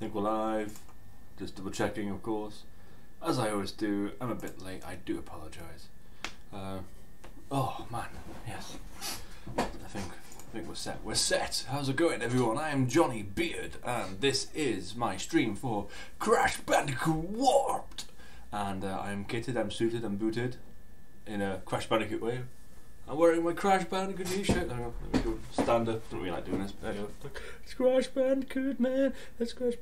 think we're live. Just double checking, of course. As I always do, I'm a bit late. I do apologise. Oh man, yes. I think we're set. We're set. How's it going, everyone? I am Johnny Beard, and this is my stream for Crash Bandicoot Warped. And I'm kitted, I'm suited, I'm booted in a Crash Bandicoot way. I'm wearing my Crash Bandicoot t-shirt. There we go. Stand up. Don't really like doing this, but there you go. It's Crash Bandicoot, man. It's Crash.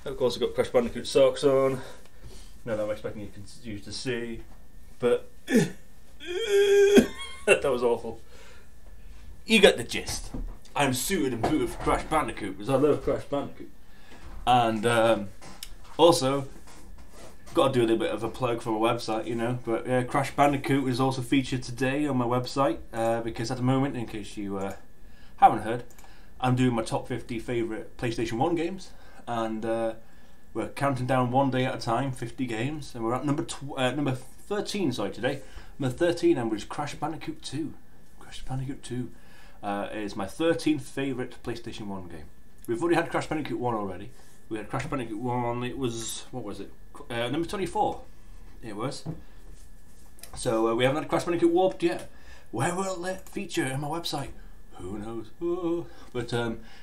Of course, I've got Crash Bandicoot socks on. No, I'm expecting you to see, but that was awful. You get the gist. I'm suited and booted for Crash Bandicoot because I love Crash Bandicoot, and also got to do a little bit of a plug for my website, you know. But Crash Bandicoot is also featured today on my website because at the moment, in case you haven't heard, I'm doing my top 50 favourite PlayStation 1 games, and we're counting down one day at a time, 50 games, and we're at number 13. Sorry, today, number 13, and which is Crash Bandicoot 2. Crash Bandicoot 2 is my 13th favourite PlayStation 1 game. We've already had Crash Bandicoot 1 already. We had Crash Bandicoot 1. It was, what was it? Number 24. It was. So we haven't had Crash Bandicoot Warped yet. Where will it feature on my website? Who knows? Oh. But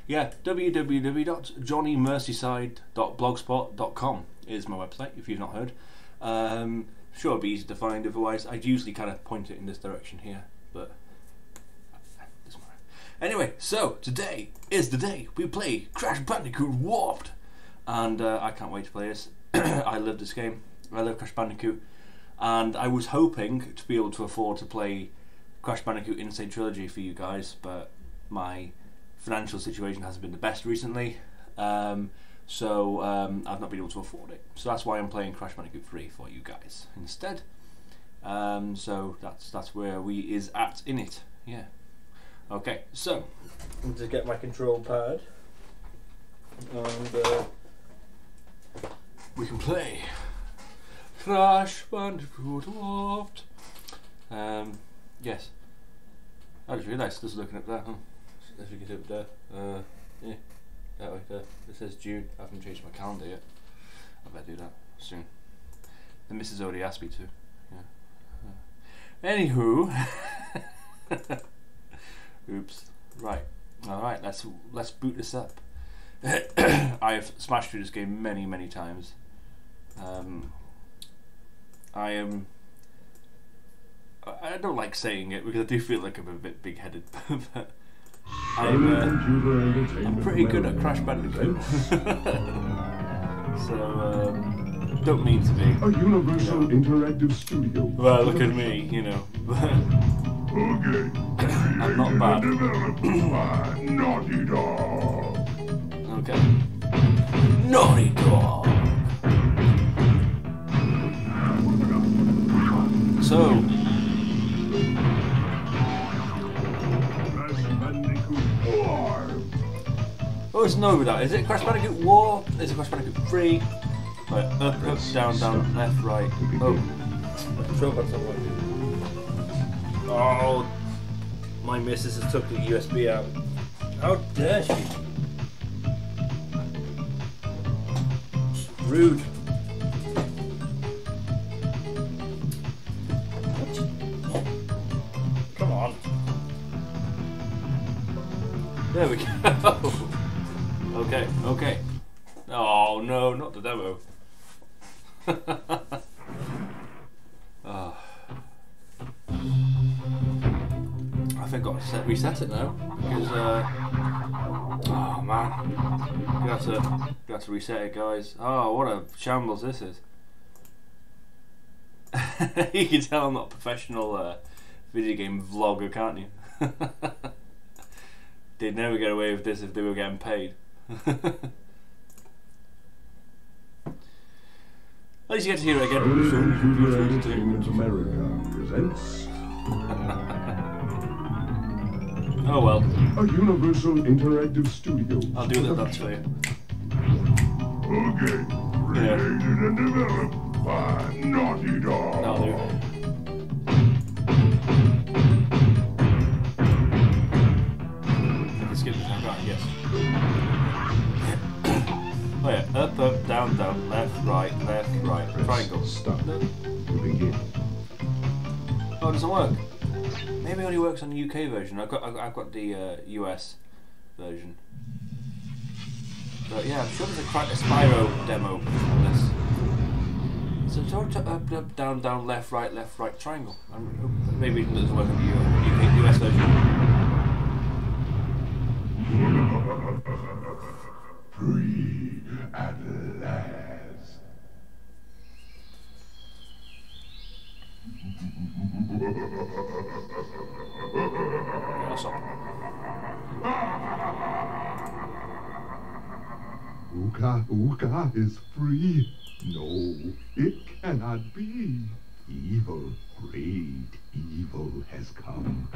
yeah, www.johnnymerseyside.blogspot.com is my website, if you've not heard. Sure, it'll be easy to find otherwise. I usually kind of point it in this direction here, but doesn't matter. Anyway, so today is the day we play Crash Bandicoot Warped, and I can't wait to play this. I love this game. I love Crash Bandicoot, and I was hoping to be able to afford to play Crash Bandicoot N Sane Trilogy for you guys, but my financial situation hasn't been the best recently, so I've not been able to afford it. So that's why I'm playing Crash Bandicoot 3 for you guys instead. So that's where we is at in it. Yeah. Okay. So I'm just get my control pad, and we can play Crash Bandicoot Warped. Yes. I just realised, just looking up there. If we get up there, yeah, that way there. It says June. I haven't changed my calendar yet. I better do that soon. The missus already asked me to. Yeah. Anywho, oops. Right. All right. Let's boot this up. I have smashed through this game many times. I don't like saying it because I do feel like I'm a bit big-headed, but I'm pretty good at Crash Bandicoot. So don't mean to be. A Universal Interactive Studio. Well, look at me, you know. I'm not bad. Naughty Dog. Okay. Naughty Dog. So. Oh, it's no with that. Is it Crash Bandicoot War? Is it Crash Bandicoot 3? Right, up, down, left, right. Oh. Control pad's not working. Oh, my missus has took the USB out. How dare she? Rude. Come on. There we go. Okay. Oh no, not the demo. Oh. I think I've got to reset it now because oh man, you have to reset it, guys. Oh, what a shambles this is. You can tell I'm not a professional video game vlogger, can't you? They'd never get away with this if they were getting paid. At least you get to hear it again. Entertainment America presents. Oh well. A Universal Interactive Studio. I'll do that for you. Okay. Created and developed by Naughty Dog. That'll do. I can skip this now, right? Yes. Oh yeah, up, up, down, down, left, right, triangle. Stop. To begin. Oh, it doesn't work. Maybe it only works on the UK version. I've got the US version. But yeah, I'm sure there's a Spyro demo on this. So talk to up, up, down, down, left, right, triangle. Maybe it doesn't work on the US version. Free at last. Yeah, stop. Uka is free. No, it cannot be. Evil, great evil has come.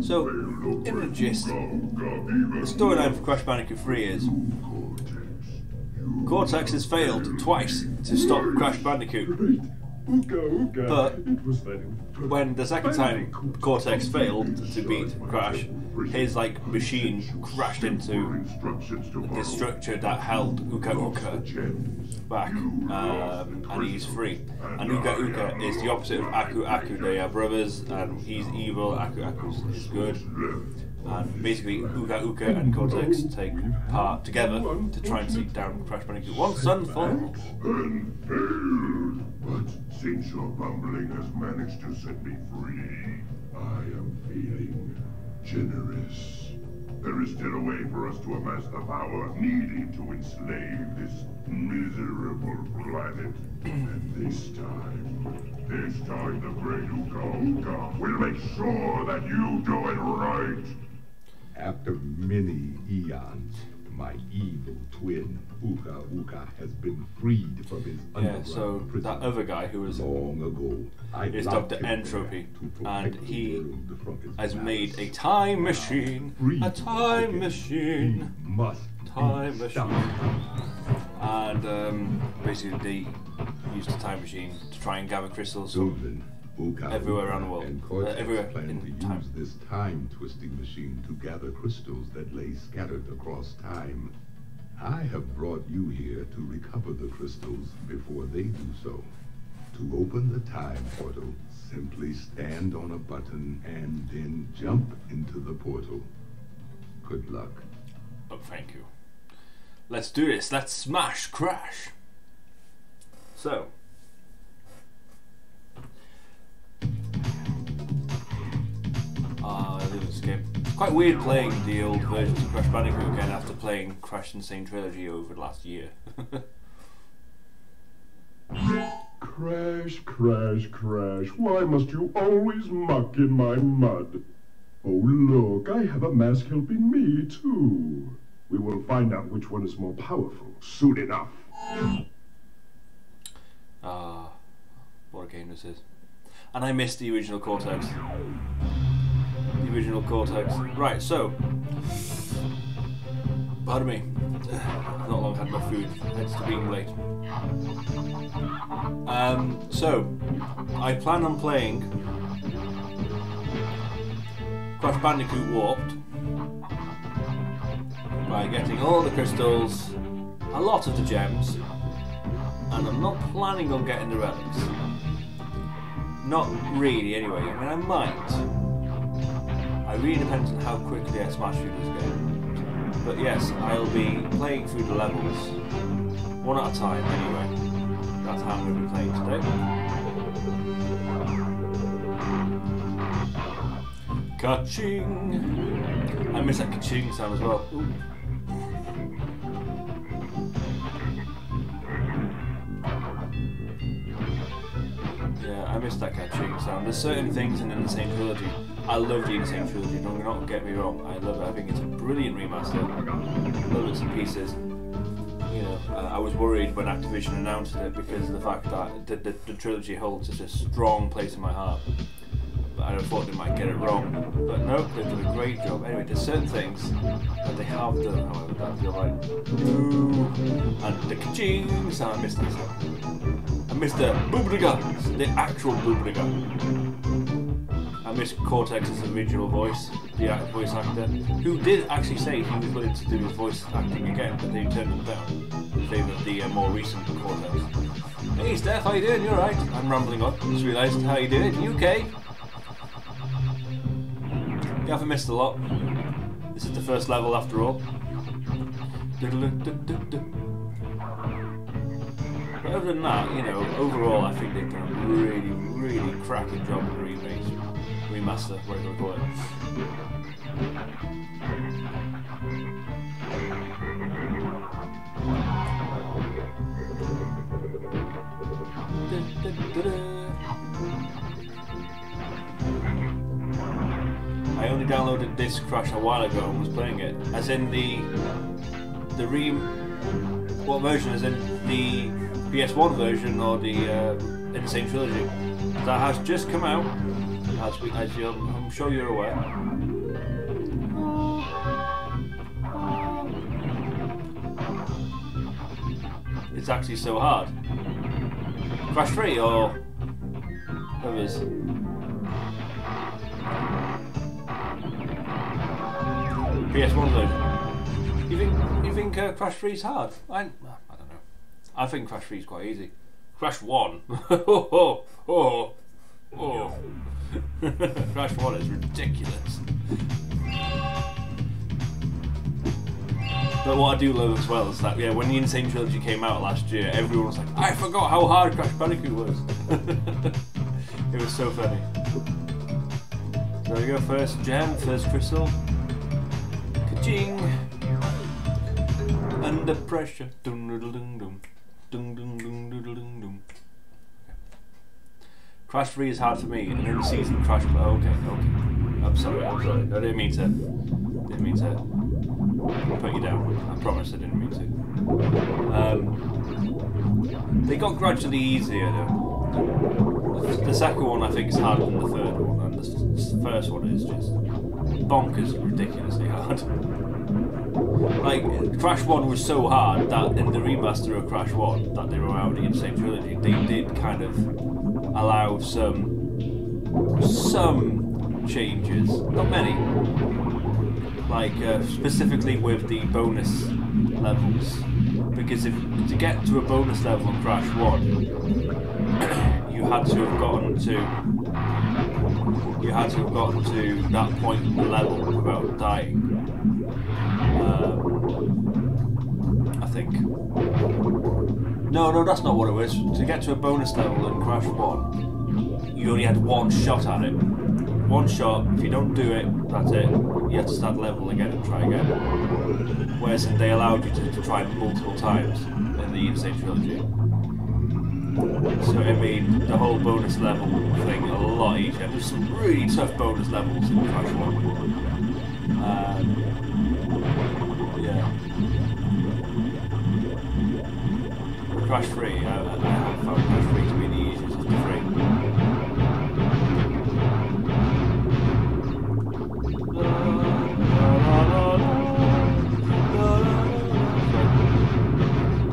So, in the gist, the storyline for Crash Bandicoot 3 is Cortex has failed twice to stop Crash Bandicoot. But when the second time Cortex failed to beat Crash, his machine crashed into the structure that held Uka back, and he's free. And Uka is the opposite of Aku. They are brothers, and he's evil. Aku is good. And basically, Uka and Cortex take part together to try and take down Crash Bandicoot once and for all. But since your bumbling has managed to set me free, I am feeling generous. There is still a way for us to amass the power needed to enslave this miserable planet. And this time the great Uka will make sure that you do it right. After many eons, my evil twin, Uka, has been freed from his underground prison. That other guy who was long ago is Dr. Entropy, and he has made a time machine. A time machine. Time machine. And basically they used the time machine to try and gather crystals everywhere around the world. And Cortex Everywhere planned in to time. use this time-twisting machine to gather crystals that lay scattered across time. I have brought you here to recover the crystals before they do so. To open the time portal, simply stand on a button and then jump into the portal. Good luck. Oh, thank you. Let's do this. Let's smash Crash. So. I think it's game. It's quite weird playing the old versions of Crash Bandicoot again after playing Crash and Sane Trilogy over the last year. Crash, Crash, Crash, why must you always muck in my mud? Oh look, I have a mask helping me too. We will find out which one is more powerful soon enough. What a game this is. And I missed the original Cortex. The original Cortex. Right, so. Pardon me. I've not long had my food, hence to being late. So, I plan on playing Crash Bandicoot Warped by getting all the crystals, a lot of the gems, and I'm not planning on getting the relics. Not really, anyway. I mean, I might. It really depends on how quickly I smash through this game. But yes, I'll be playing through the levels one at a time anyway. That's how I'm going to be playing today. Ka-ching! I miss that ka-ching sound as well. Ooh. Yeah, I miss that ka-ching sound. There's certain things in the Sane Trilogy. I love the Sane Trilogy, don't get me wrong. I love it. I think it's a brilliant remaster. Love bits and pieces. You know, I was worried when Activision announced it because of the fact that the trilogy holds such a strong place in my heart. But I thought they might get it wrong. But no, they've done a great job. Anyway, there's certain things that they have done, however, that feel like ooh. And the ka-ching sound, I missed that sound. I missed the boobliga, the actual boobliga. I miss Cortex's original voice, the voice actor, who did actually say he was willing to do his voice acting again, but they turned him down in favour of the more recent Cortex. Hey Steph, how you doing? You alright? I'm rambling on. Just realised, how you doing? You okay? You haven't missed a lot. This is the first level after all. But other than that, you know, overall I think they've done a really, really cracking job with the remake, remaster, whatever you call it. I only downloaded this Crash a while ago and was playing it. As in what version? As in the PS1 version or the Sane Trilogy? That has just come out, as I'm sure you're aware. It's actually so hard. Crash 3 or others? PS1 version. You think Crash 3 is hard? I don't know. I think Crash 3 is quite easy. Crash 1. Crash 1 is ridiculous. But what I do love as well is that, yeah, when the Insane Trilogy came out last year, everyone was like, I forgot how hard Crash Bandicoot was. It was so funny. So we go first gem, first crystal. Ka-ching! Under pressure. Dum dum dum dum. Dum dum dum dum dum dum. Crash 3 is hard for me, and in the season Crash. Okay. I'm sorry. I didn't mean to put you down. I promise I didn't mean to. They got gradually easier though. The second one I think is harder than the third one, and the first one is just bonkers ridiculously hard. Like, Crash 1 was so hard that in the remaster of Crash 1 that they were out in the same trilogy, they did kind of allow some changes, not many, like specifically with the bonus levels, because to get to a bonus level in Crash 1, you had to have gotten to that point in the level without dying. I think. No, that's not what it was. To get to a bonus level in Crash 1, you only had one shot at it. One shot, if you don't do it, that's it. You have to start the level again and try again. Whereas they allowed you to try multiple times in the Insane Trilogy. So it made the whole bonus level thing a lot easier. There's some really tough bonus levels in Crash 1. Yeah. Crash 3, I found Crash 3 to be the easiest of the three.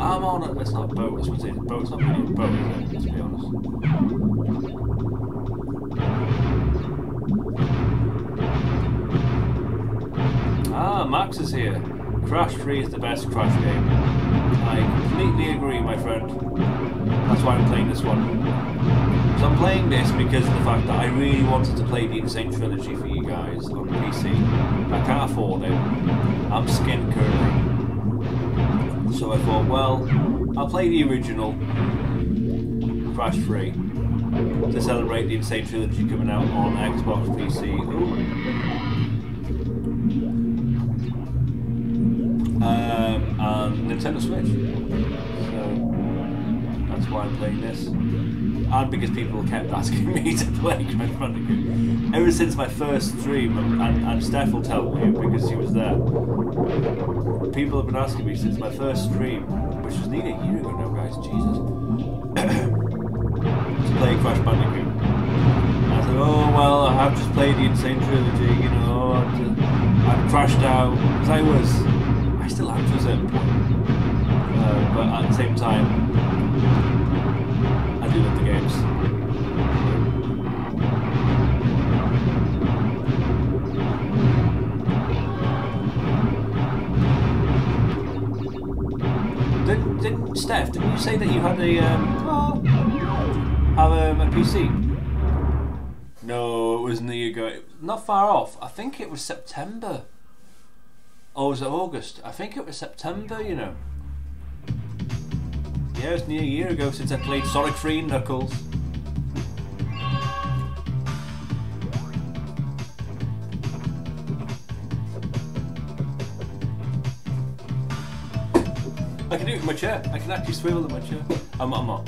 I'm on it. It's not a boat. It's a boat. It's not really a boat, is it? Let's be honest. Ah, Max is here. Crash 3 is the best Crash game. I completely agree, my friend. That's why I'm playing this one. So I'm playing this because of the fact that I really wanted to play the Insane Trilogy for you guys on the PC. I can't afford it. I'm skint currently. So I thought, well, I'll play the original Crash 3 to celebrate the Insane Trilogy coming out on Xbox, PC, and Nintendo Switch. So that's why I'm playing this. And because people kept asking me to play Crash Bandicoot. Ever since my first stream, and Steph will tell you because he was there, people have been asking me since my first stream, which was nearly a year ago now, guys, Jesus, to play Crash Bandicoot. And I said, oh, well, I have just played the Insane Trilogy, you know, I've crashed out, because I still am to a certain point. But at the same time, I do love the games. Steph, didn't you say that you had a PC? No, it wasn't a year ago. Not far off. I think it was September. Or was it August? I think it was September, you know. Yeah, it's near a year ago since I played Sonic 3 and Knuckles. I can do it in my chair. I can actually swivel in my chair. I'm not.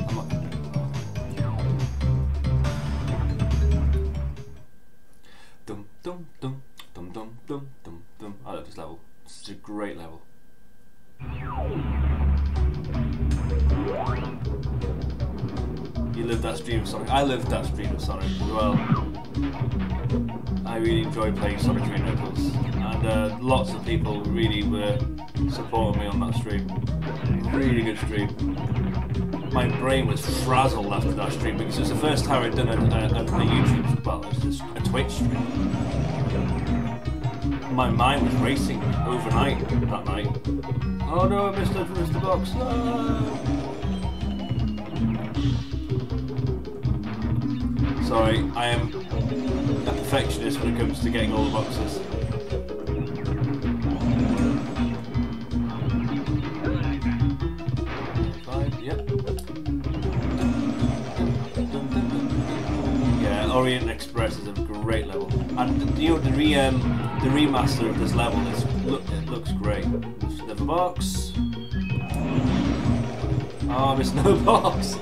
Dum dum dum dum dum dum dum dum. I love this level. It's a great level. You lived that stream of Sonic. I lived that stream of Sonic as well. I really enjoyed playing Sonic 3 Knuckles, and lots of people really were supporting me on that stream. Really good stream. My brain was frazzled after that stream because it was the first time I'd done a YouTube, well, it was just a Twitch stream. My mind was racing overnight that night. Oh no, I missed the box. No. Sorry, I am a perfectionist when it comes to getting all the boxes. Yep. Yeah, Orient Express is a great level, and you know the remaster of this level is it looks great. There's a box. Oh, there's no box.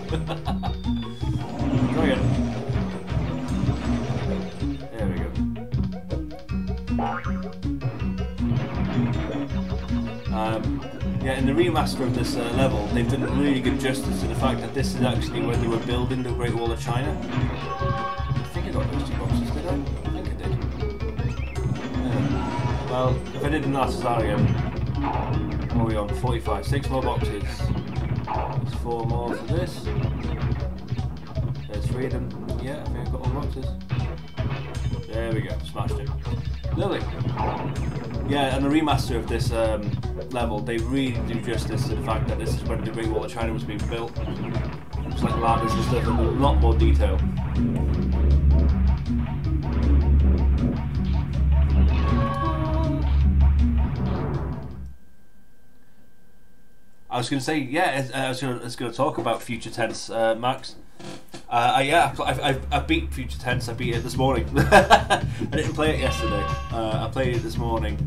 Try again. There we go. Yeah, in the remaster of this level, they've done really good justice to the fact that this is actually where they were building the Great Wall of China. I think I got those two boxes, did I? I think I did. Yeah. Well, if I didn't ask again, what are we on? 45. 6 more boxes. There's 4 more for this. There's 3 of them. Yeah, I think I've got all the boxes. There we go, smashed it. Lovely. Yeah, and the remaster of this level, they really do justice to the fact that this is when the Great Wall of China was being built. It's like ladders and stuff, and a lot more detail. I was going to say, yeah, I was going to talk about Future Tense, Max. Yeah, I beat Future Tense. I beat it this morning. I didn't play it yesterday. I played it this morning,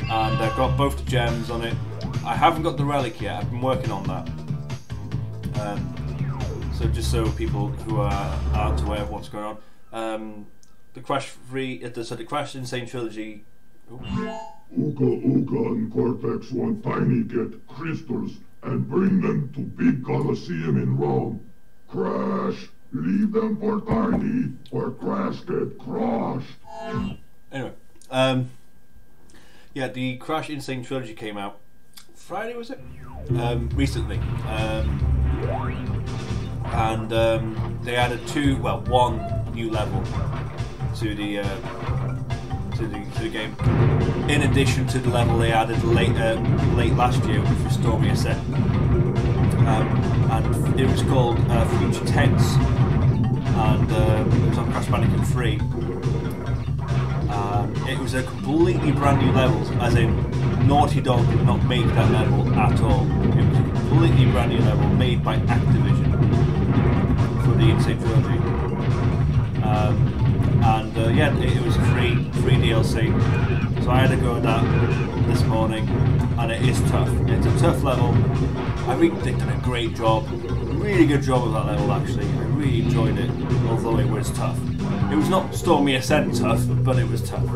and I've got both the gems on it. I haven't got the relic yet. I've been working on that. So just so people who aren't aware of what's going on, the Crash the Crash Sane Trilogy. Uka and Cortex want Tiny get crystals and bring them to Big Colosseum in Rome. Crash, leave them for Tiny, or Crash get crushed. Anyway, yeah, the Crash Insane Trilogy came out Friday, was it? Recently, and they added one new level to the game. In addition to the level they added late last year, which was Stormy Ascent. And it was called Future Tense, and it was on Crash Bandicoot 3. It was a completely brand new level, as in Naughty Dog did not make that level at all. It was a completely brand new level made by Activision for the Insane Trilogy. Yeah, it was free DLC, so I had to go with that this morning, and it is tough. It's a tough level. I think they've done a great job, really good job of that level actually. I really enjoyed it, although it was tough. It was not Stormy Ascent tough, but it was tough.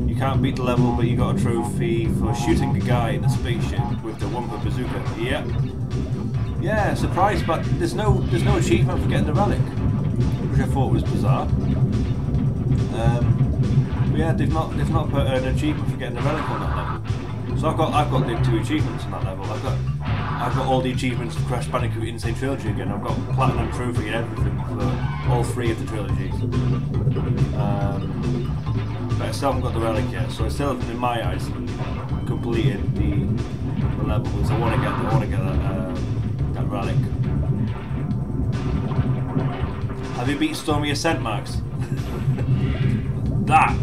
You can't beat the level, but you got a trophy for shooting a guy in a spaceship with the Wumpa Bazooka. Yep. Yeah, surprised, but there's no achievement for getting the relic, which I thought was bizarre. Yeah, they've not put an achievement for getting the relic on that level. So I've got the 2 achievements on that level. I've got all the achievements for Crash Bandicoot Insane Trilogy again. I've got platinum trophy and everything for all 3 of the trilogies. But I still haven't got the relic yet, so I still, in my eyes, completed the levels. I want to get that relic. Have you beat Stormy Ascent, Max? that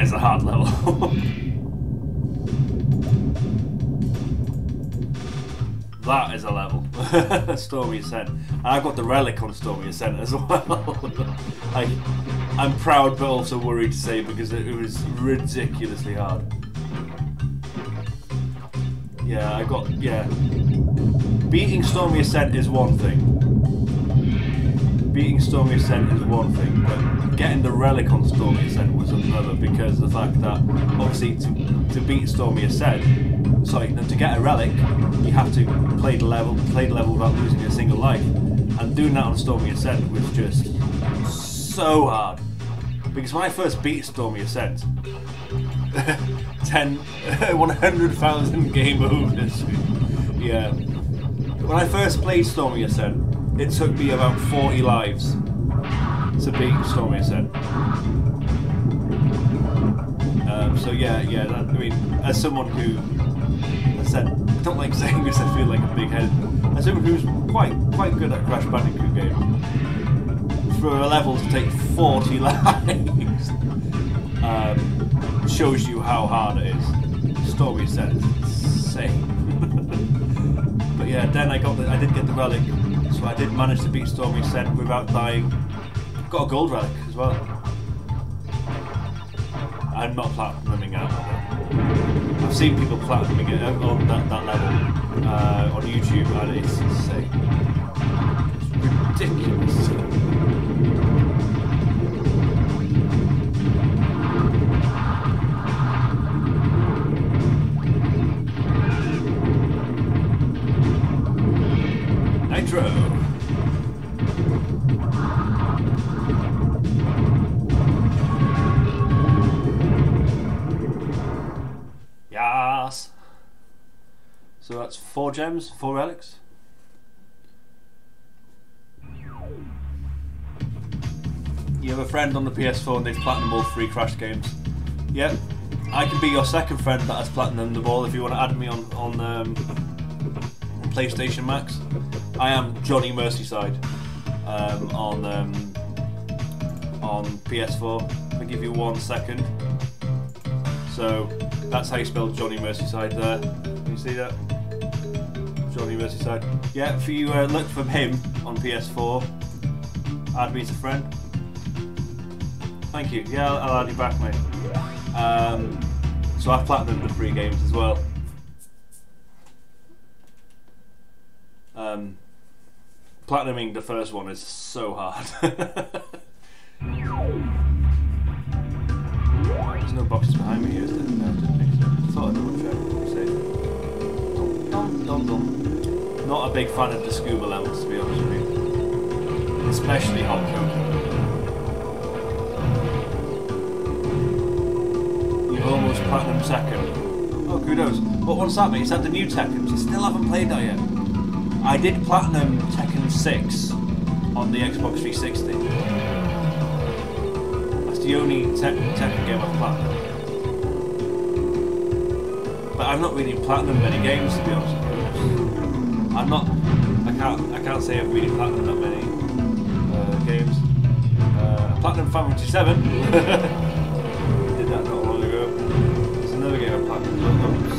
is a hard level. That is a level. Stormy Ascent. And I've got the relic on Stormy Ascent as well. I'm proud but also worried to say because it was ridiculously hard. Yeah, beating Stormy Ascent is one thing. Beating Stormy Ascent is one thing, but getting the relic on Stormy Ascent was another, because of the fact that obviously to beat Stormy Ascent, to get a relic, you have to play the level without losing a single life, and doing that on Stormy Ascent was just so hard. Because when I first beat Stormy Ascent, 100,000 game overs. Yeah. When I first played Stormy Ascent, it took me about 40 lives to beat Stormy Ascent. So yeah. I mean, as someone who, I said, I don't like saying this, I feel like a big head. As someone who's quite good at Crash Bandicoot game, for a level to take 40 lives, shows you how hard it is. Stormy Ascent is insane. But yeah, then I did get the relic, so I did manage to beat Stormy Ascent without dying. Got a gold relic as well. I'm not platinuming out. I've seen people platinuming it on that level on YouTube, and it's insane. It's ridiculous. Nitro. Yes. So that's 4 gems, 4 relics. You have a friend on the PS4 and they've platinumed all 3 Crash games. Yep. I can be your second friend that has platinumed them all if you want to add me on PlayStation Max. I am Johnny Merseyside on PS4. I'll give you 1 second. So that's how you spell Johnny Merseyside there. Can you see that? Johnny Merseyside. Yeah, if you look for him on PS4, add me as a friend. Thank you. Yeah, I'll add you back, mate. So I've platinumed the 3 games as well. Platinuming the first one is so hard. There's no boxes behind me here, is there? No, I didn't think so. I thought I'd double check. Not a big fan of the scuba levels, to be honest with you. Especially hot cocoa. You've almost platinum second. Oh, kudos. But what's that, mate? Is that the new Tekken? You still haven't played that yet. I did platinum Tekken 6 on the Xbox 360. That's the only Tekken game I've platinumed. But I've not really platinumed many games, to be honest with you. I can't say I've really platinumed that many games. Platinum Final Fantasy 7. Did that not long ago. There's another game I platinumed.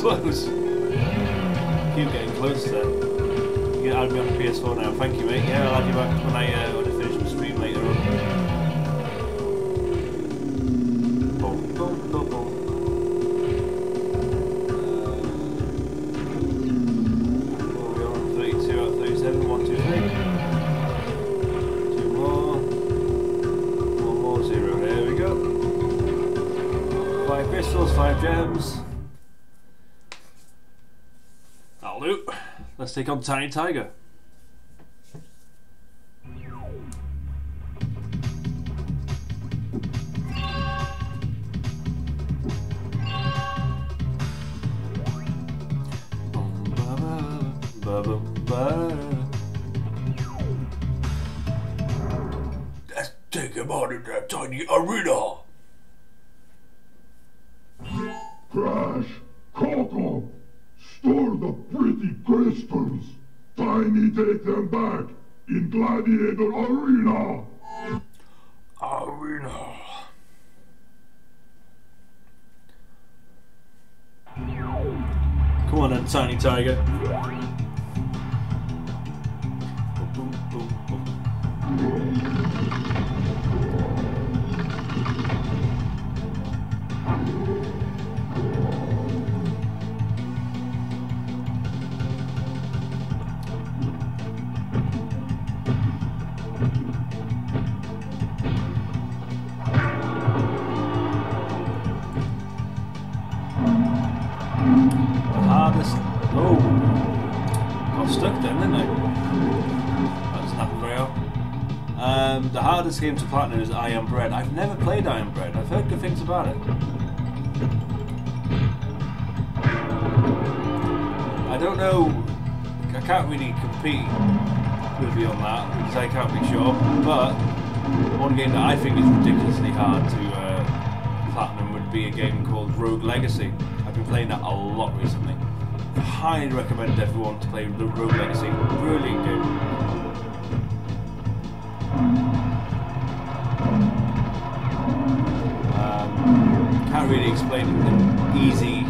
Close. Keep getting close there. You can add me on the PS4 now. Thank you, mate. Yeah, I'll add you back when I finish the stream later on. Boom, boom, boom, boom. We're on crystals, 5 gems. That'll do. Let's take on Tiny Tiger. Let's take him out in that tiny arena. Crash! Coco! Store the pretty crystals! Tiny, take them back! In Gladiator Arena! Arena. Come on then, Tiny Tiger. Boom, boom, boom. Hardest. Oh, got stuck then, didn't I? That doesn't happen very often. The hardest game to platinum is I Am Bread. I've never played I Am Bread. I've heard good things about it. I don't know. I can't really compete with you on that because I can't be sure. But one game that I think is ridiculously hard to platinum would be a game called Rogue Legacy. I've been playing that a lot recently. I highly recommend everyone to play the Rogue Legacy. Brilliant game. Can't really explain in easy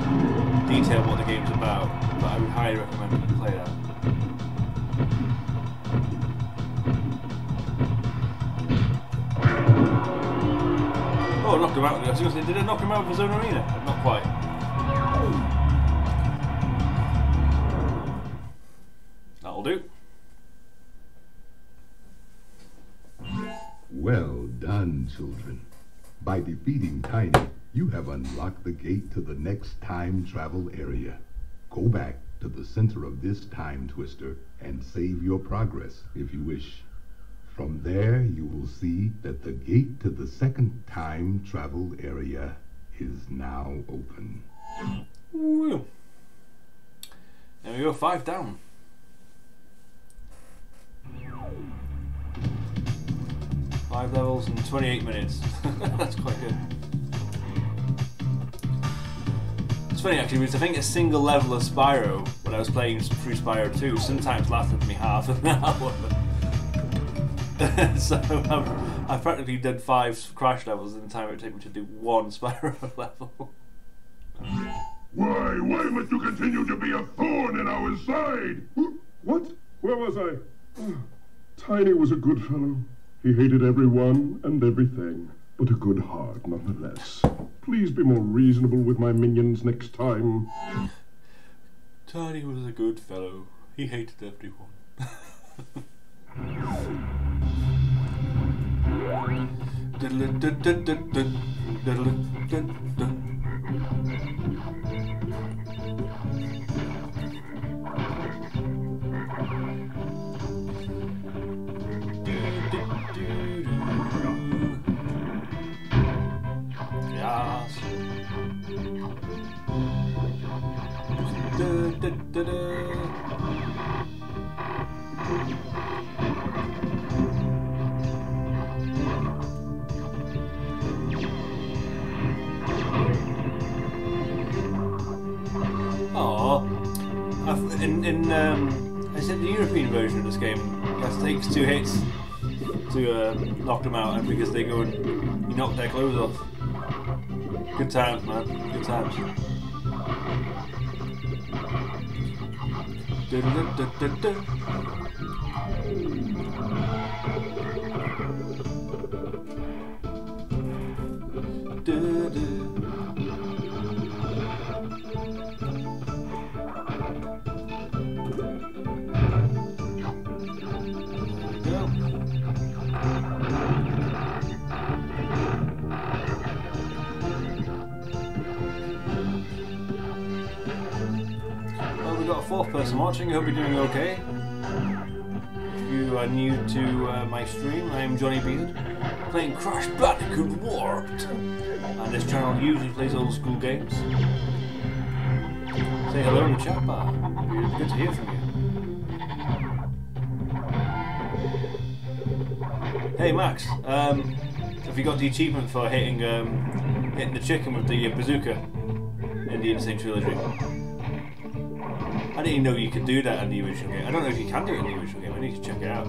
detail what the game's about, but I would highly recommend you play that. Oh, knocked him out. I was going to say, did it knock him out of his own arena? Not quite. That'll do. Well done, children. By defeating Tiny, you have unlocked the gate to the next time travel area. Go back to the center of this time twister and save your progress if you wish. From there, you will see that the gate to the second time travel area is now open. Woo. There we go, 5 down. Five levels in 28 minutes. That's quite good. It's funny actually because I think a single level of Spyro, when I was playing through Spyro 2, sometimes lasted me half an hour. So I've practically done 5 Crash levels in the time it would take me to do 1 Spyro level. Why must you continue to be a thorn in our side? What? Where was I? Tiny was a good fellow. He hated everyone and everything, but a good heart nonetheless. Please be more reasonable with my minions next time. Tiny was a good fellow. He hated everyone. Yes. I said the European version of this game takes 2 hits to knock them out, and because they go and you knock their clothes off. Good times, man. Good times. fourth person watching, I hope you're doing okay. If you are new to my stream, I am Johnny Beard, playing Crash Bandicoot Warped. And this channel usually plays old school games. Say hello in the chat bar. Good to hear from you. Hey Max, have you got the achievement for hitting the chicken with the bazooka in the Sane Trilogy? I didn't even know you could do that in the original game. I don't know if you can do it in the original game. I need to check it out.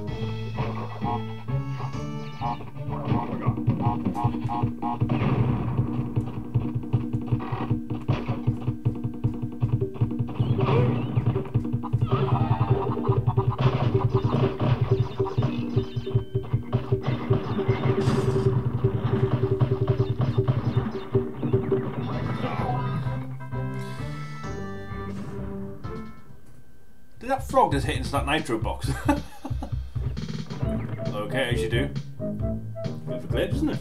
That frog just hit into that nitro box. Okay, as you do. Bit of a glitch, isn't it?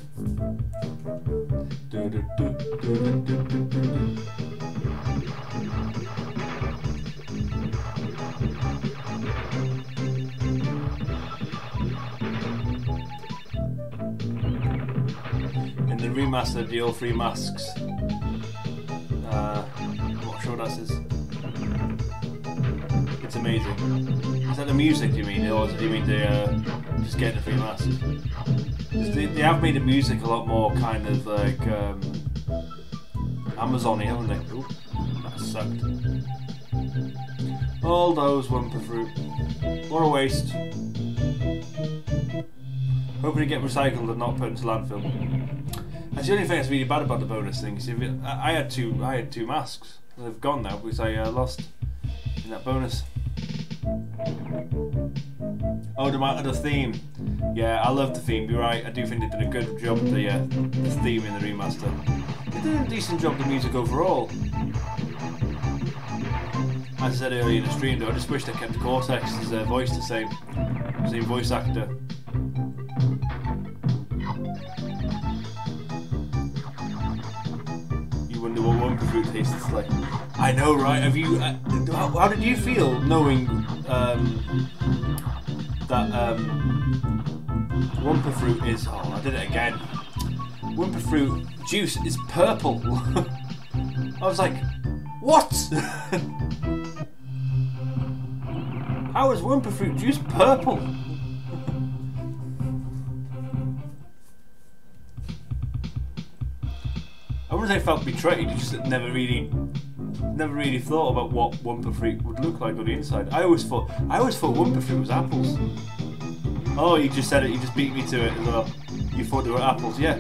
In the remastered, the all three masks. I'm not sure what that is. It's amazing. Is that the music you mean, or do you mean the just getting the free masks? They have made the music a lot more kind of like Amazon-y, haven't they? Ooh, that sucked. All those Wumpa fruit. What a waste. Hoping to get recycled and not put into landfill. That's the only thing that's really bad about the bonus thing. See, I had two masks. They've gone now because I lost in that bonus. Oh, the theme. Yeah, I love the theme. You're right. I do think they did a good job with the theme in the remaster. They did a decent job with the music overall. As I said earlier in the stream, though, I just wish they kept Cortex's voice the same voice actor. You wonder what Wumpa fruit tastes like. I know, right? Have you? How did you feel knowing that Wumpa fruit is? Oh, I did it again. Wumpa fruit juice is purple. I was like, what? How is Wumpa fruit juice purple? I wouldn't say I felt betrayed. Just never really thought about what Wumpa fruit would look like on the inside. I always thought Wumpa fruit was apples. Oh, you just said it. You just beat me to it as well. You thought they were apples, yeah.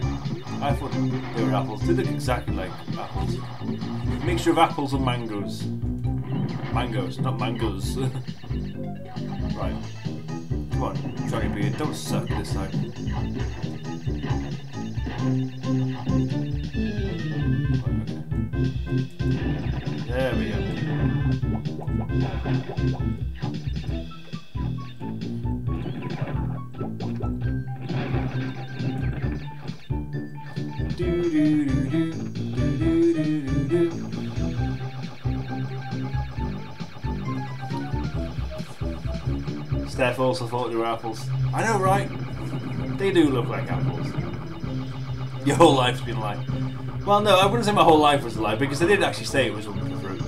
I thought they were apples. They look exactly like apples. A mixture of apples and mangoes. Mangoes, not mangoes. Right. Come on, Johnny Beard, don't suck this time. There we go. Steph also thought they were apples. I know, right? They do look like apples. Your whole life's been a lie. Well, no, I wouldn't say my whole life was a lie because they did actually say it was Wumpa fruit.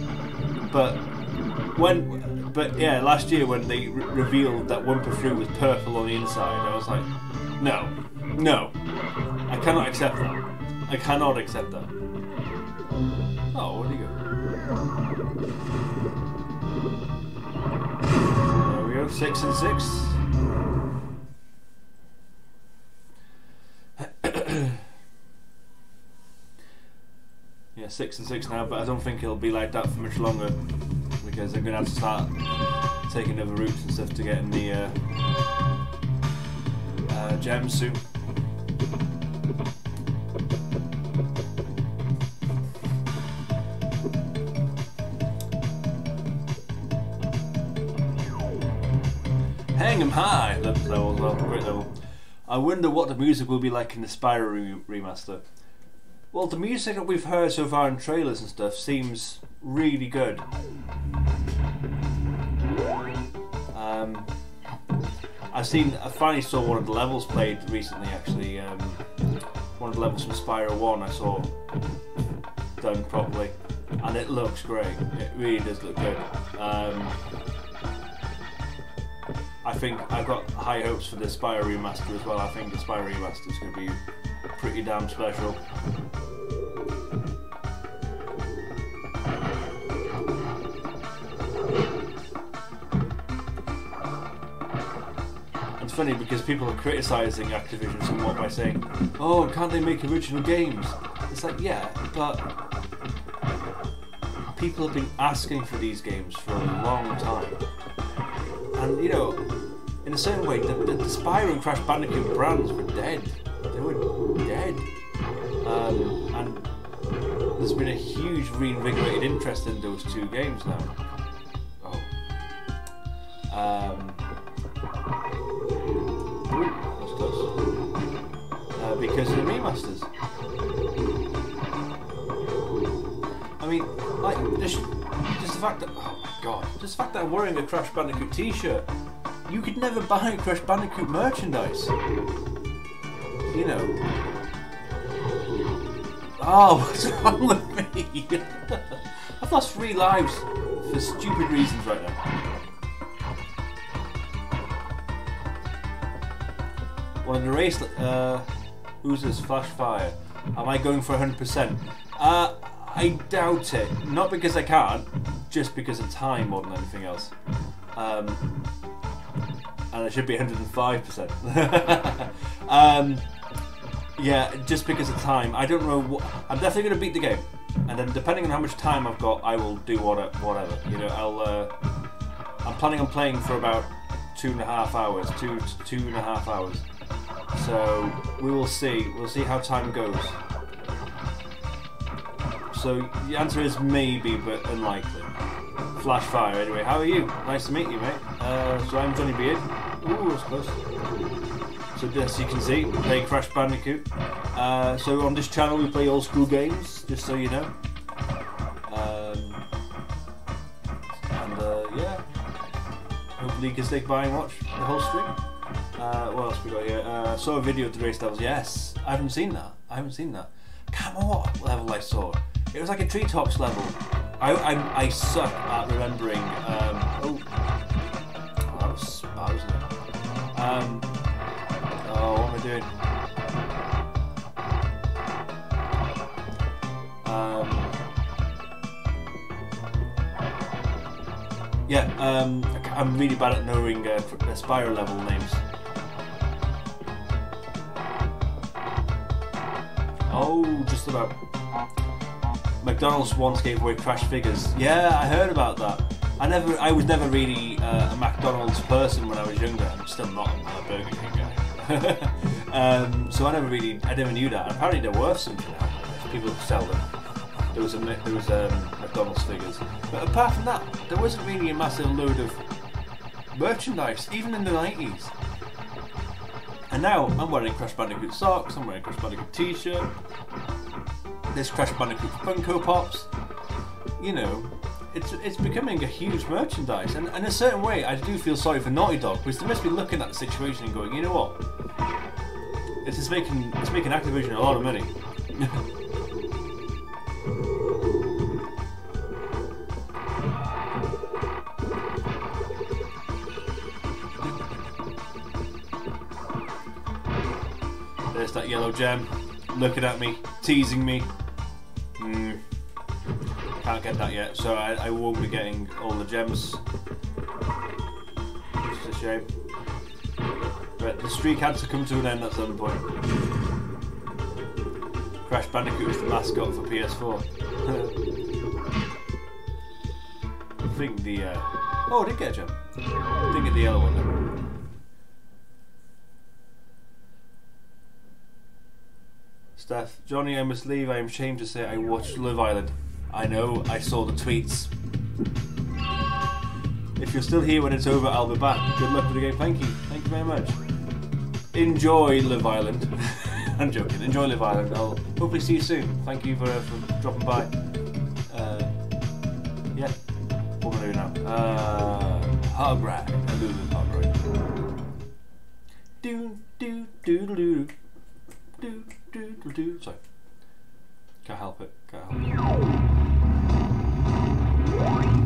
But yeah, last year when they revealed that Wumpa fruit was purple on the inside, I was like, no, I cannot accept that. I cannot accept that. Oh, where'd he go? There we go, 6 and 6. Yeah, 6 and 6 now, but I don't think it'll be like that for much longer because they're going to have to start taking other routes and stuff to get in the gems soon. Hang 'em high! Level as well, great level. I wonder what the music will be like in the Spyro remaster. Well, the music that we've heard so far in trailers and stuff seems really good. I finally saw one of the levels played recently. Actually, one of the levels from Spyro 1 I saw done properly, and it looks great. It really does look good. I think I've got high hopes for the Spyro remaster as well. I think the Spyro remaster is going to be pretty damn special. It's funny because people are criticising Activision somewhat by saying, "Oh, can't they make original games?" It's like, yeah, but people have been asking for these games for a long time, and you know, in a certain way, the Spyro and Crash Bandicoot brands were dead. They were dead, and there's been a huge reinvigorated interest in those two games now. That's close. Because of the remasters. I mean, like, just the fact that, oh my god, just the fact that I'm wearing a Crash Bandicoot t-shirt, you could never buy Crash Bandicoot merchandise. You know. Oh, what's wrong with me? I've lost 3 lives for stupid reasons right now. One of the race, who's this? Flashfire. Am I going for 100%? I doubt it. Not because I can't, just because of time more than anything else. And it should be 105%. Yeah, just because of time. I don't know. I'm definitely going to beat the game, and then depending on how much time I've got, I will do whatever. You know, I'm planning on playing for about 2.5 hours, 2.5 hours. So we will see. We'll see how time goes. So the answer is maybe, but unlikely. Flashfire, anyway. How are you? Nice to meet you, mate. So I'm Johnny Beard. Ooh, that's close. So as you can see, we play Crash Bandicoot. So on this channel we play old school games, just so you know. Yeah. Hopefully you can stick by and watch the whole stream. What else we got here? Saw a video of the race levels. Yes, I haven't seen that. Can't remember what level I saw. It was like a treetops level. I suck at remembering. That was bad, wasn't it? Oh, what am I doing? Yeah, I'm really bad at knowing Spyro level names. Oh, just about. McDonald's once gave away Crash figures. Yeah, I heard about that. I was never really a McDonald's person when I was younger. I'm still not a Burger King guy. So I never knew that. Apparently they're worth something now. People sell them. There was McDonald's figures. But apart from that, there wasn't really a massive load of merchandise, even in the 90s. And now I'm wearing Crash Bandicoot socks, I'm wearing Crash Bandicoot t-shirt, there's Crash Bandicoot Funko Pops. You know, it's becoming a huge merchandise, and in a certain way I do feel sorry for Naughty Dog, because they must be looking at the situation and going, you know what, it's making Activision a lot of money. There's that yellow gem, looking at me, teasing me. Can't get that yet, so I won't be getting all the gems. Which is a shame. But the streak had to come to an end at some point. Crash Bandicoot is the mascot for PS4. I think the... oh, I did get a gem. I didn't get the yellow one though. Steph, Johnny, I must leave. I am ashamed to say I watched Love Island. I know, I saw the tweets. If you're still here when it's over, I'll be back. Good luck with the game. Thank you very much. Enjoy Love Island. I'm joking. Enjoy Love Island. I'll hopefully see you soon. Thank you for dropping by. Yeah. What am I doing now? Hog ride. I do the hog ride. Do do do do do do do do. Sorry. Can't help it. Can't help it.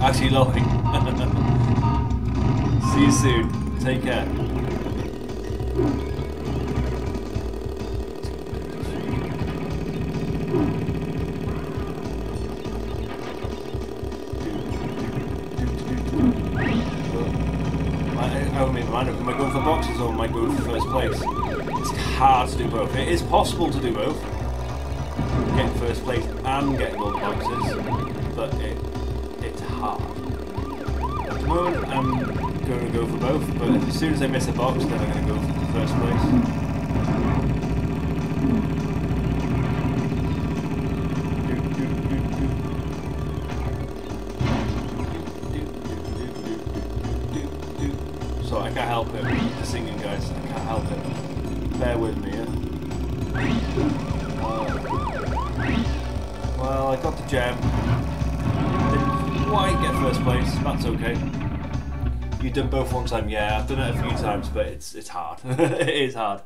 Actually laughing. See you soon. Take care. Am I going for boxes or am I going for first place? It's hard to do both. It is possible to do both. Get first place and getting all the boxes, but it's hard. At the moment I'm going to go for both, but as soon as I miss a box then I'm going to go for first place. So I can't help it with the singing, guys. I can't help it. Bear with me, yeah? Well, I got the gem. Didn't quite get first place. That's okay. You've done both one time, yeah. I've done it a few times, but it's hard. It is hard.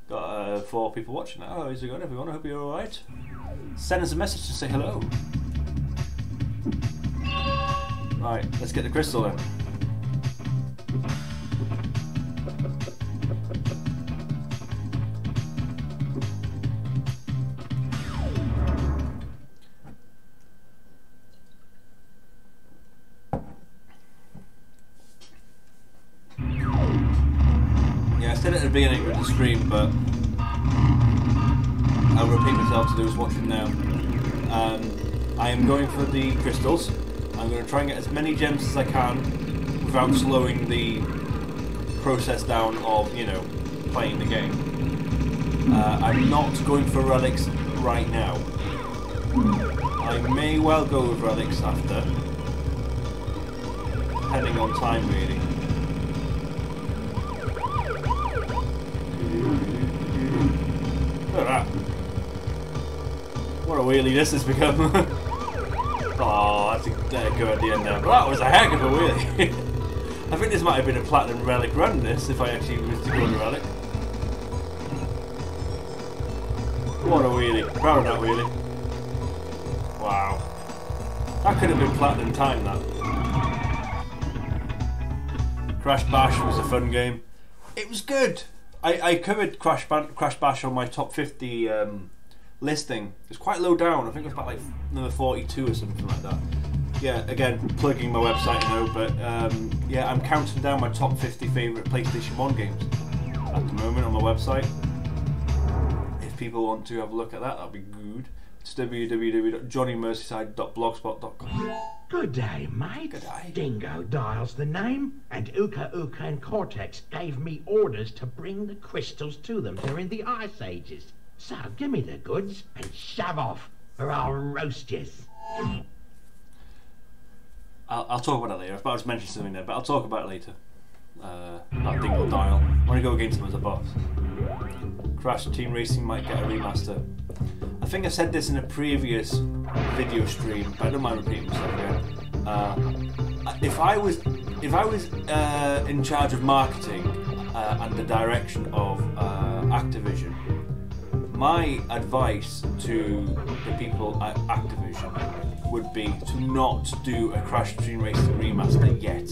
Got 4 people watching. Oh, how's it going, everyone? I hope you're alright. Send us a message to say hello. Right, let's get the crystal then. Yeah, I said it at the beginning of the stream, but I'll repeat myself to those watching now. I am going for the crystals. I'm going to try and get as many gems as I can without slowing the process down of, you know, playing the game. I'm not going for relics right now. I may well go with relics after, depending on time really. Look at that. What a wheelie this has become. Oh, that's a go at the end there. But that was a heck of a wheelie. I think this might have been a platinum relic run, this, if I actually was to go to relic. What a wheelie. Proud of that wheelie. Wow. That could have been platinum time, that. Crash Bash was a fun game. It was good. I covered Crash Bash on my top 50 listing. It's quite low down. I think it was about like number 42 or something like that. Yeah, again, plugging my website, you know, but yeah, I'm counting down my top 50 favourite PlayStation 1 games at the moment on my website. If people want to have a look at that, that'd be good. It's www.johnnymerseyside.blogspot.com. Good day, mate. Good day. Dingo Dial's the name, and Uka Uka and Cortex gave me orders to bring the crystals to them during the Ice Ages. So give me the goods and shove off, or I'll roast yous. I'll talk about it later. I was about to mention something there, but I'll talk about it later. That Dingle Dial. I want to go against him as a boss. Crash Team Racing might get a remaster. I think I said this in a previous video stream, but I don't mind repeating myself again. If I was in charge of marketing and the direction of Activision, my advice to the people at Activision would be to not do a Crash Team Racing remaster yet.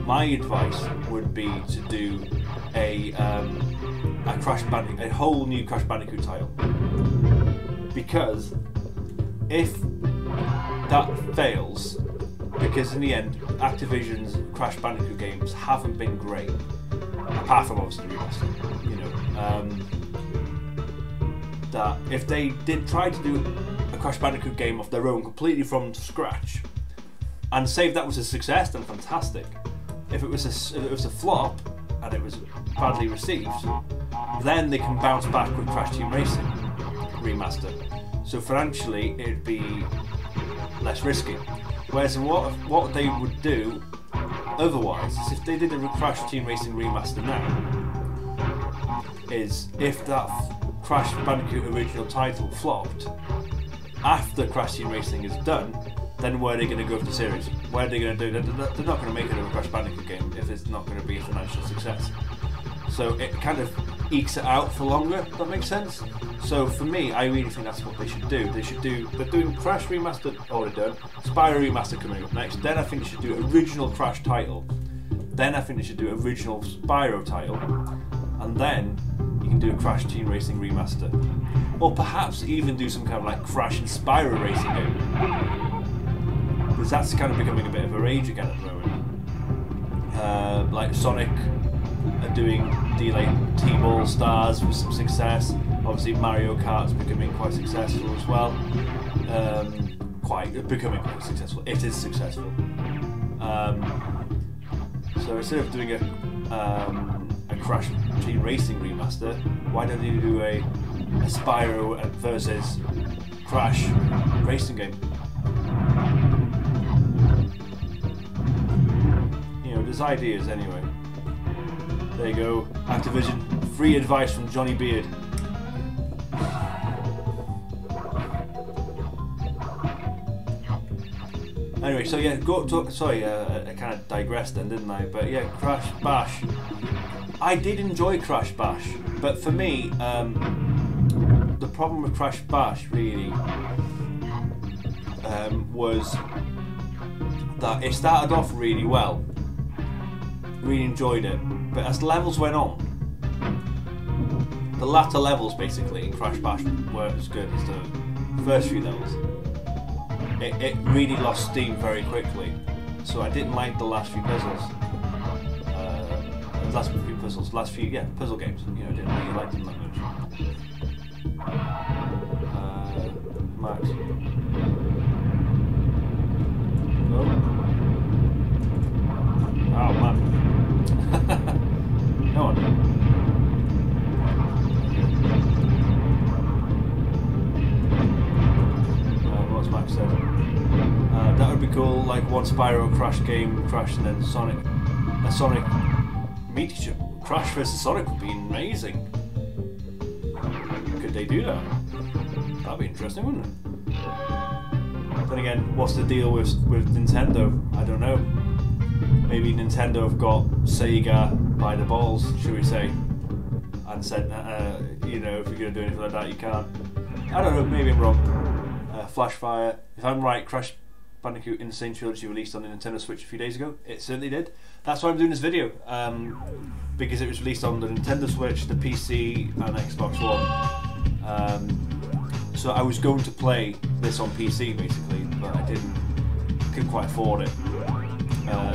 My advice would be to do a whole new Crash Bandicoot title. Because if that fails, because in the end Activision's Crash Bandicoot games haven't been great, apart from obviously remaster, you know, that if they did try to do a Crash Bandicoot game of their own completely from scratch, and say if that was a success, then fantastic. If it was a flop and it was badly received, then they can bounce back with Crash Team Racing remaster. So financially, it'd be less risky. Whereas what they would do otherwise is if they did a Crash Team Racing remaster now, is if that Crash Bandicoot original title flopped, after Crash Team Racing is done, then where are they going to go with the series? What are they going to do? They're not going to make another Crash Bandicoot game if it's not going to be a financial success. So it kind of ekes it out for longer, if that makes sense. So for me, I really think that's what they should do. They're doing Crash Remastered, already done, Spyro Remastered coming up next, then I think they should do original Crash title, then I think they should do original Spyro title, and then you can do a Crash Team Racing Remaster. Or perhaps even do some kind of like Crash and Spyro racing game. Because that's kind of becoming a bit of a rage again at the moment. Like Sonic are doing like T-Ball Stars with some success. Obviously Mario Kart's becoming quite successful as well. Becoming quite successful. It is successful. So instead of doing a Crash Team Racing remaster, why don't you do a Spyro versus Crash racing game? You know, there's ideas anyway. There you go, Activision, free advice from Johnny Beard. Anyway, so yeah, I kind of digressed then, didn't I? But yeah, Crash Bash. I did enjoy Crash Bash, but for me, the problem with Crash Bash really was that it started off really well. Really enjoyed it, but as the levels went on, the latter levels basically in Crash Bash weren't as good as the first few levels. It really lost steam very quickly, so I didn't like the last few puzzles. Last few puzzle games. You know, I didn't really like them that much. Max. Oh. Oh man. Come on. What's Max said? That would be cool, like one Spyro Crash game, Crash and then Sonic. A Sonic meet Crash vs Sonic would be amazing. Could they do that? That'd be interesting, wouldn't it? Then again, what's the deal with Nintendo? I don't know. Maybe Nintendo have got Sega by the balls, should we say, and said, you know, if you're going to do anything like that, you can't. I don't know, maybe I'm wrong. Flashfire, if I'm right, Crash Bandicoot N Sane Trilogy released on the Nintendo Switch a few days ago. It certainly did. That's why I'm doing this video, because it was released on the Nintendo Switch, the PC and Xbox One. So I was going to play this on PC basically, but I couldn't quite afford it.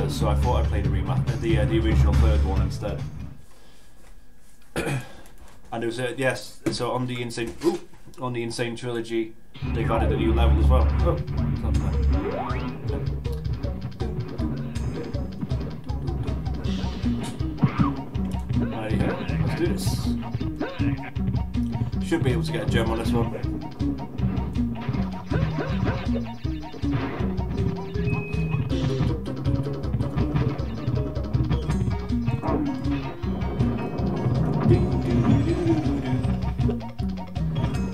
So I thought I'd play the original third one instead. And it was so on the Insane Trilogy, they've added a new level as well. Oh, that's that. Let's do this. Should be able to get a gem on this one.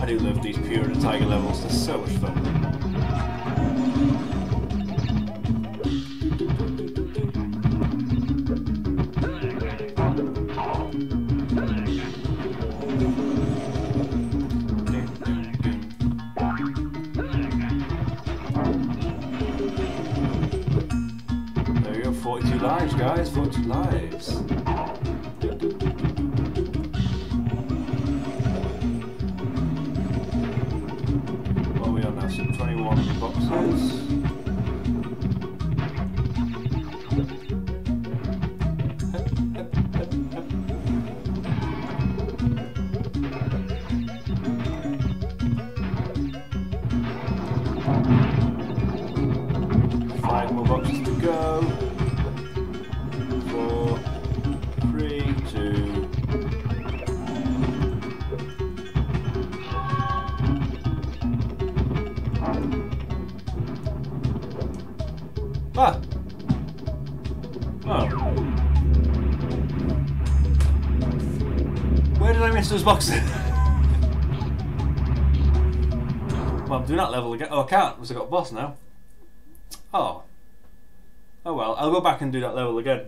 I do love these Pure and Tiger levels, they're so much fun. There you go, 42 lives guys, 42 lives. What are we on now? So 21 boxes. Five more boxes to go. 4, 3, 2. Ah! Oh. Where did I miss those boxes? Well, I'm doing that level again. Oh, I can't because I got boss now. Oh. Oh well, I'll go back and do that level again.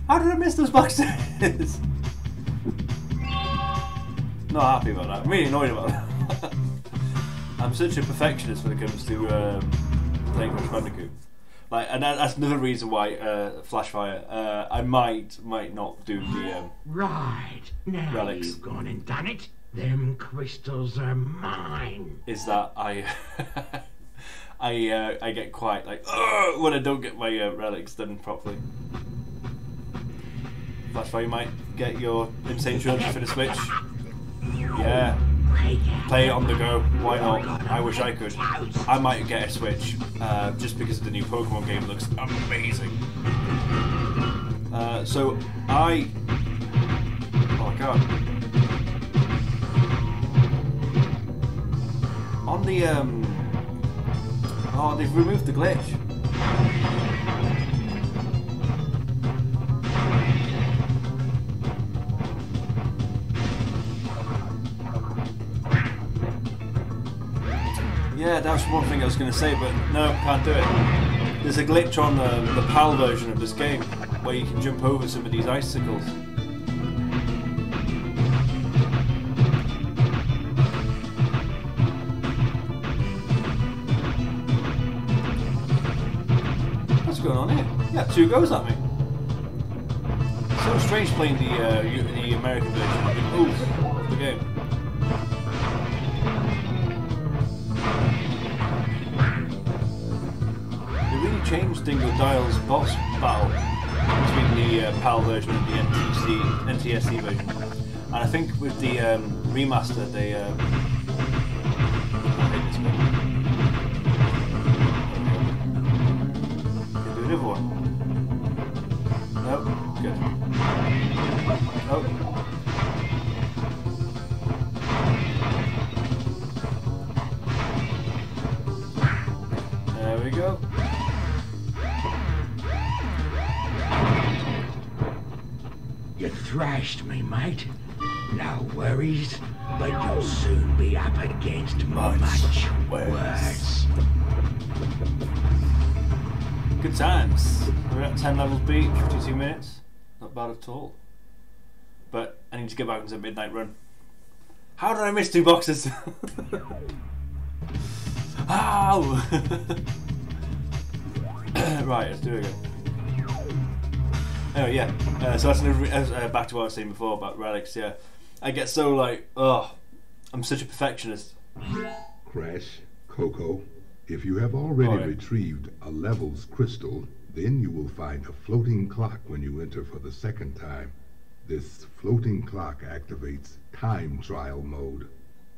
How did I miss those boxes? Not happy about that. I'm really annoyed about that. I'm such a perfectionist when it comes to playing Crash Bandicoot. Like, and that's another reason why Flashfire. I might not do the Right, now relics. you've gone and done it. Them crystals are mine. Is that I I get quite like when I don't get my relics done properly. Flashfire, you might get your Insane Trilogy for the Switch. Yeah. Play it on the go, why not? I wish I could. I might get a Switch, just because the new Pokemon game looks amazing. So I... Oh, I can't. On the, Oh, they've removed the glitch. Yeah, that was one thing I was going to say, but no, can't do it. There's a glitch on the PAL version of this game where you can jump over some of these icicles. What's going on here? Yeah, 2 goes at me. So strange playing the American version of the game. Changed Dingo Dial's boss battle between the PAL version and the NTSC version, and I think with the remaster they I hate this bit. Can do another one. No, good. Oh. There we go. You thrashed me, mate. No worries, but you'll soon be up against much worse. Good times. We're at 10 levels beat, 52 minutes. Not bad at all. But I need to get back into a midnight run. How did I miss 2 boxes? Ow! Right, let's do it again. Oh yeah, so that's another, back to what I was saying before about relics. Yeah, I get so like, I'm such a perfectionist. Crash, Coco, if you have already retrieved a levels crystal, then you will find a floating clock when you enter for the second time. This floating clock activates time trial mode.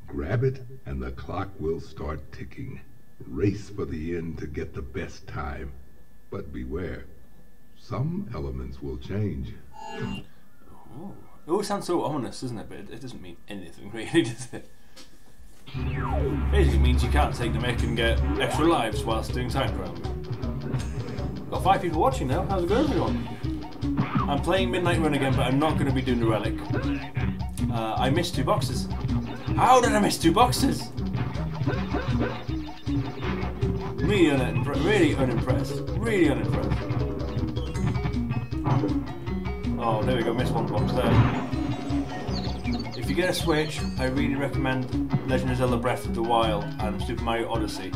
Grab it and the clock will start ticking. Race for the end to get the best time. But beware. Some elements will change. Oh. It always sounds so ominous, doesn't it? But it doesn't mean anything really, does it? Basically means you can't take the mic and get extra lives whilst doing time trial. Got 5 people watching now. How's it going, everyone? I'm playing Midnight Run again, but I'm not going to be doing the relic. I missed 2 boxes. How did I miss 2 boxes? Really unimpressed. Really unimpressed. Oh, there we go, missed 1 box there. If you get a Switch, I really recommend Legend of Zelda Breath of the Wild and Super Mario Odyssey.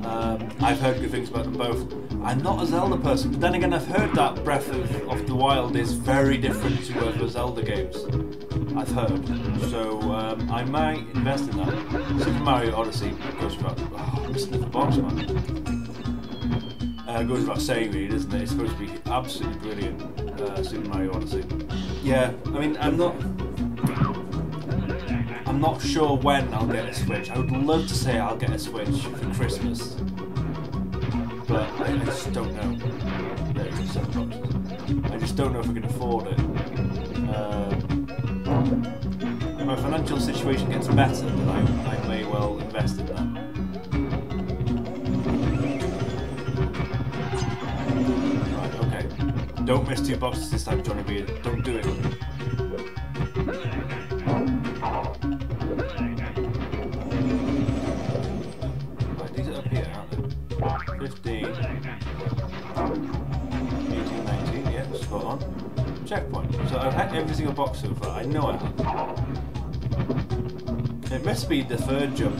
I've heard good things about them both. I'm not a Zelda person, but then again I've heard that Breath of the Wild is very different to other Zelda games. I've heard. So I might invest in that. Super Mario Odyssey goes without... Oh, I'm missing the box, man. Goes without saying, really, doesn't it? It's supposed to be absolutely brilliant, Super Mario Odyssey. Yeah, I mean, I'm not sure when I'll get a Switch. I would love to say I'll get a Switch for Christmas, but I just don't know. Yeah, it's $7. I just don't know if I can afford it. If my financial situation gets better, then I may well invest in that. Don't miss 2 boxes this time, Johnny B. Don't do it. Right, these are up here, aren't every single box so far. I know I have. It must be the third jump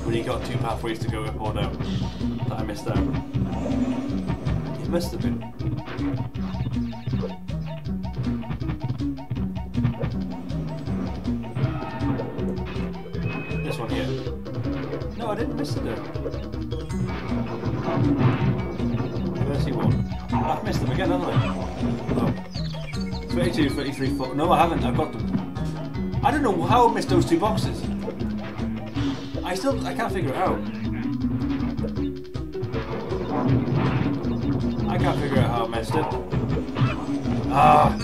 when you got 2 pathways to go up or down that I missed out. It must have been. This one here. No, I didn't miss it though. Where's he one? I've missed them again, haven't I? Oh. 32, 33, 40. No, I haven't. I've got them. I don't know how I missed those 2 boxes. I can't figure it out. I can't figure out how I messed it. Ah.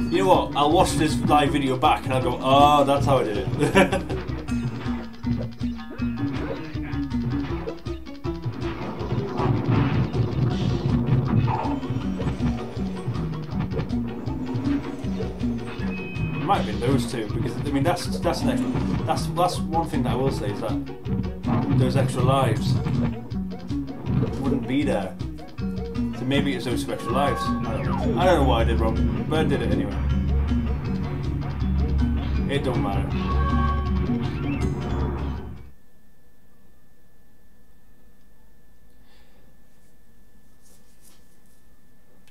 You know what? I'll watch this live video back and I'll go, oh, that's how I did it. Might have been those 2 because I mean that's an extra. That's one thing that I will say is that those extra lives wouldn't be there. So maybe it's those 2 extra lives. I don't know. I don't know what I did wrong, but I did it anyway. It don't matter.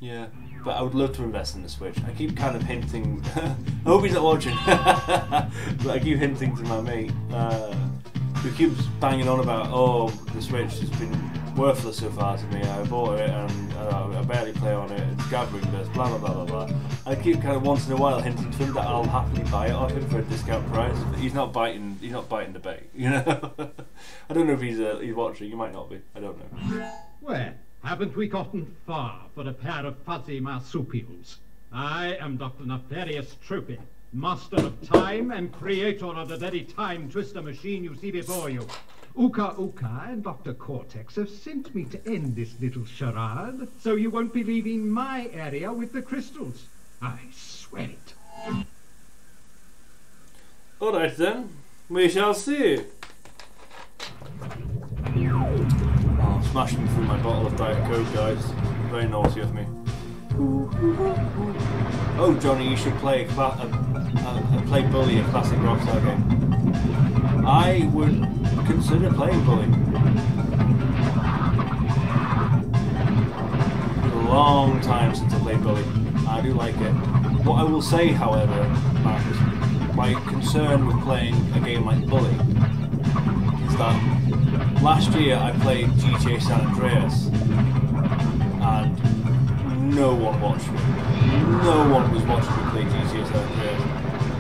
Yeah, but I would love to invest in the Switch. I keep kind of hinting. I hope he's not watching. But I keep hinting to my mate, who keeps banging on about, oh, the Switch has been worthless so far to me. I bought it and I barely play on it. It's gathering dust, blah blah blah blah blah. I keep kind of once in a while hinting to him that I'll happily buy it off him for a discount price. But he's not biting. He's not biting the bait. You know. I don't know if he's watching. He might not be. I don't know. Well, haven't we gotten far for a pair of fuzzy marsupials? I am Dr. Nefarious Tropy, master of time and creator of the very time twister machine you see before you. Uka Uka and Dr. Cortex have sent me to end this little charade, so you won't be leaving my area with the crystals. I swear it. Alright then, we shall see. Oh, smashing through my bottle of Diet Coke, guys. Very naughty of me. Oh, Johnny, you should play play Bully, a classic Rockstar game. I would consider playing Bully. It's been a long time since I played Bully. I do like it. What I will say, however, Marcus, my concern with playing a game like Bully is that last year I played GTA San Andreas and no one watched me. No one was watching me play GTA San Andreas.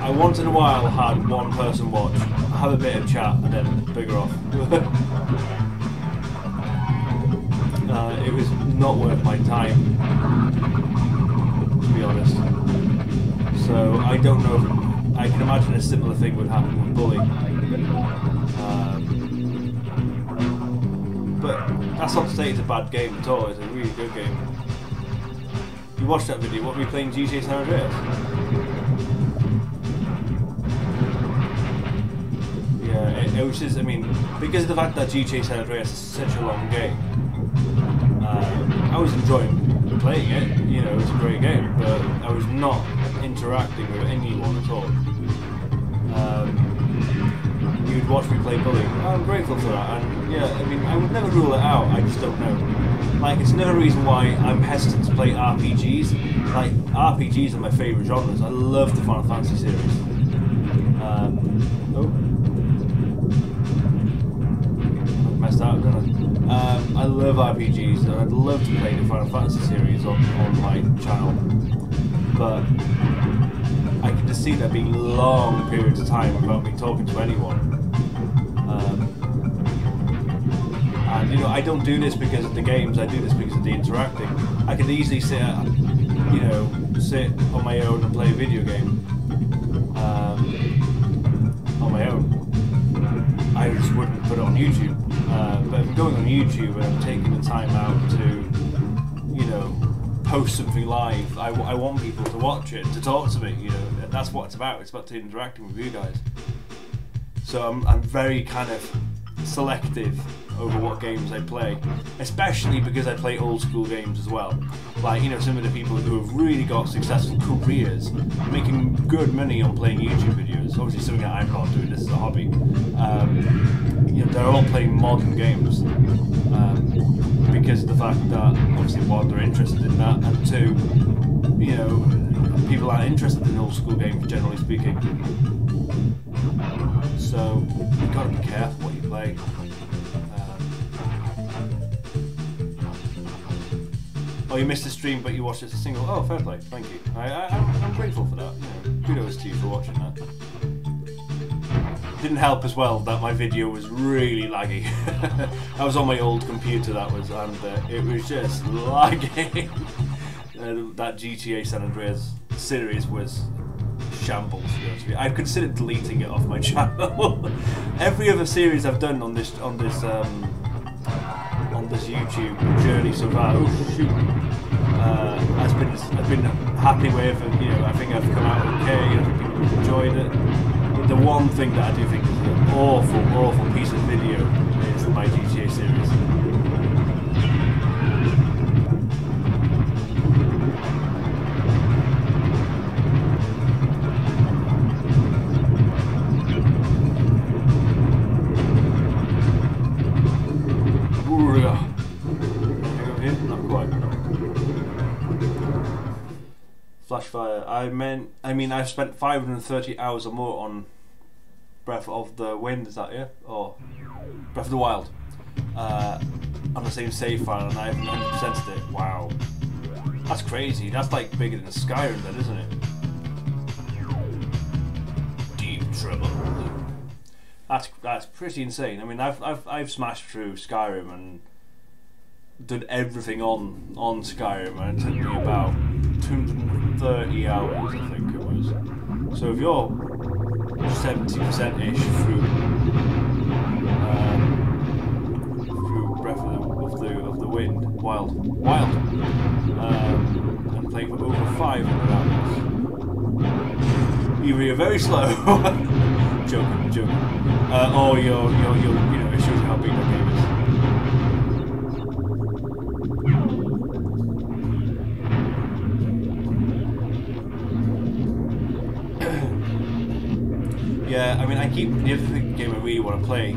I once in a while had one person watch, have a bit of chat and then bigger off. It was not worth my time, to be honest. So I don't know if I can imagine a similar thing would happen with Bully. But that's not to say it's a bad game at all. It's a really good game. You watched that video. What were you playing, GTA San Andreas? Yeah, it was just, I mean, because of the fact that GTA San Andreas is such a long game, I was enjoying playing it. You know, it was a great game, but I was not interacting with anyone at all. You'd watch me play Bully. I'm grateful for that, and yeah, I mean, I would never rule it out. I just don't know. Like, it's another reason why I'm hesitant to play RPGs. Like, RPGs are my favourite genres. I love the Final Fantasy series. I've messed out, didn't I? I love RPGs, and I'd love to play the Final Fantasy series on my channel. But I can just see there being long periods of time without me talking to anyone. And you know, I don't do this because of the games. I do this because of the interacting. I could easily sit on my own and play a video game on my own. I just wouldn't put it on YouTube. But if I'm going on YouTube and I'm taking the time out to, you know, post something live, I want people to watch it, to talk to me. You know, that's what it's about. It's about interacting with you guys. So I'm very kind of selective over what games I play, especially because I play old school games as well. Like, you know, some of the people who have really got successful careers, making good money on playing YouTube videos. Obviously, something that I'm not doing. This is a hobby. You know, they're all playing modern games because of the fact that obviously one, they're interested in that, and two, you know, people aren't interested in old school games generally speaking. So you've got to be careful what you play. Oh, you missed the stream, but you watched it as a single. Oh, fair play. Thank you. I'm grateful for that. You know, kudos to you for watching that. Didn't help as well that my video was really laggy. I was on my old computer, that was, and it was just lagging. That GTA San Andreas series was shambles, to be honest with you. I've considered deleting it off my channel. Every other series I've done on this YouTube journey so far, oh shoot, I've been happy with, and you know, I think I've come out okay. I think people have enjoyed it. But the one thing that I do think is an awful piece of video is my GTA series. Flashfire. I mean, I've spent 530 hours or more on Breath of the Wind. Is that it? Or Breath of the Wild? On the same save file, and I haven't 100%ed it. Wow, that's crazy. That's like bigger than Skyrim, then, isn't it? Deep trouble. That's pretty insane. I mean, I've smashed through Skyrim and done everything on Skyrim, and it took me about 230 hours, I think it was. So if you're 70%-ish through Breath of the Wind, Wild, and playing for over 500 hours, either you're very slow, joking, or you're you know, it shows you how big that game is. Yeah, I mean, I keep the other game I really want to play.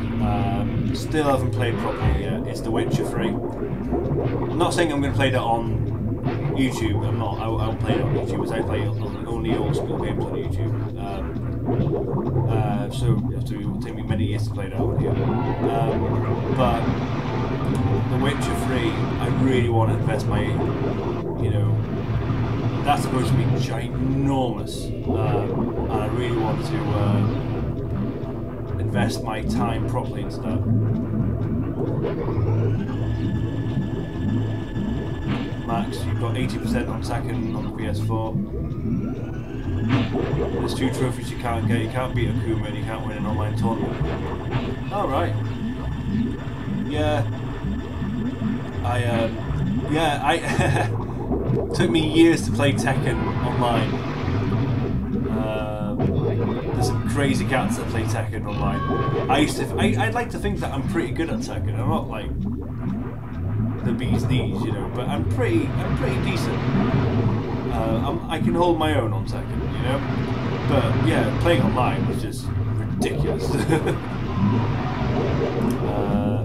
Still haven't played properly yet. It's The Witcher 3. I'm not saying I'm going to play that on YouTube. I'm not. I'll play it on YouTube, as I play only old school games on YouTube. So it will take me many years to play that on here. But The Witcher 3, I really want to invest my, you know, that's supposed to be ginormous, and I really want to invest my time properly into that. Max, you've got 80% on Tekken on the PS4. There's 2 trophies you can't get. You can't beat Akuma and you can't win an online tournament. Alright. Yeah. Took me years to play Tekken online. There's some crazy cats that play Tekken online. I'd like to think that I'm pretty good at Tekken. I'm not like the bee's knees, you know, but I'm pretty decent. I can hold my own on Tekken, you know. But yeah, playing online was just ridiculous.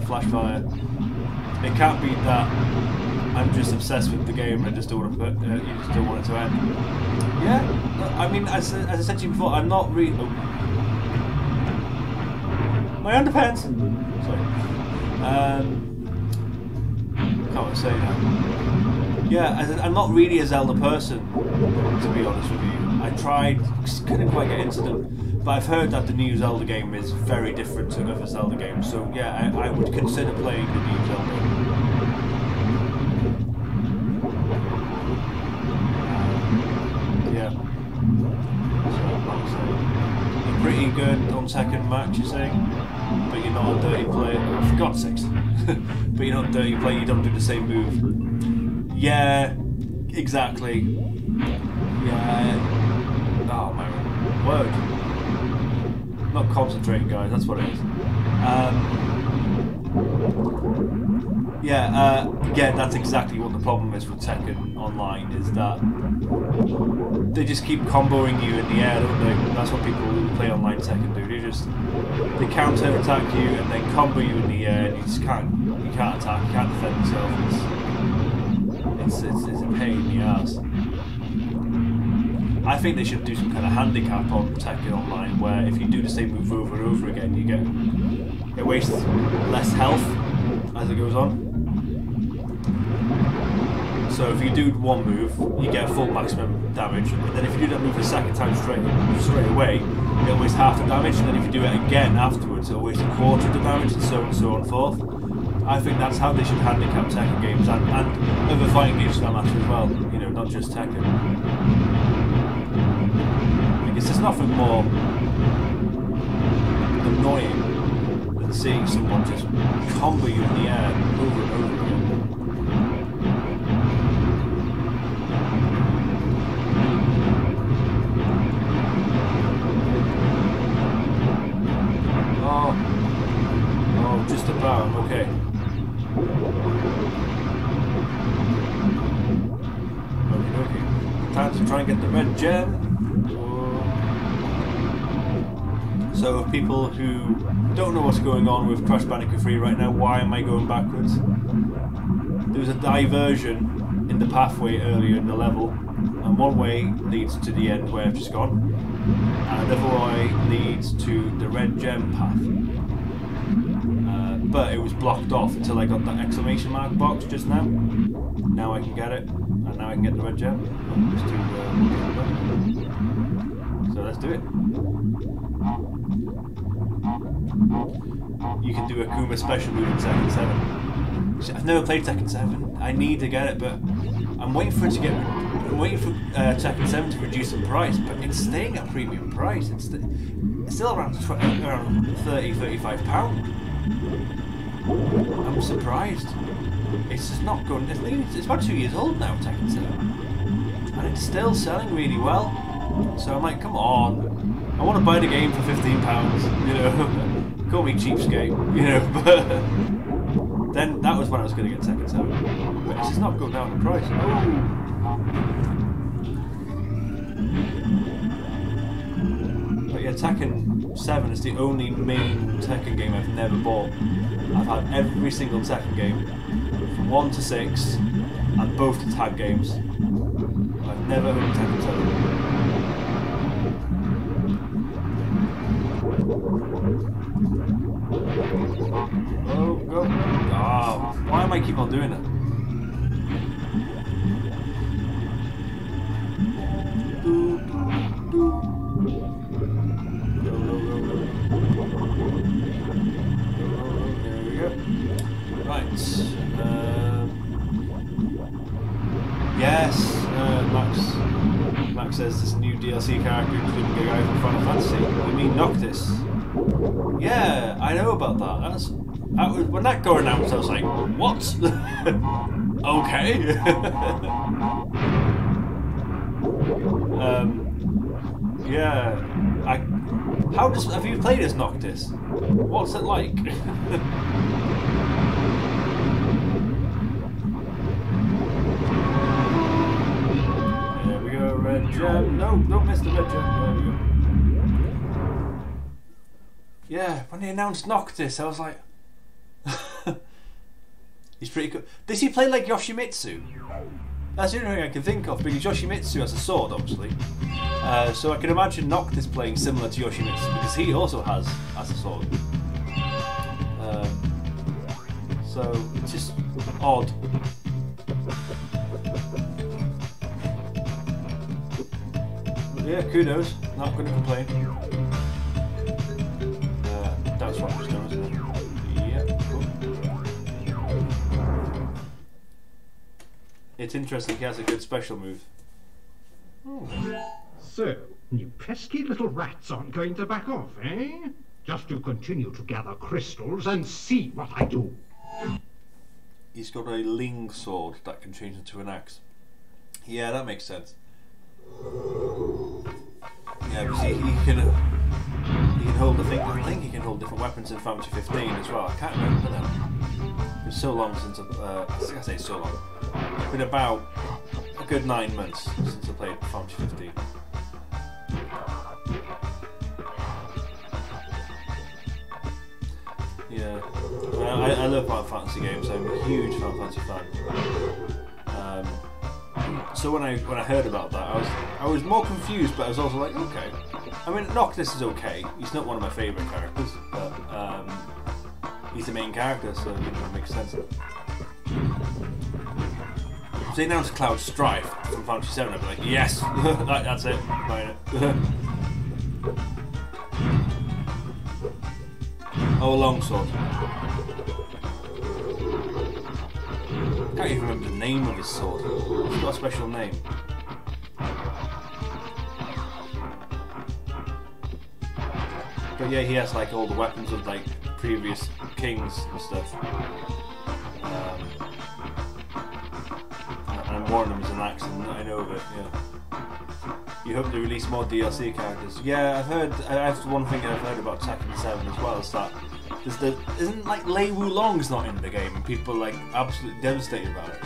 Flashfire. It can't be that I'm just obsessed with the game and I just don't want to you just don't want it to end. Yeah, I mean, as I said to you before, I'm not really. Oh. My underpants. Sorry. Can't say that. Yeah, I'm not really a Zelda person, to be honest with you. I tried, couldn't quite get into them, but I've heard that the new Zelda game is very different to other Zelda games. So yeah, I would consider playing the new Zelda. Pretty good on second match, you're saying, but you're not a dirty player. Oh, for God's sakes. But you're not a dirty player, you don't do the same move. Yeah, exactly. Yeah. Oh my word. Not concentrating, guys, that's what it is. Yeah, again, that's exactly what the problem is with Tekken Online, is that they just keep comboing you in the air, don't they? That's what people who play online Tekken do. They counter attack you and then combo you in the air, and you can't attack, you can't defend yourself. It's a pain in the ass. I think they should do some kind of handicap on Tekken Online, where if you do the same move over and over again, it wastes less health as it goes on. So if you do one move, you get full maximum damage, and then if you do that move the second time straight away, it'll waste half the damage, and then if you do it again afterwards, it'll waste a quarter of the damage, and so on and so on forth. I think that's how they should handicap Tekken games, and other fighting games for that matter as well, you know, not just Tekken. Because there's nothing more annoying than seeing someone just combo you in the air over and over again. Oh, just about, okay. Okay. Time to try and get the red gem. So, people who don't know what's going on with Crash Bandicoot 3 right now, why am I going backwards? There was a diversion in the pathway earlier in the level, and one way leads to the end where I've just gone, and another way leads to the red gem path. But it was blocked off until I got that exclamation mark box just now. Now I can get it, and now I can get the red gem. So let's do it. You can do a Kuma special move in Tekken 7. I've never played Tekken 7. I need to get it, but I'm waiting for it to get. I'm waiting for Tekken 7 to reduce the price, but it's staying at premium price. It's still around 30-35 £. I'm surprised. It's just not going. It's about 2 years old now, Tekken 7, and it's still selling really well. So I'm like, come on. I want to buy the game for £15, you know. Call me cheapskate, you know, but then that was when I was going to get Tekken 7. But it's just not going down in price. Oh. But yeah, Tekken 7 is the only main Tekken game I've never bought. I've had every single Tekken game, from 1 to 6, and both the tag games. I've never owned Tekken 7. Oh, go. Ah, why am I keep on doing it? There we go. Right. Yes, Max says this new DLC character including a guy from Final Fantasy. You mean Noctis? Yeah, I know about that. When that got announced, I was like, what? Okay. Yeah. Have you played as Noctis? What's it like? There we go, red gem. No, don't miss the red gem. There we go. Yeah, when they announced Noctis, I was like, he's pretty cool. Does he play like Yoshimitsu? That's the only thing I can think of, because Yoshimitsu has a sword, obviously. So I can imagine Noctis playing similar to Yoshimitsu, because he also has a sword. So it's just odd. But yeah, kudos. Not going to complain. That's what I was doing, isn't it? Yeah, cool. It's interesting, he has a good special move. Oh. So, you pesky little rats aren't going to back off, eh? Just to continue to gather crystals and see what I do. He's got a Ling sword that can change into an axe. Yeah, that makes sense. Yeah, because he can hold, I think he can hold different weapons in Final Fantasy 15 as well. I can't remember now. It's so long since I say so long. It's been about a good 9 months since I played Final Fantasy 15. Yeah, I love Final Fantasy games. I'm a huge Final Fantasy fan. So when I heard about that, I was more confused, but I was also like, okay. I mean, Noctis is okay. He's not one of my favourite characters, but he's the main character, so you know, it makes sense. If they announced Cloud Strife from Final Fantasy 7, I'd be like, yes, that's it, buying it. Oh, a longsword. I can't even remember the name of his sword. It's got a special name. But yeah, he has like all the weapons of like previous kings and stuff. And one of them is an axe, and I know of it. Yeah. You hope to release more DLC characters. Yeah, I've heard. That's one thing I've heard about Tekken 7 as well. Is that isn't like Lei Wulong's not in the game, and people are like absolutely devastated about it.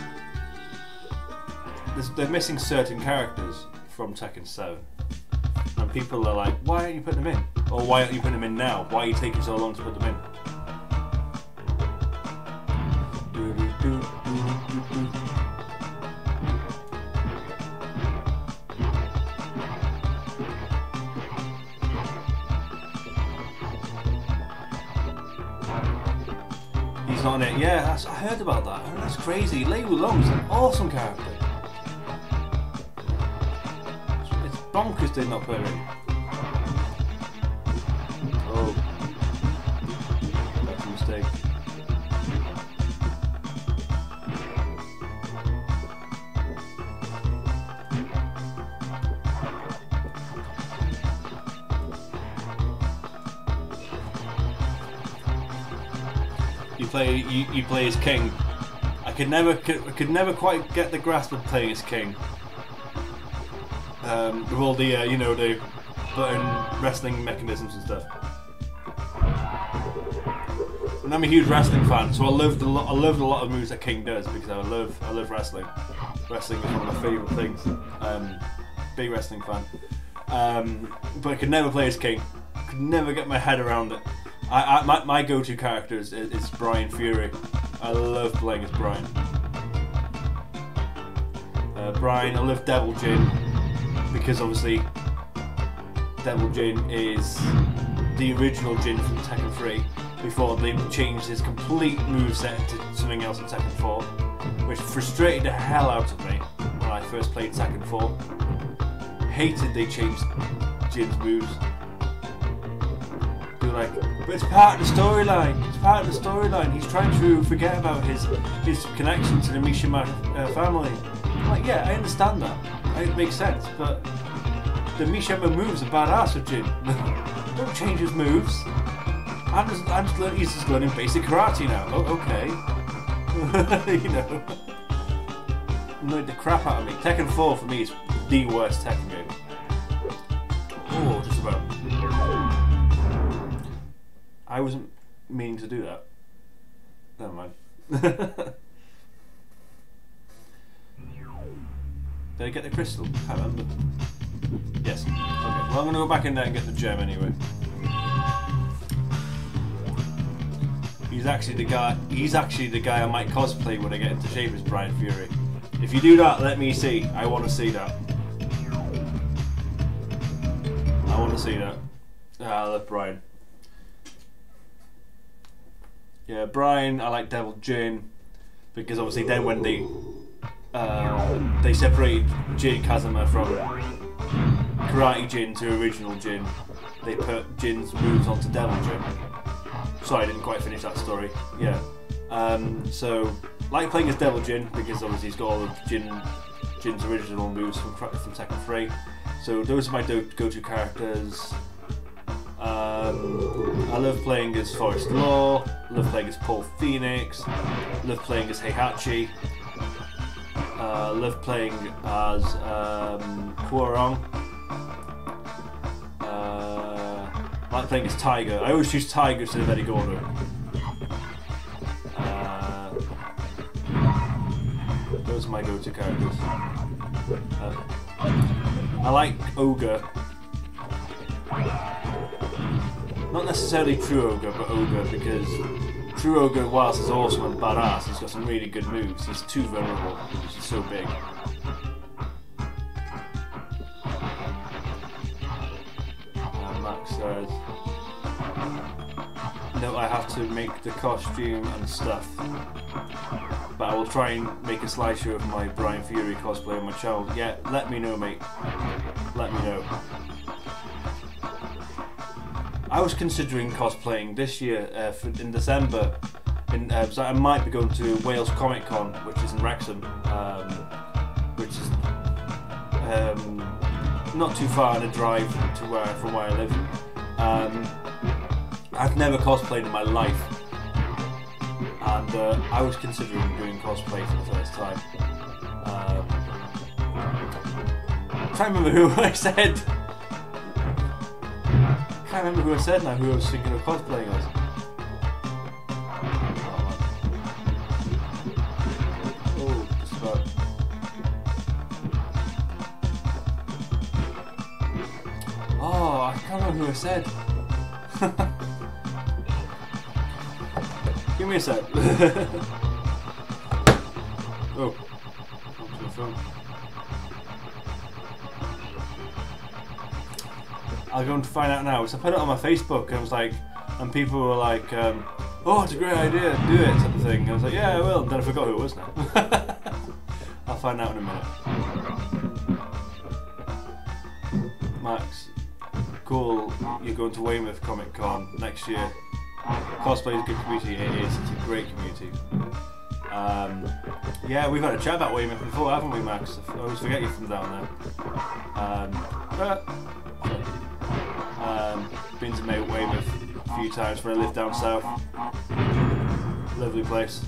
They're missing certain characters from Tekken 7, and people are like, "Why aren't you putting them in? Or why aren't you putting them in now? Why are you taking so long to put them in?" He's not in it. Yeah, I heard about that. Oh, that's crazy. Lei Wulong's an awesome character. It's bonkers they not put him in. Oh, that's a mistake. You play as King. I could never quite get the grasp of playing as King. With all the you know, the button wrestling mechanisms and stuff. And I'm a huge wrestling fan, so I loved a lot of moves that King does because I love wrestling. Wrestling is one of my favourite things. Big wrestling fan. But I could never play as King. Could never get my head around it. My go-to character is Brian Fury. I love playing as Brian. Brian, I love Devil Jin because obviously Devil Jin is the original Jin from Tekken 3 before they changed his complete moveset to something else in Tekken 4, which frustrated the hell out of me when I first played Tekken 4. Hated they changed Jin's moves. Like, but it's part of the storyline. It's part of the storyline. He's trying to forget about his connection to the Mishima family. I'm like, yeah, I understand that. It makes sense. But the Mishima moves are badass with Jin. Don't change his moves. He's just learning basic karate now. Oh, okay. You know, annoyed the crap out of me. Tekken 4 for me is the worst Tekken game. Oh, just about. I wasn't meaning to do that. Never mind. Did I get the crystal? I can't remember. Yes. Okay. Well, I'm going to go back in there and get the gem anyway. He's actually the guy I might cosplay when I get into shape as Brian Fury. If you do that, let me see. I want to see that. I want to see that. I love Brian. Yeah, Brian, I like Devil Jin because obviously then when they separated Jin Kazuma from Karate Jin to original Jin, they put Jin's moves onto Devil Jin. Sorry, I didn't quite finish that story. Yeah. So, like playing as Devil Jin because obviously he's got all of Jin's original moves from Tekken 3. So those are my go-to characters. I love playing as Forrest Law, I love playing as Paul Phoenix, I love playing as Heihachi, I love playing as Quarong, I like playing as Tiger. I always choose Tiger instead of Eddie Gordo. my go-to characters. I like Ogre. Not necessarily True Ogre, but Ogre, because True Ogre, whilst he's awesome and badass, he's got some really good moves. He's too vulnerable. He's so big. Max says, no, I have to make the costume and stuff, but I will try and make a slideshow of my Brian Fury cosplay on my channel. Yeah, let me know, mate. Let me know. I was considering cosplaying this year in December. So I might be going to Wales Comic Con, which is in Wrexham, which is not too far in a drive to from where I live. I've never cosplayed in my life, and I was considering doing cosplay for the first time. I'm trying to remember who I said. I can't remember who I said now, who I was thinking of cosplaying as. Oh, just about. Oh, I can't remember who I said. Give me a sec. Oh, onto the phone. I'm going to find out now. So I put it on my Facebook and I was like, and people were like, oh, it's a great idea, do it, type of thing. And I was like, yeah, I will. And then I forgot who it was now. I'll find out in a minute. Max, cool, you're going to Weymouth Comic Con next year. Cosplay is a good community, it is, it's a great community. Yeah, we've had a chat about Weymouth before, haven't we, Max? I always forget you from down there. Been to Weymouth a few times when I lived down south. Lovely place.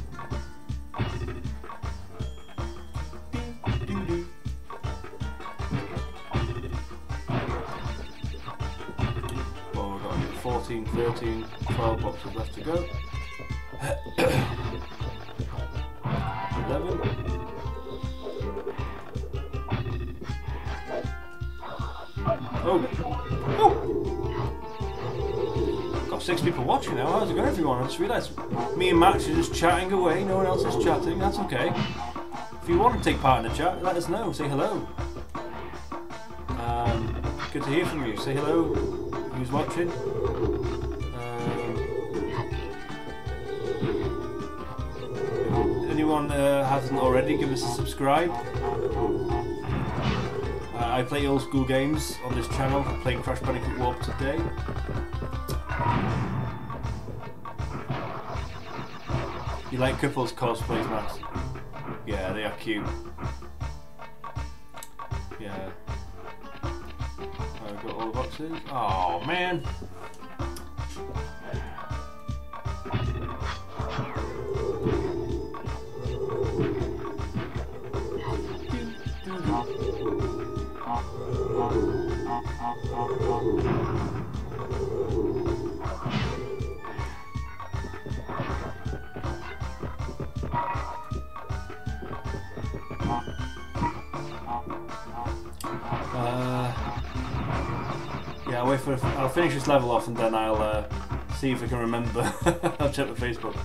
Well, we've got 14, 13, 12 boxes left to go. 11. Oh! Oh! Got 6 people watching now. How's it going, everyone? I just realised me and Max are just chatting away. No one else is chatting. That's okay. If you want to take part in the chat, let us know. Say hello. Good to hear from you. Say hello. Who's watching? Anyone hasn't already, give us a subscribe. I play old school games on this channel. I'm playing Crash Bandicoot Warp today. You like Cripple's cosplays, Max? Yeah, they are cute. Yeah. I've got all the boxes. Oh man! Yeah, I'll finish this level off and then I'll see if I can remember. I'll check the Facebook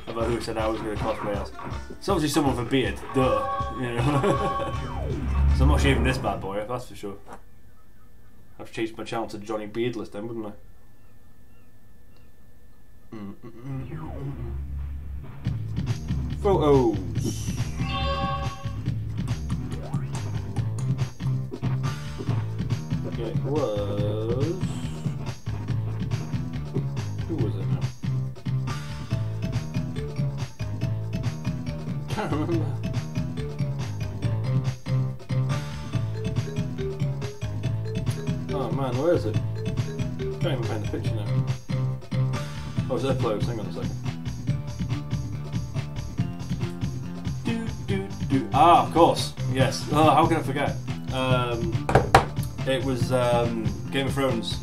about who said I was going to cosplay as. It's obviously someone with a beard, duh. You know. So I'm not shaving this bad boy, that's for sure. I've changed my channel to Johnny Beardless then, wouldn't I? Photos. Okay, it was... Who was it now? Can't remember. Oh man, where is it? Can't even find the picture now. Oh, it's uploads, hang on a second. Ah, of course, yes. Oh, how can I forget? It was Game of Thrones.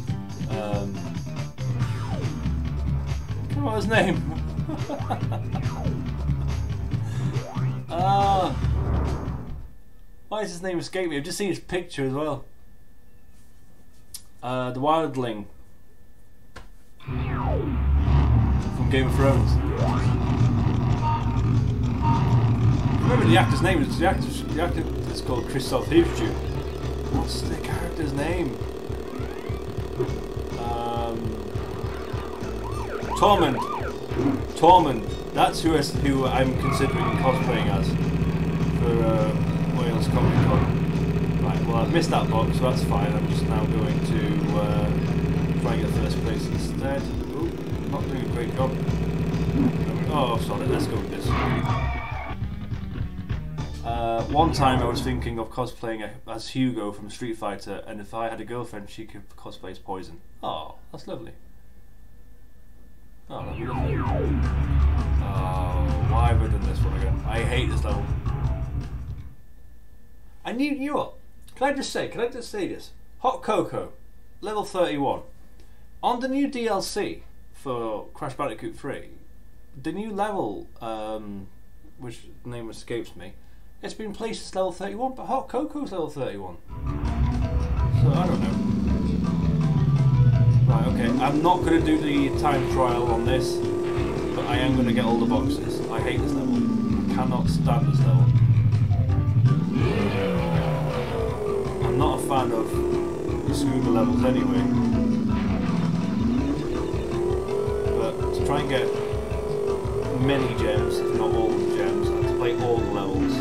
What was his name? Why is his name escaping me? I've just seen his picture as well. The Wildling from Game of Thrones. Remember the actor's name? The actor is called Christoph Hivju. What's the character's name? Tormund. That's who I'm considering cosplaying as for Wales Comic Con. Right, well I've missed that box, so that's fine. I'm just now going to try and get first place instead. Ooh, not doing a great job. Oh, sorry, let's go with this. One time I was thinking of cosplaying as Hugo from Street Fighter, and if I had a girlfriend, she could cosplay as Poison. Oh, that's lovely. Oh, that'd be lovely. Oh, why have I done this one again? I hate this level. And you know what? Can I just say this? Hot Cocoa, level 31. On the new DLC for Crash Bandicoot 3, the new level, which name escapes me, it's been placed as level 31, but Hot Cocoa's level 31. So I don't know. Right, okay, I'm not going to do the time trial on this, but I am going to get all the boxes. I hate this level. I cannot stand this level. I'm not a fan of the scuba levels anyway. But to try and get many gems, if not all the gems, I have to play all the levels.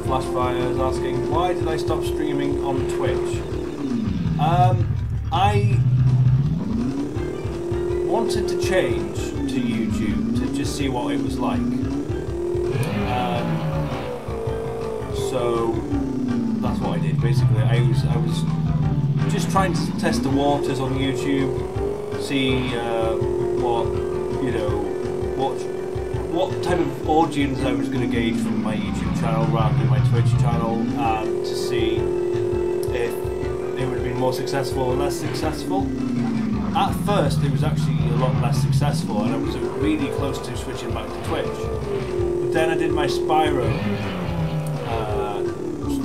Flashfire is asking, why did I stop streaming on Twitch? I wanted to change to YouTube to just see what it was like. So that's what I did basically. I was just trying to test the waters on YouTube, see what type of audience I was going to gauge from my YouTube channel rather than my Twitch channel, and to see if it would have been more successful or less successful. At first it was actually a lot less successful, and I was really close to switching back to Twitch. But then I did my Spyro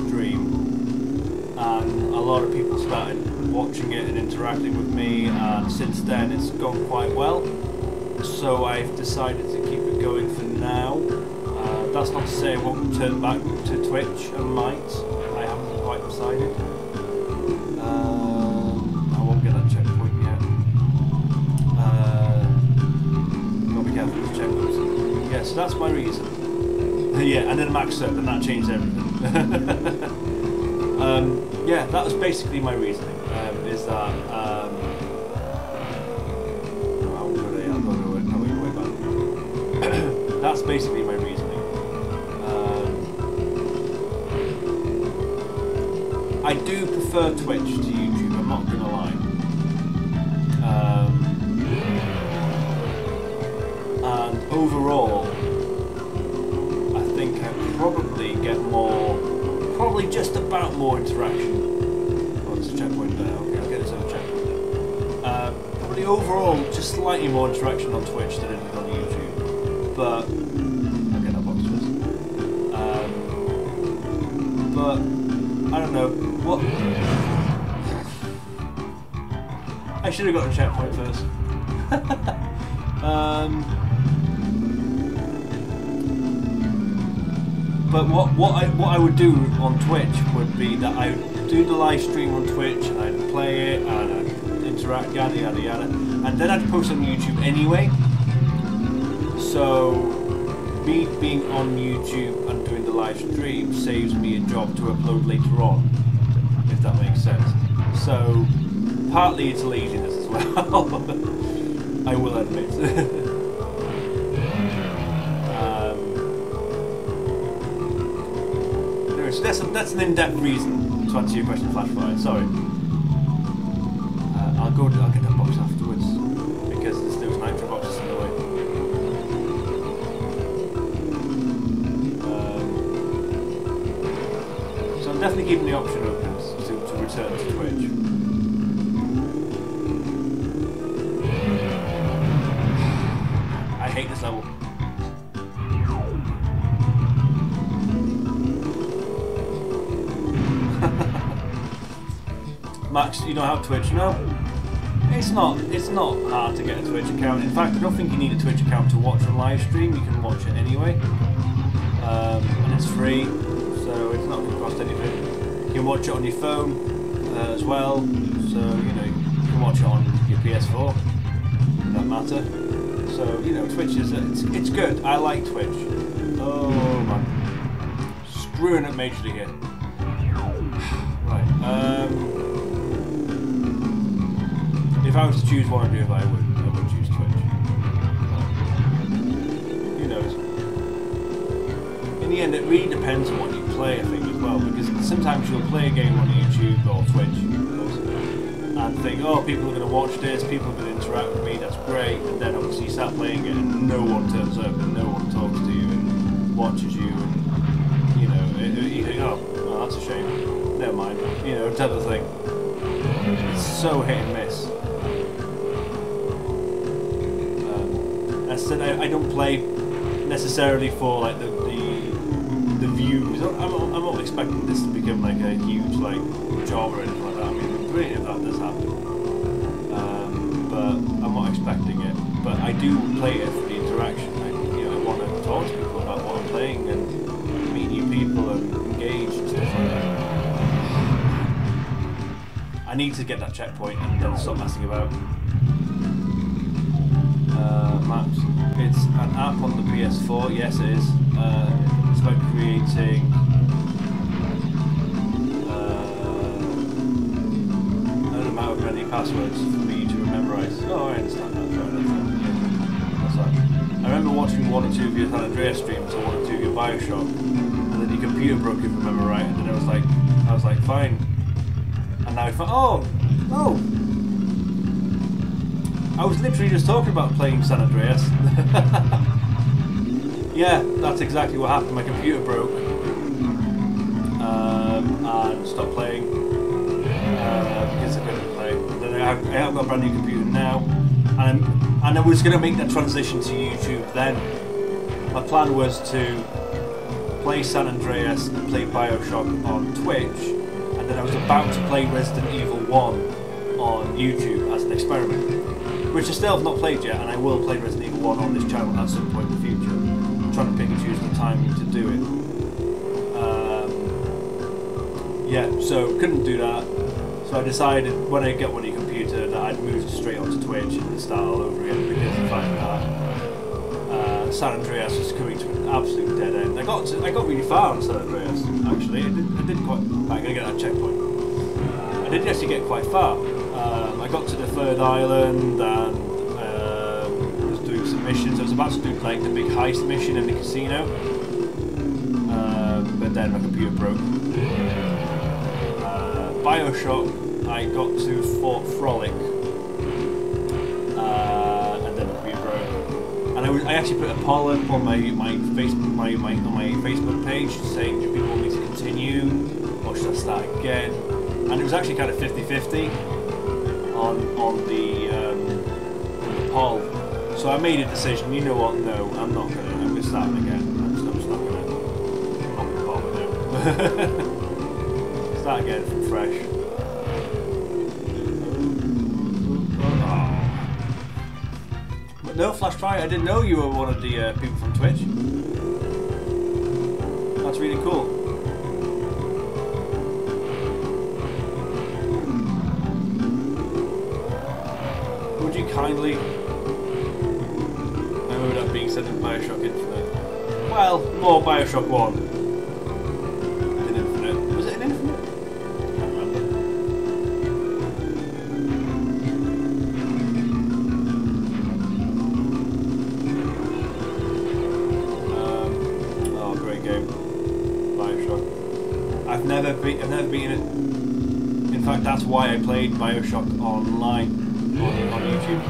stream, and a lot of people started watching it and interacting with me, and since then it's gone quite well. So I've decided to keep it going for now. That's not to say I won't turn back to Twitch, I might. I haven't quite decided. I won't get that checkpoint yet. Gotta be careful with checkpoints. Yeah, so that's my reason. Yeah, and then max up, and that changed everything. Yeah, that was basically my reasoning. Is that that's basically my reasoning. I do prefer Twitch to YouTube, I'm not gonna lie. And overall, I think I probably get probably just about more interaction. Oh, there's a checkpoint there. Okay, I'll get this other checkpoint there. Probably overall, just slightly more interaction on Twitch than I did on YouTube. But I'll get that box first. But I don't know what. I should have got a checkpoint first. But what I would do on Twitch would be that I would do the live stream on Twitch, and I'd play it and I'd interact, yada yada yada, and then I'd post on YouTube anyway. So, me being on YouTube and doing the live stream saves me a job to upload later on, if that makes sense. So, partly it's laziness as well, I will admit. Anyway, so that's an in-depth reason to answer your question, Flashfire, sorry. I'll get that box afterwards, because there was nitro boxes in the way. So I'm definitely keeping the option open to return to Twitch. this level. Max, you don't have Twitch, no? It's not hard to get a Twitch account. In fact, I don't think you need a Twitch account to watch a live stream. You can watch it anyway, and it's free, so it's not going to cost anything. You can watch it on your phone as well, so you know you can watch it on your PS4. For that matter. So you know, Twitch is it's good. I like Twitch. Oh man, screwing it majorly here. Right. If I was to choose one of you, I would choose Twitch. Who knows? In the end, it really depends on what you play, I think, as well. Because sometimes you'll play a game on YouTube or Twitch and think, oh, people are going to watch this, people are going to interact with me, that's great. And then obviously you start playing it and no one turns up and no one talks to you and watches you. And, you know, you think, oh, well, that's a shame. Never mind. You know, type of thing. It's so hit and miss. I don't play necessarily for like the views. I'm not expecting this to become like a huge like job or anything like that. I mean, it'd be great if that does happen, but I'm not expecting it. But I do play it for the interaction. I want to talk to people about what I'm playing and meet new people and engage and stuff like that. I need to get that checkpoint and then stop messing about. Maps. It's an app on the PS4, yes it is. It's about creating an amount of many passwords for me to memorise. Oh, I understand that. That's that. I remember watching one or two of your San Andreas streams or one or two of your Bioshock, and then your computer broke, if I remember right, and then I was like, fine. And now I thought, oh! I was literally just talking about playing San Andreas. Yeah, that's exactly what happened. My computer broke and stopped playing because I couldn't play. Then I have got a brand new computer now, and I was going to make that transition to YouTube then. My plan was to play San Andreas and play Bioshock on Twitch, and then I was about to play Resident Evil 1 on YouTube as an experiment. Which I still have not played yet, and I will play Resident Evil 1 on this channel at some point in the future. I'm trying to pick and choose the timing to do it. Yeah, so couldn't do that. So I decided when I get one new computer that I'd move straight onto Twitch and start all over again because I find that San Andreas was coming to an absolute dead end. I got really far on San Andreas actually. I did quite. I'm gonna get that checkpoint. I did actually get quite far. I got to the third island and was doing some missions. I was about to do like the big heist mission in the casino, but then my computer broke. Bioshock, I got to Fort Frolic, and then the computer broke. And I actually put a poll up on my Facebook page saying, do people want me to continue or should I start again? And it was actually kind of 50-50 on the poll. So I made a decision. You know what? No, I'm gonna start again. I'm just not gonna bother now. Start again from fresh. But no, Flash Fire, I didn't know you were one of the people from Twitch. That's really cool. Would you kindly... I remember that being said in Bioshock Infinite. Well, more Bioshock 1 than Infinite. Was it in Infinite? I can't remember. Oh, great game. Bioshock. I've never beaten it. In fact, that's why I played Bioshock online. On YouTube,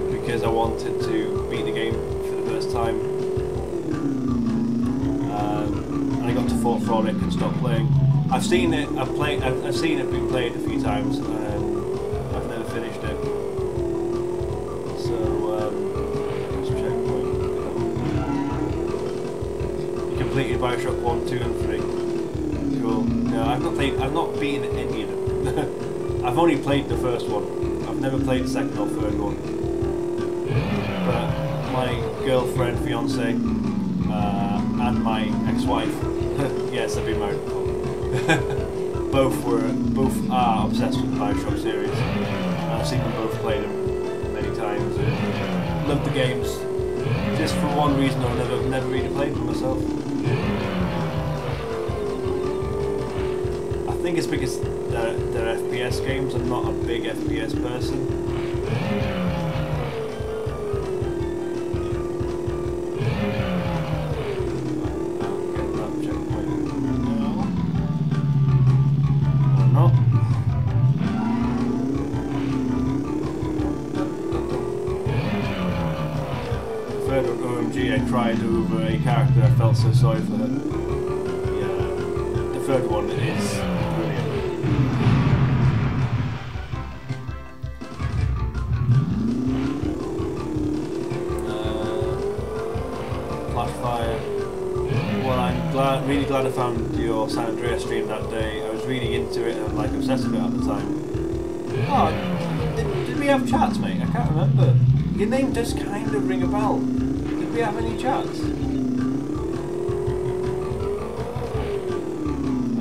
because I wanted to beat the game for the first time, and I got to Fort Frolic and stopped playing. I've seen it. I've seen it being played a few times, and I've never finished it. So it's completed Bioshock 1, 2 and 3. Cool. No, I've not beaten any of them. I've only played the first one. I've never played the second or third one. But my girlfriend, fiance, and my ex-wife, yes, I've been married before, both are obsessed with the Bioshock series. I've seen them both play them many times. Love the games. Just for one reason or another, I've never really played them myself. I think it's because they're FPS games. I'm not a big FPS person. I cried over a character. I felt so sorry for her. Yeah, the third one is brilliant. Flashfire. Well, I'm really glad I found your San Andreas stream that day. I was really into it and like obsessed with it at the time. Oh, did we have chats, mate? I can't remember. Your name does kind of ring a bell. Did we have any chats?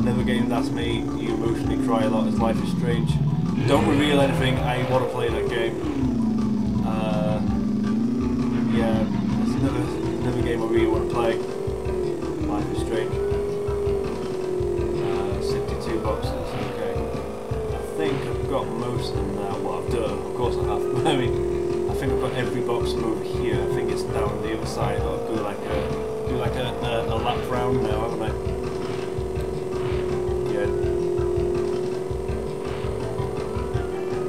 Another game that's made you emotionally cry a lot is Life is Strange. Don't reveal anything, I want to play that game. Yeah, it's another game I really want to play. Life is Strange. 62 boxes, okay. I think I've got most of them now. Well, I've done, of course I have. I mean, I think I've got every box from over here. I think it's down the other side. I'll do like a lap round now, haven't I? Yeah.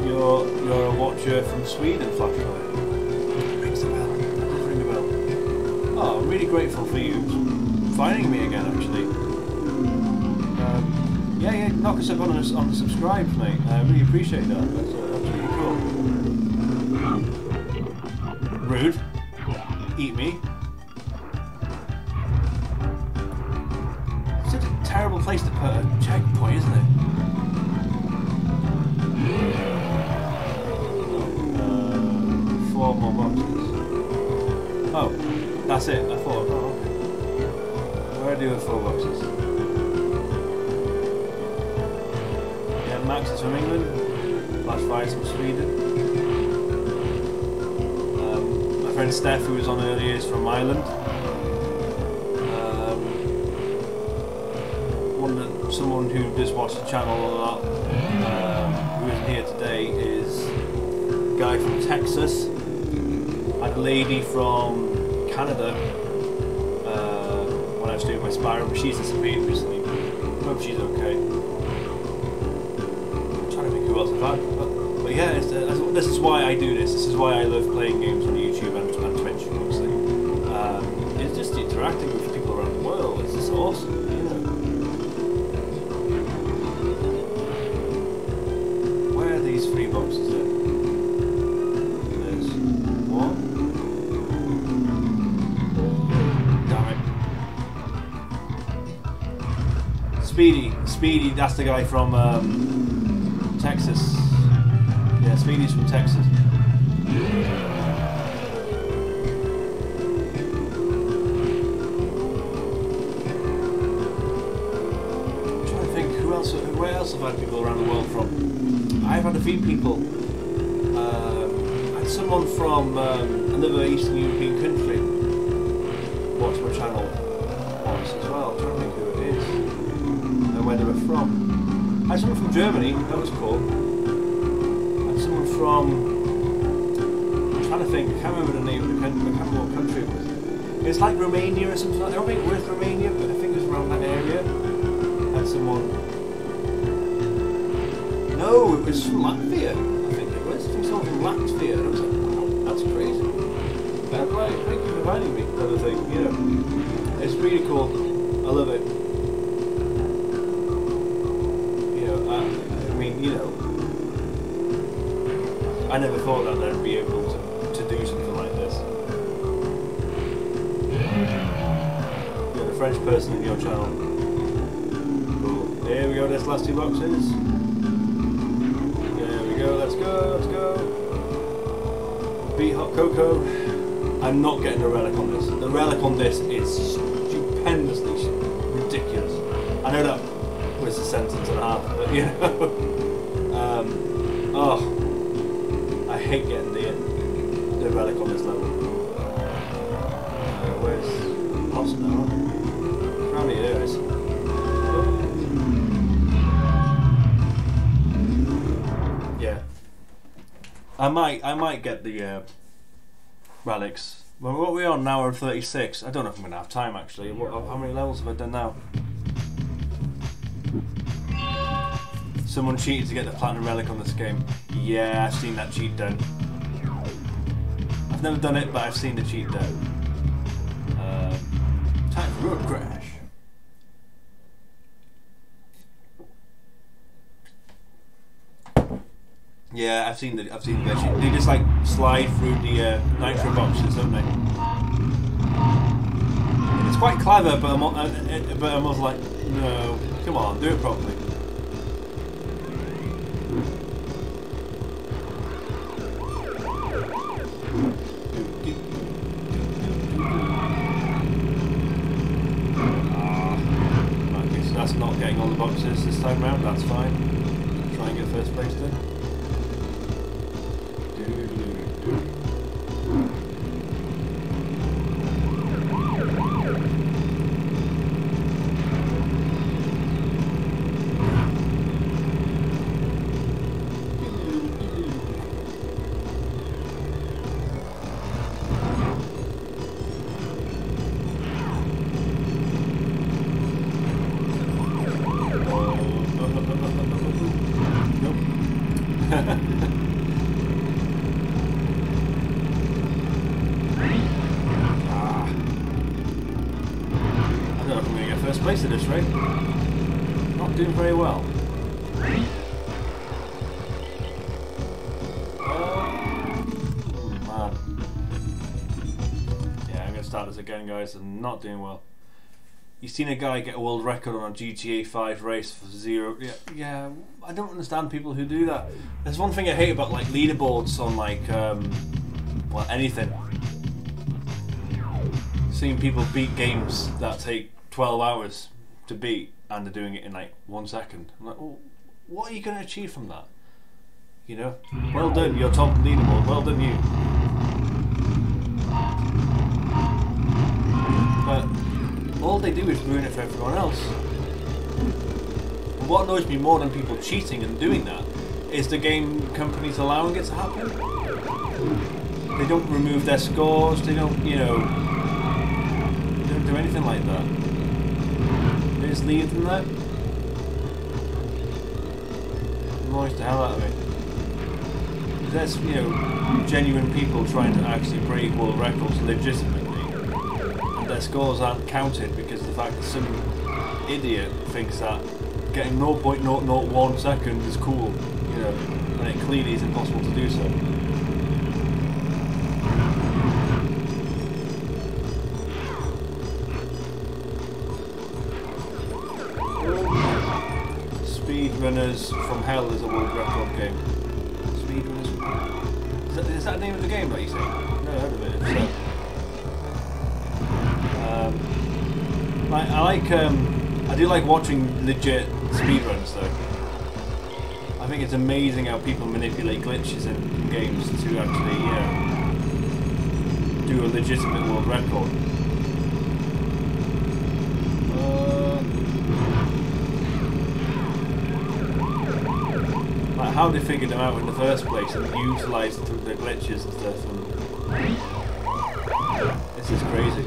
You're a watcher from Sweden, Flashlight. That rings a bell. That does ring a bell. Oh, I'm really grateful for you finding me again, actually. Yeah, knock us up on the subscribe, mate. I really appreciate that. That's really cool. Rude. Eat me. Such a terrible place to put a checkpoint, isn't it? 4 more boxes. Oh, that's it. I thought, oh, okay. Where do I do with 4 boxes? Yeah, Max is from England. Flashfire is from Sweden. My friend Steph, who was on earlier, is from Ireland. Someone who does watch the channel a lot, who isn't here today, is a guy from Texas. I had a lady from Canada when I was doing my Spyro, but she's disappeared recently. I hope she's okay. I'm trying to think who else I've had. But yeah, this is why I do this. This is why I love playing games on YouTube and Twitch, obviously. It's just interacting with people around the world. It's just awesome, you know. Where are these 3 boxes in? There's 1. Damn it. Speedy, that's the guy from Texas. Yeah, Speedy's from Texas. I'm trying to think where else have I had people around the world from? I've had a few people. I had someone from another Eastern European country watch my channel once as well. I'm trying to think who it is and where they were from. I had someone from Germany, that was cool. Someone from, I'm trying to think, I can't remember the name of the country, I can't remember what country it was. It's like Romania or something like that. I don't think it was Romania, but I think it was around that area. And someone, no, it was from Latvia, I think it was. I think someone from Latvia, and I was like, wow, that's crazy. But like, thank you for finding me, other thing, you know. It's really cool, I love it. You know, I mean, you know, I never thought that I'd be able to do something like this. Yeah, the French person in your channel. Cool. Here we go, there's last 2 boxes. There we go, let's go, let's go. Beat Hot Cocoa. I'm not getting the relic on this. The relic on this is stupendously ridiculous. I know that was a sentence and a half, but you know. Oh, I hate getting the relic on this level. Where's lost now? Around here it is. Yeah, I might get the relics. Well, what are we on now? We're 36. I don't know if I'm gonna have time actually. How many levels have I done now? Someone cheated to get the platinum relic on this game. Yeah, I've seen that cheat done. I've never done it, but I've seen the cheat done. Time for Road Crash. Yeah, I've seen the cheat. They just like slide through the nitro boxes, don't they? It's quite clever, but I'm also like, no, come on, do it properly. That's not getting all the boxes this time round, that's fine. Try and get first place then. Place at this rate. Not doing very well. Man. Yeah, I'm gonna start this again, guys. I'm not doing well. You've seen a guy get a world record on a GTA 5 race for 0. Yeah, I don't understand people who do that. There's one thing I hate about like leaderboards on like well, anything. Seeing people beat games that take 12 hours to beat and they're doing it in like 1 second. I'm like, well, what are you going to achieve from that? You know? Well done, you're top leaderboard, well done you. But all they do is ruin it for everyone else. And what annoys me more than people cheating and doing that is the game companies allowing it to happen. They don't remove their scores, they don't, you know, they don't do anything like that. They just leave them there. Annoys the hell out of me. There's, you know, genuine people trying to actually break world records legitimately, and their scores aren't counted because of the fact that some idiot thinks that getting 0.001 seconds is cool, you know, when it clearly is impossible to do so. Speedrunners from Hell is a world record game. Speedrunners from Hell. Is that the name of the game that you say? I've never heard of it. I do like watching legit speedruns though. I think it's amazing how people manipulate glitches in games to actually do a legitimate world record. Like how they figured them out in the first place and utilised the glitches and stuff. And this is crazy.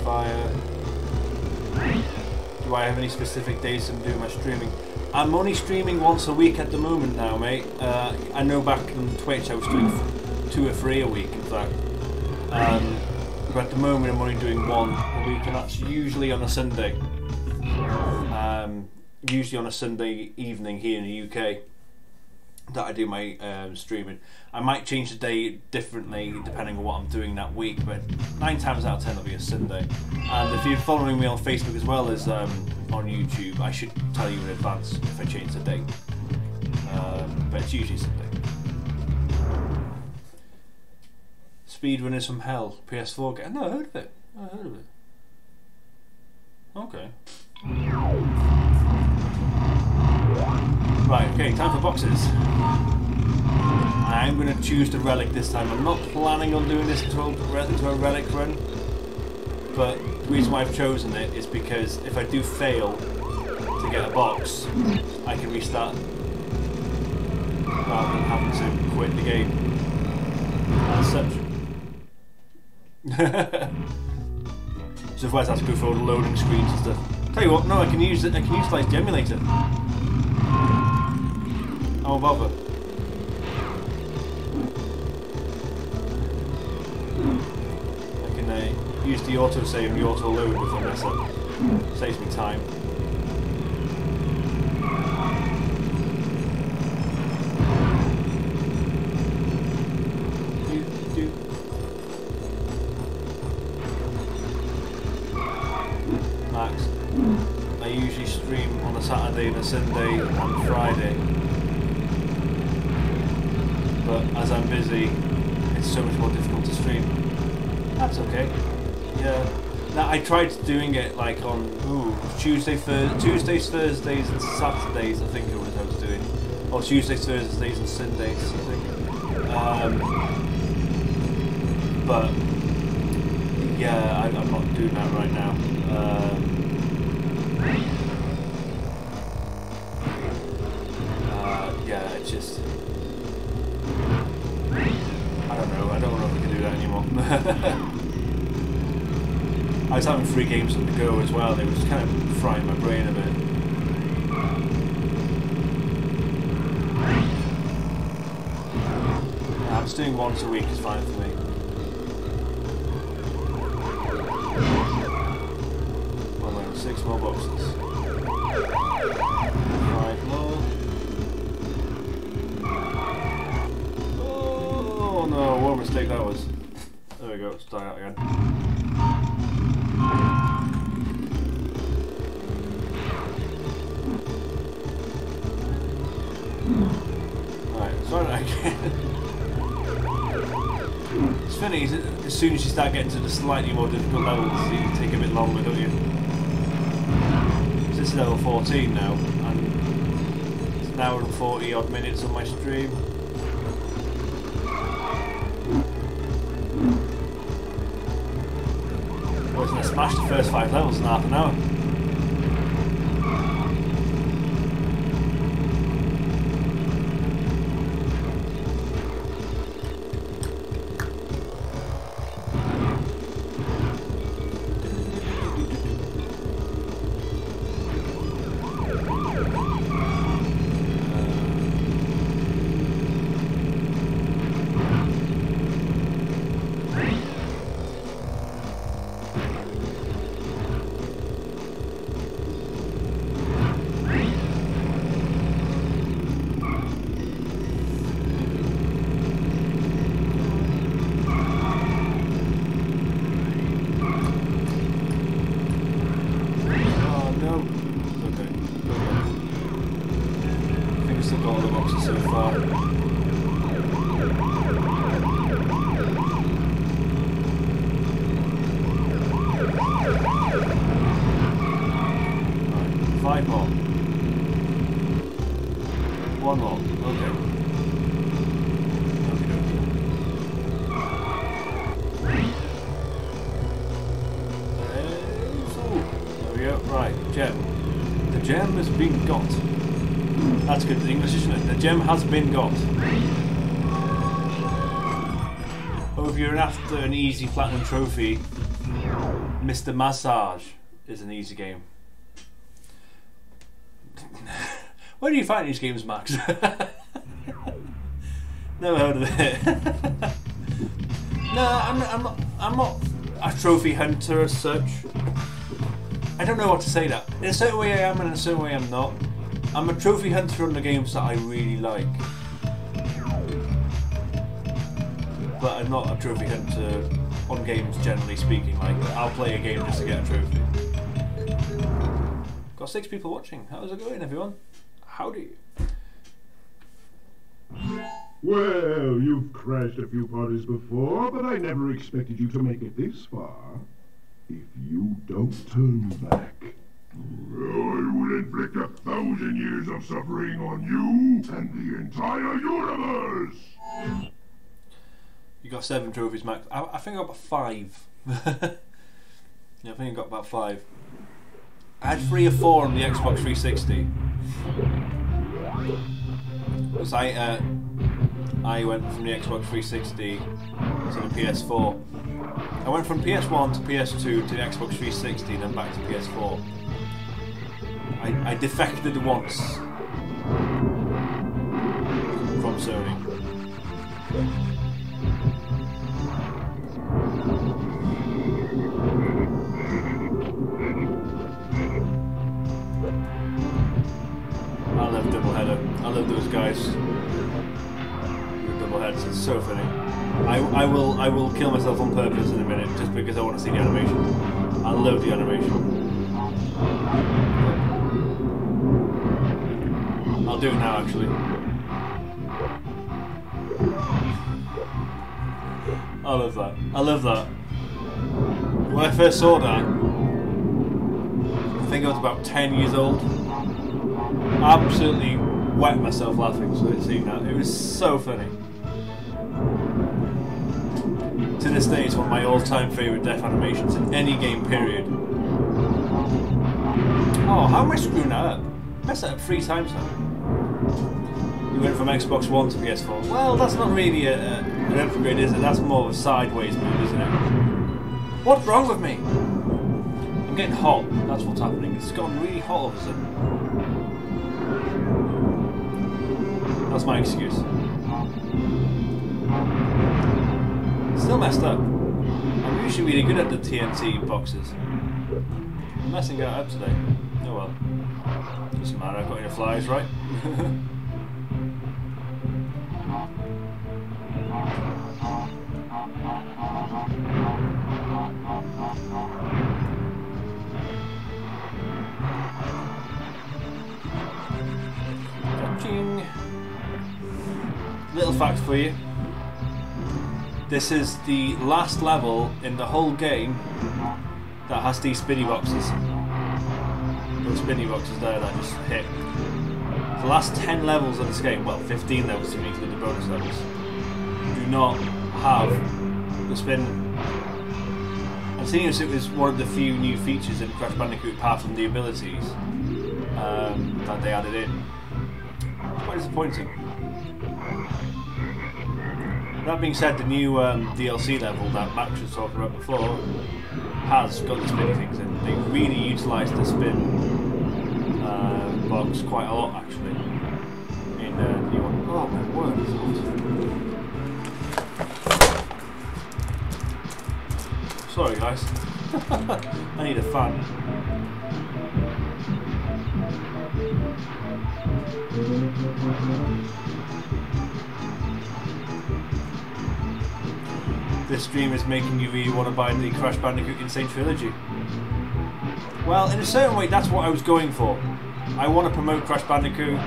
Fire. Do I have any specific days I'm doing my streaming? I'm only streaming once a week at the moment now, mate. I know back on Twitch I was doing 2 or 3 a week, in fact. But at the moment I'm only doing 1 a week, and that's usually on a Sunday. Usually on a Sunday evening here in the UK. that I do my streaming. I might change the day differently depending on what I'm doing that week, but 9 times out of 10 it'll be a Sunday. And if you're following me on Facebook as well as on YouTube, I should tell you in advance if I change the date. But it's usually Sunday. Speedrunners from Hell, PS4 game. No, I heard of it. Okay. Right, okay, time for boxes. I'm going to choose the relic this time. I'm not planning on doing this into a relic run, but the reason why I've chosen it is because if I do fail to get a box, I can restart rather than having to quit the game as such. So otherwise I have to go through all the loading screens and stuff. Tell you what, no, I can utilize the emulator. I won't bother. I can use the autosave and the auto load if I mess up. Saves me time. Max, I usually stream on a Saturday and a Sunday and Friday, but as I'm busy it's so much more difficult to stream. That's okay. Yeah. Now I tried doing it like on Tuesdays, Thursdays and Saturdays I think it was I was doing. Or Tuesdays, Thursdays and Sundays I think. But yeah, I'm not doing that right now. Yeah, it's just I don't know. I don't know if I can do that anymore. I was having 3 games on the go as well. They were just kind of frying my brain a bit. Yeah, I'm just doing once a week is fine for me. Well, then 6 more boxes. 5 more. Oh no, what a mistake that was. There we go, let's die out again. Right, let's try that again. It's funny, as soon as you start getting to the slightly more difficult levels, you take a bit longer, don't you? This is level 14 now, and it's an hour and 40 odd minutes on my stream. I was going to smash the first 5 levels in half an hour. That's good English, isn't it? The gem has been got. Or if you're after an easy platinum trophy, Mr. Massage is an easy game. Where do you find these games, Max? Never heard of it. No, I'm not a trophy hunter as such. I don't know what to say that. In a certain way I am, and in a certain way I'm not. I'm a trophy hunter on the games that I really like. but I'm not a trophy hunter on games generally speaking. Like, I'll play a game just to get a trophy. Got 6 people watching. How's it going, everyone? Howdy. Well, you've crashed a few parties before, but I never expected you to make it this far. If you don't turn back... I will inflict 1,000 years of suffering on you and the entire universe! You got 7 trophies, Max. I think I got about 5. Yeah, I think I got about 5. I had 3 or 4 on the Xbox 360. Because I went from the Xbox 360 to the PS4. I went from PS1 to PS2 to the Xbox 360, then back to PS4. I defected once from Sony. I love Doubleheader. I love those guys. The Doubleheads, it's so funny. I will kill myself on purpose in a minute just because I want to see the animation. I love the animation. I'll do it now, actually. I love that. I love that. When I first saw that, I think I was about 10 years old. I absolutely wet myself laughing seeing that. It was so funny. To this day, it's one of my all-time favourite death animations in any game, period. Oh, how am I screwing that up? I messed that up 3 times now. You went from Xbox One to PS4. Well, that's not really an upgrade, is it? That's more of a sideways move, isn't it? What's wrong with me? I'm getting hot. That's what's happening. It's gotten really hot all of a sudden. That's my excuse. Still messed up. I'm usually really good at the TNT boxes. I'm messing that up today. Oh well. Doesn't matter, I've got any flies, right? Little fact for you. This is the last level in the whole game that has these spinny boxes. Those spinny boxes there that just hit. The last 10 levels of this game, well 15 levels to include the bonus levels, do not have the spin. And seeing as it was one of the few new features in Crash Bandicoot apart from the abilities that they added in, it's quite disappointing. That being said, the new DLC level that Max was talking about before has got the spinny things in. They really utilised the spin box quite a lot, actually, in the new one. Oh my word, it's hot. Sorry guys. I need a fan. This stream is making you really want to buy the Crash Bandicoot N Sane Trilogy. Well, in a certain way, that's what I was going for. I want to promote Crash Bandicoot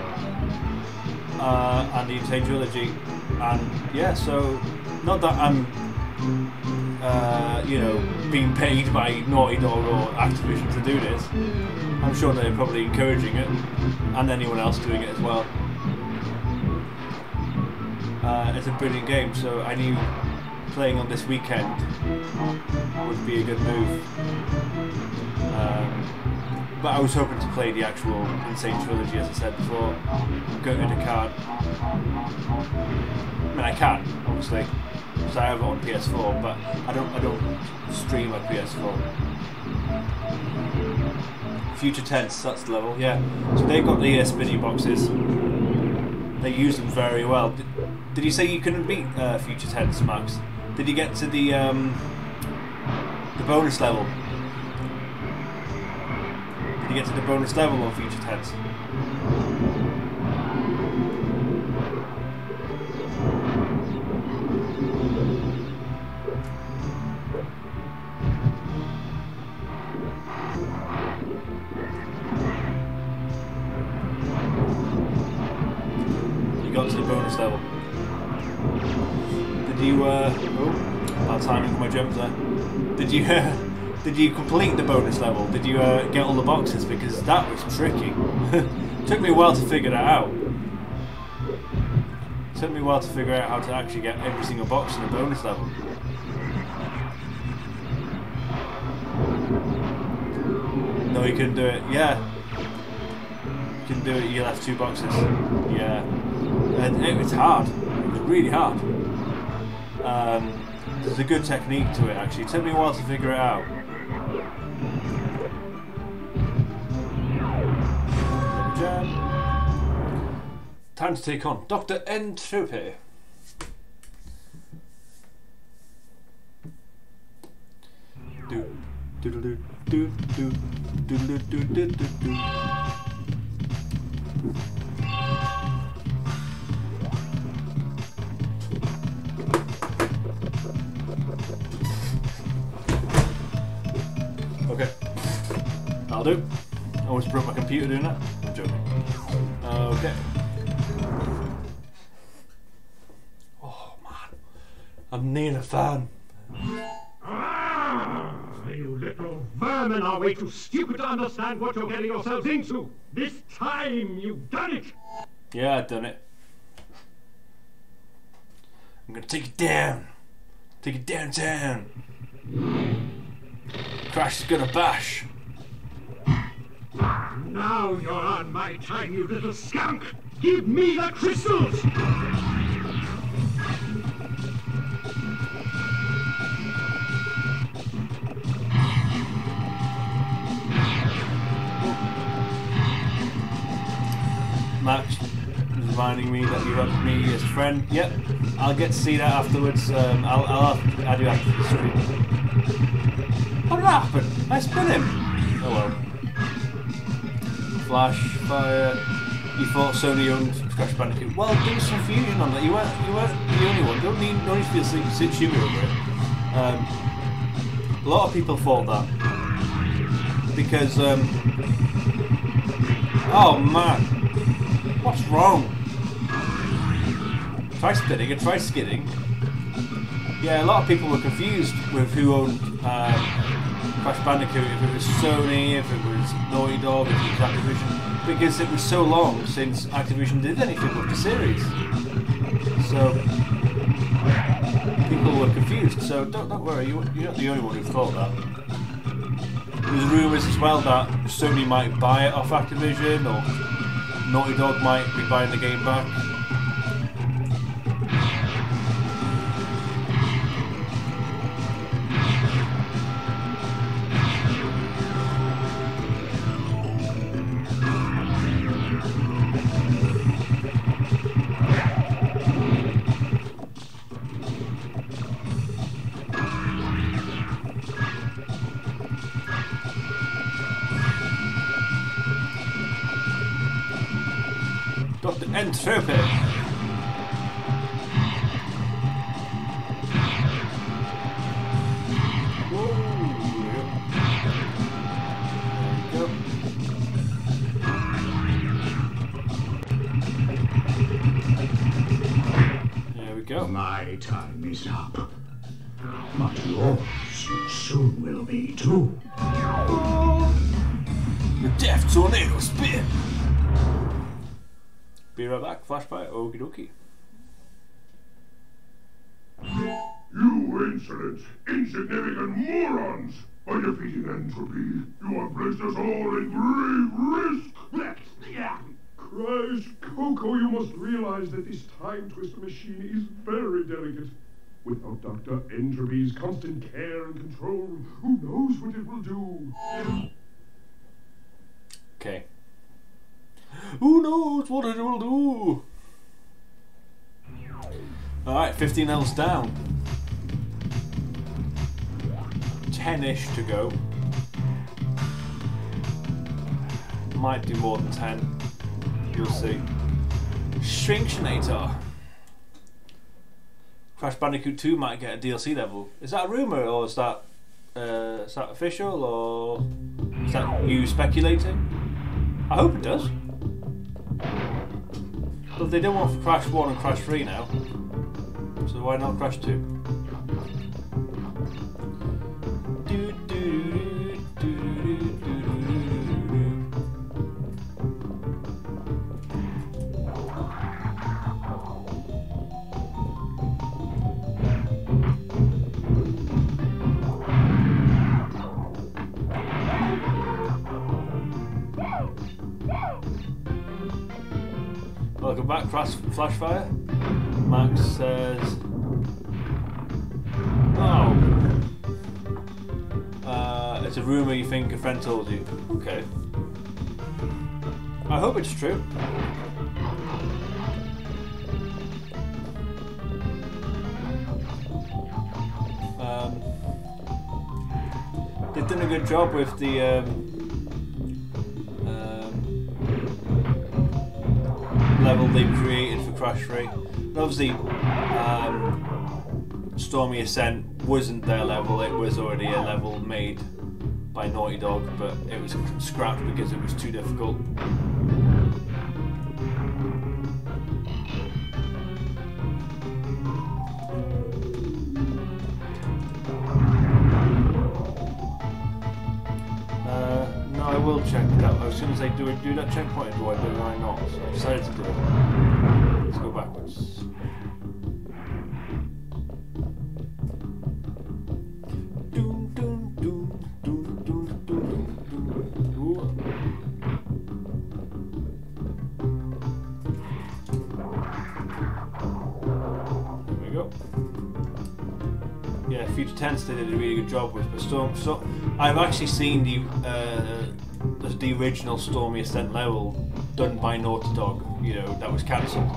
and the Sane Trilogy, and yeah, so not that I'm, you know, being paid by Naughty Dog or Activision to do this. I'm sure they're probably encouraging it, and anyone else doing it as well. It's a brilliant game, so I knew playing on this weekend would be a good move. But I was hoping to play the actual Insane Trilogy, as I said before. Go to the card. I mean, I can, obviously, because I have it on PS4, but I don't stream on PS4. Future Tense, that's the level, yeah. So they've got the spinny boxes. They use them very well. Did you say you couldn't beat Future Tense, Max? Did you get to the bonus level? Did you get to the bonus level on Future Tense? Did you, bad timing for my jumps there. Did you complete the bonus level? Did you get all the boxes? Because that was tricky. Took me a while to figure that out. Took me a while to figure out how to actually get every single box in the bonus level. No, you couldn't do it. Yeah. You couldn't do it, you left 2 boxes. Yeah. And it's hard. It's really hard. There's a good technique to it, actually. It took me a while to figure it out. Time to take on Dr. N. Trilogy. Okay, that'll do. I almost broke my computer doing that. I'm joking. Okay. Oh man, I'm near a fan. You little vermin are way too stupid to understand what you're getting yourselves into. This time you've done it. Yeah, I've done it. I'm gonna take it down. Take it downtown. Crash is gonna bash. Now you're on my time, you little skunk. Give me the crystals. Max reminding me that you have me as a friend. Yep, I'll get to see that afterwards. I'll add you after the stream. What happened? I spun him. Oh well. Flash, fire. You thought Sony owned Crash Bandicoot. Well, there was confusion on that. You weren't the only one. Don't need to feel stupid over it. A lot of people thought that because. Oh man. What's wrong? Try spinning and try skidding. Yeah, a lot of people were confused with who owned Crash Bandicoot, if it was Sony, if it was Naughty Dog, if it was Activision, because it was so long since Activision did anything with the series. So people were confused. So don't worry, you're not the only one who thought that. There's rumours as well that Sony might buy it off Activision, or Naughty Dog might be buying the game back. Dr. N. Trilogy. There we go. My time is up. But yours soon will be too. The Death Tornado Spin. Be right back, flashback, okie dokie. You insolent, insignificant morons! By defeating entropy, you have placed us all in grave risk! Christ, Coco, you must realize that this time twister machine is very delicate. Without Dr. Entropy's constant care and control, who knows what it will do? Okay. Who knows what it will do? Alright, 15 L's down. 10-ish to go. Might do more than 10. You'll see. Shrinkinator. Crash Bandicoot 2 might get a DLC level. Is that a rumour, or is that official, or is that you speculating? I hope it does. But they don't want Crash 1 and Crash 3 now. So why not Crash 2? Welcome back, Flashfire. Max says, "Oh, it's a rumor you think a friend told you." Okay. I hope it's true. They've done a good job with the level they created for Crash 3. And obviously, Stormy Ascent wasn't their level, it was already a level made by Naughty Dog, but it was scrapped because it was too difficult. No, I will check that. I was going to say, do that checkpoint, or do I not? So I decided to do it. Let's go backwards. There we go. Yeah, Future Tense did a really good job with the Storm. So I've actually seen the original Stormy Ascent level done by Naughty Dog, you know, that was cancelled,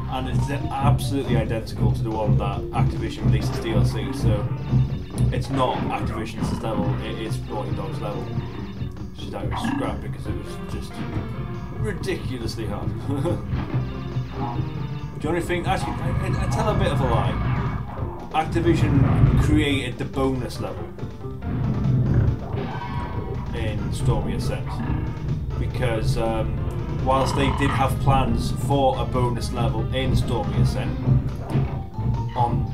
and it's absolutely identical to the one that Activision released as DLC. So it's not Activision's level; it's Naughty Dog's level. So that was scrapped because it was just ridiculously hard. The only thing, actually, I tell a bit of a lie. Activision created the bonus level in Stormy Ascent because whilst they did have plans for a bonus level in Stormy Ascent on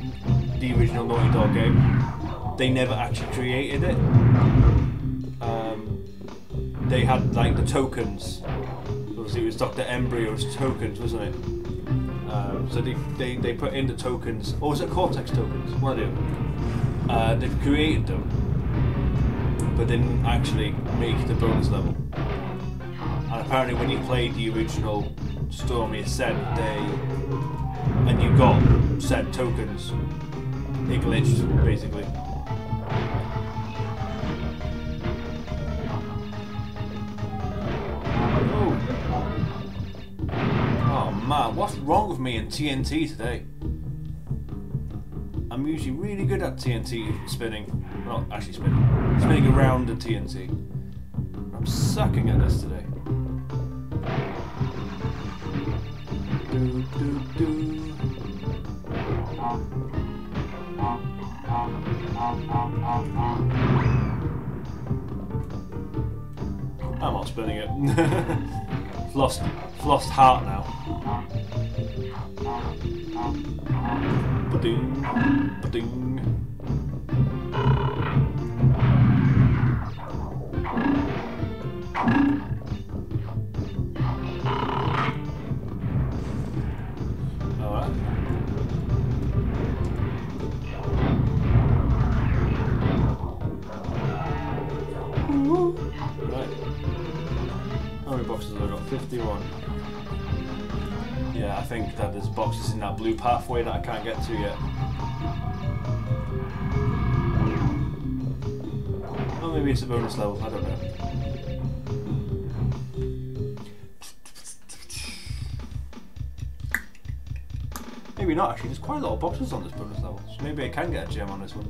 the original Naughty Dog game, they never actually created it. They had like the tokens. Obviously, it was Dr. Embryo's tokens, wasn't it? So they put in the tokens, or was it Cortex tokens? One of them. They created them, but didn't actually make the bonus level. And apparently, when you played the original Stormy Ascent, and you got said tokens, it glitched basically. Man, what's wrong with me in TNT today? I'm usually really good at TNT spinning. Not actually spinning. Spinning around the TNT. I'm sucking at this today. I'm not spinning it. Lost heart now. Ba-ding, ba-ding. Alright. Right. How many boxes have I got? 51. Yeah, I think that there's boxes in that blue pathway that I can't get to yet. Or maybe it's a bonus level, I don't know. Maybe not actually, there's quite a lot of boxes on this bonus level, so maybe I can get a gem on this one.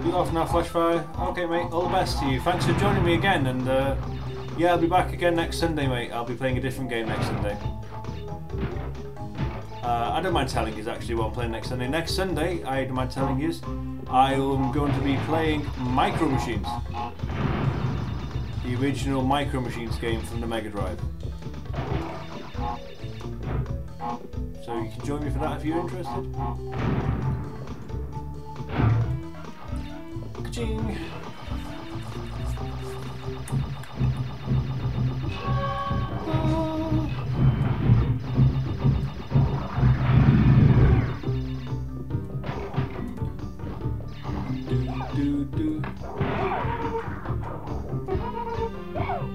You off now, Flashfire? Okay, mate, all the best to you. Thanks for joining me again, and yeah, I'll be back again next Sunday, mate. I'll be playing a different game next Sunday. I don't mind telling you actually what I'm playing next Sunday. Next Sunday, I don't mind telling you, I am going to be playing Micro Machines. The original Micro Machines game from the Mega Drive. So you can join me for that if you're interested. Ka-ching!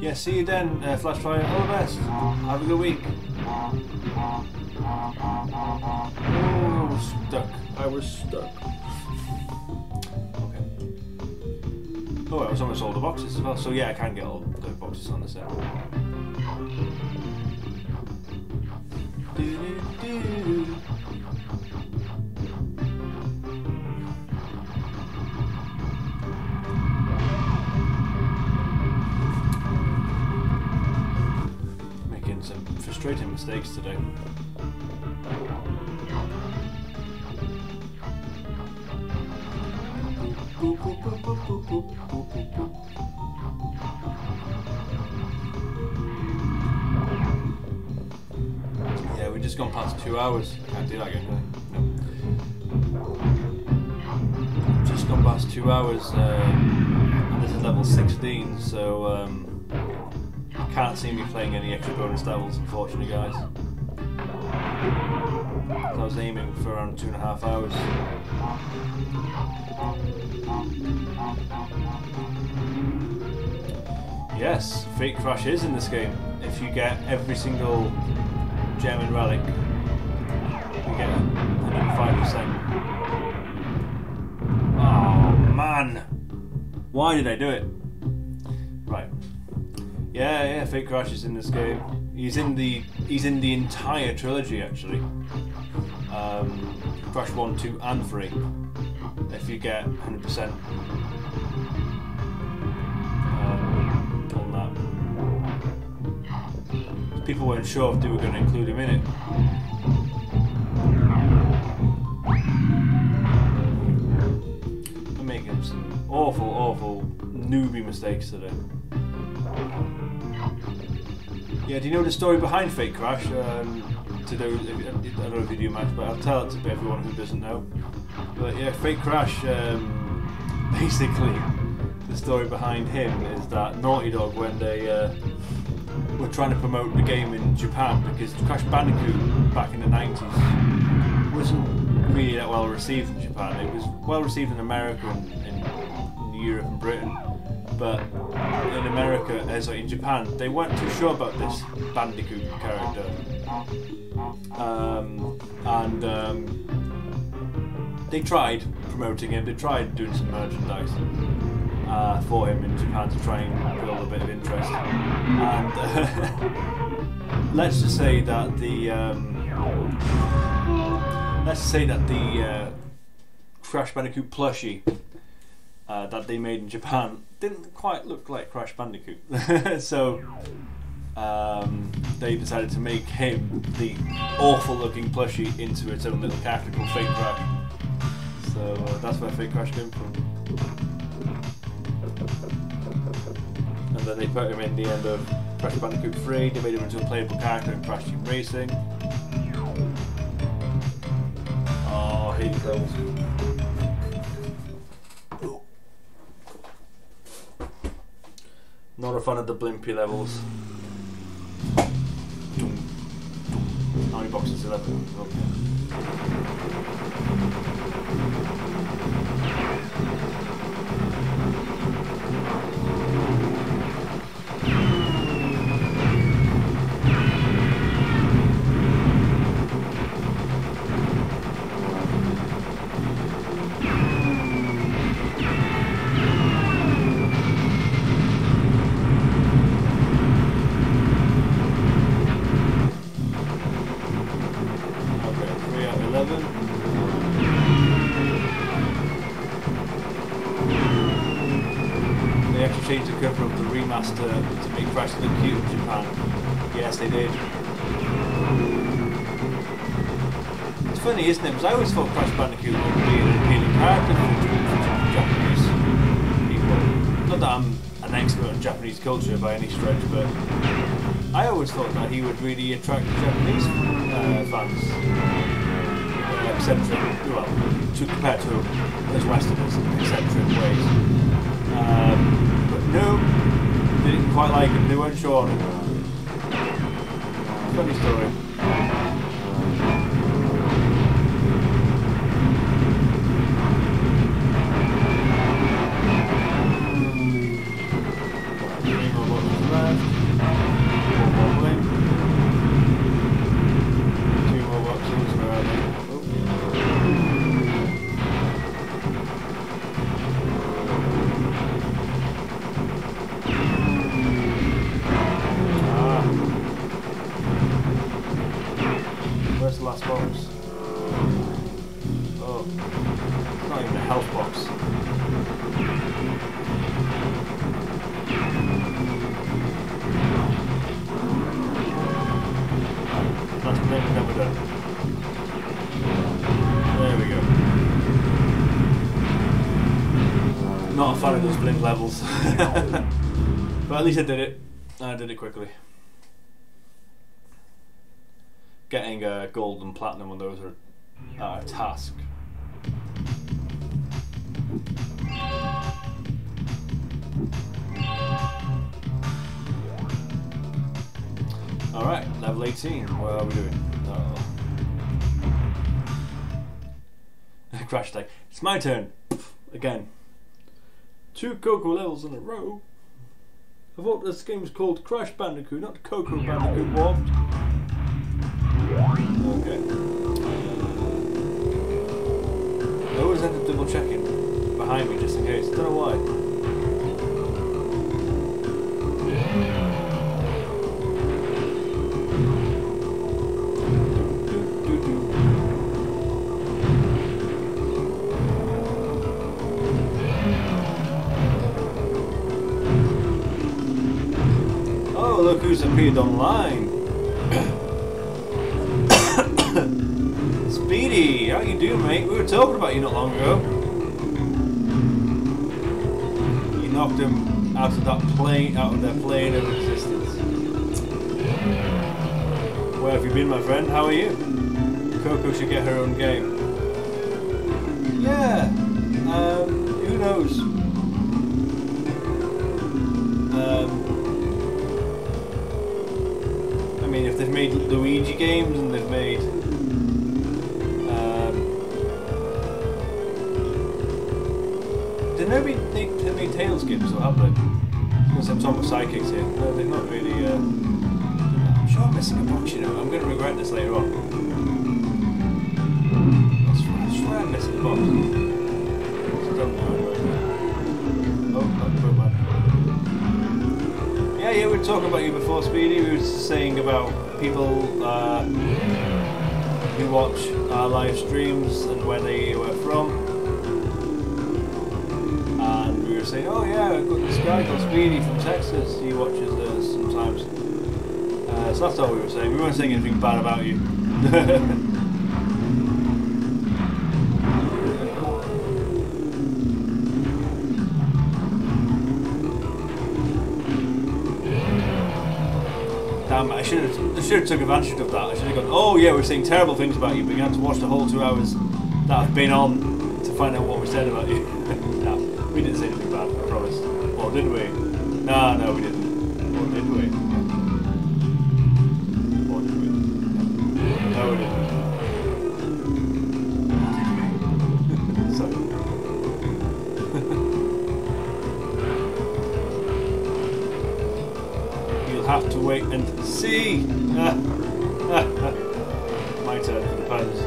Yeah, see you then, Flash Fire. All the best. Have a good week. Oh, stuck. I was stuck. Okay. Oh, I was almost all the boxes as well. So yeah, I can get all the boxes on the set. Some frustrating mistakes today. Yeah, we've just gone past 2 hours. Can't do that again, can I? No. Just gone past 2 hours, and this is level 16, so can't see me playing any extra bonus levels, unfortunately, guys. I was aiming for around 2.5 hours. Yes, Fake Crash is in this game. If you get every single gem and relic, you get 105%. Oh man! Why did I do it? Right. Yeah, Fake Crash is in this game. He's in the entire trilogy actually. Crash 1, 2 and 3. If you get 100% on that. People weren't sure if they were going to include him in it. I'm making some awful newbie mistakes today. Yeah, do you know the story behind Fake Crash? I don't know if you do much, but I'll tell it to everyone who doesn't know. But yeah, Fake Crash, basically, the story behind him is that Naughty Dog, when they were trying to promote the game in Japan, because Crash Bandicoot back in the 90s wasn't really that well received in Japan. It was well received in America and in Europe and Britain. But in America, in Japan, they weren't too sure about this Bandicoot character. They tried promoting him, they tried doing some merchandise for him in Japan to try and build a bit of interest. And let's just say that the Crash Bandicoot plushie that they made in Japan didn't quite look like Crash Bandicoot. So they decided to make him, the awful looking plushie, into its own little character called Fake Crash. So that's where Fake Crash came from. And then they put him in the end of Crash Bandicoot 3, they made him into a playable character in Crash Team Racing. Oh, here he goes. Not a fan of the blimpy levels. How many boxes? 11. Okay. To cover up the remaster to make Crash look cute in Japan. Yes, they did. It's funny, isn't it? Because I always thought Crash Bandicoot would be an appealing character for Japanese people. Not that I'm an an expert on Japanese culture by any stretch, but I always thought that he would really attract Japanese fans. Eccentric, well, to compare to those Westerners in eccentric ways. But no, they didn't quite like him. They weren't sure on him. Funny story. Where's the last box? Oh, it's not even a health box. That's maybe never done. There we go. Not a fan of those blink levels. But at least I did it. I did it quickly. Getting gold and platinum on those are a task. Alright, level 18. What are we doing? Crash attack. It's my turn. Again. 2 Coco levels in a row. I thought this game was called Crash Bandicoot, not Coco Bandicoot Warped. Okay. I always end up double checking behind me just in case. I don't know why. Oh, look who's appeared online. Speedy, how you doing, mate? We were talking about you not long ago. You knocked him out of that plane, out of their plane of existence. Where have you been, my friend? How are you? Coco should get her own game. Yeah. Who knows? I mean, if they've made Luigi games and they've made they made Tails games, or have they? Because I'm talking about sidekicks here. No, they've not really. I'm sure I'm missing a box, you know. I'm going to regret this later on. I swear I'm missing a box. Oh, that's bad. Yeah, we were talking about you before, Speedy. We were saying about people who watch our live streams and where they were from. And we were saying, oh yeah, I've got this guy called Speedy from Texas. He watches us sometimes. So that's all we were saying. We weren't saying anything bad about you. Damn, I should have took advantage of that. I should have gone, oh yeah, we're saying terrible things about you, but you had to watch the whole 2 hours that have been on to find out what we said about you. No, we didn't say anything bad, I promise. Or did we? No, we didn't. Or did we? Or did we? No, we didn't. Sorry. You'll have to wait and see. My turn for the puns.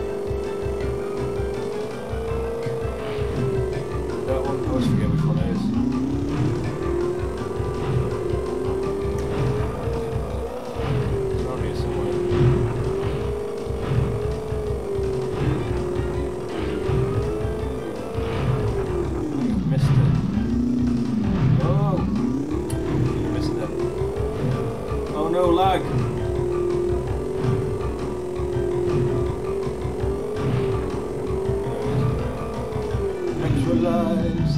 That one, I always forget which one it is. It's around here somewhere. I think I've missed it. Oh! I missed it. Oh no, lag! Extra lives.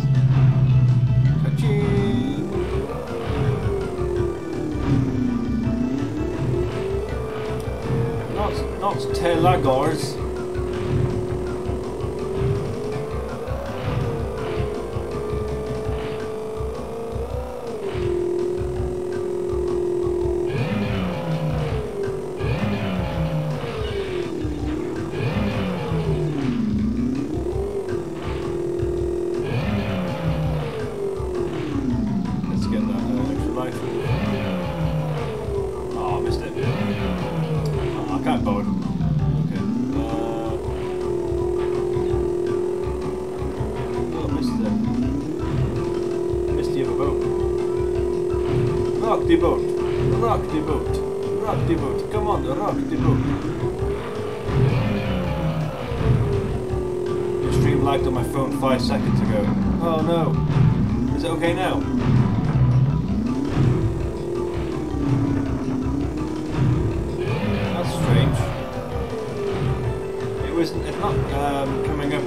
Ka-ching! Not telagors. Rock the boat. Rock the boat. Rock the boat. Come on, rock the boat. The stream lagged on my phone 5 seconds ago. Oh no. Is it okay now? That's strange. It's not coming up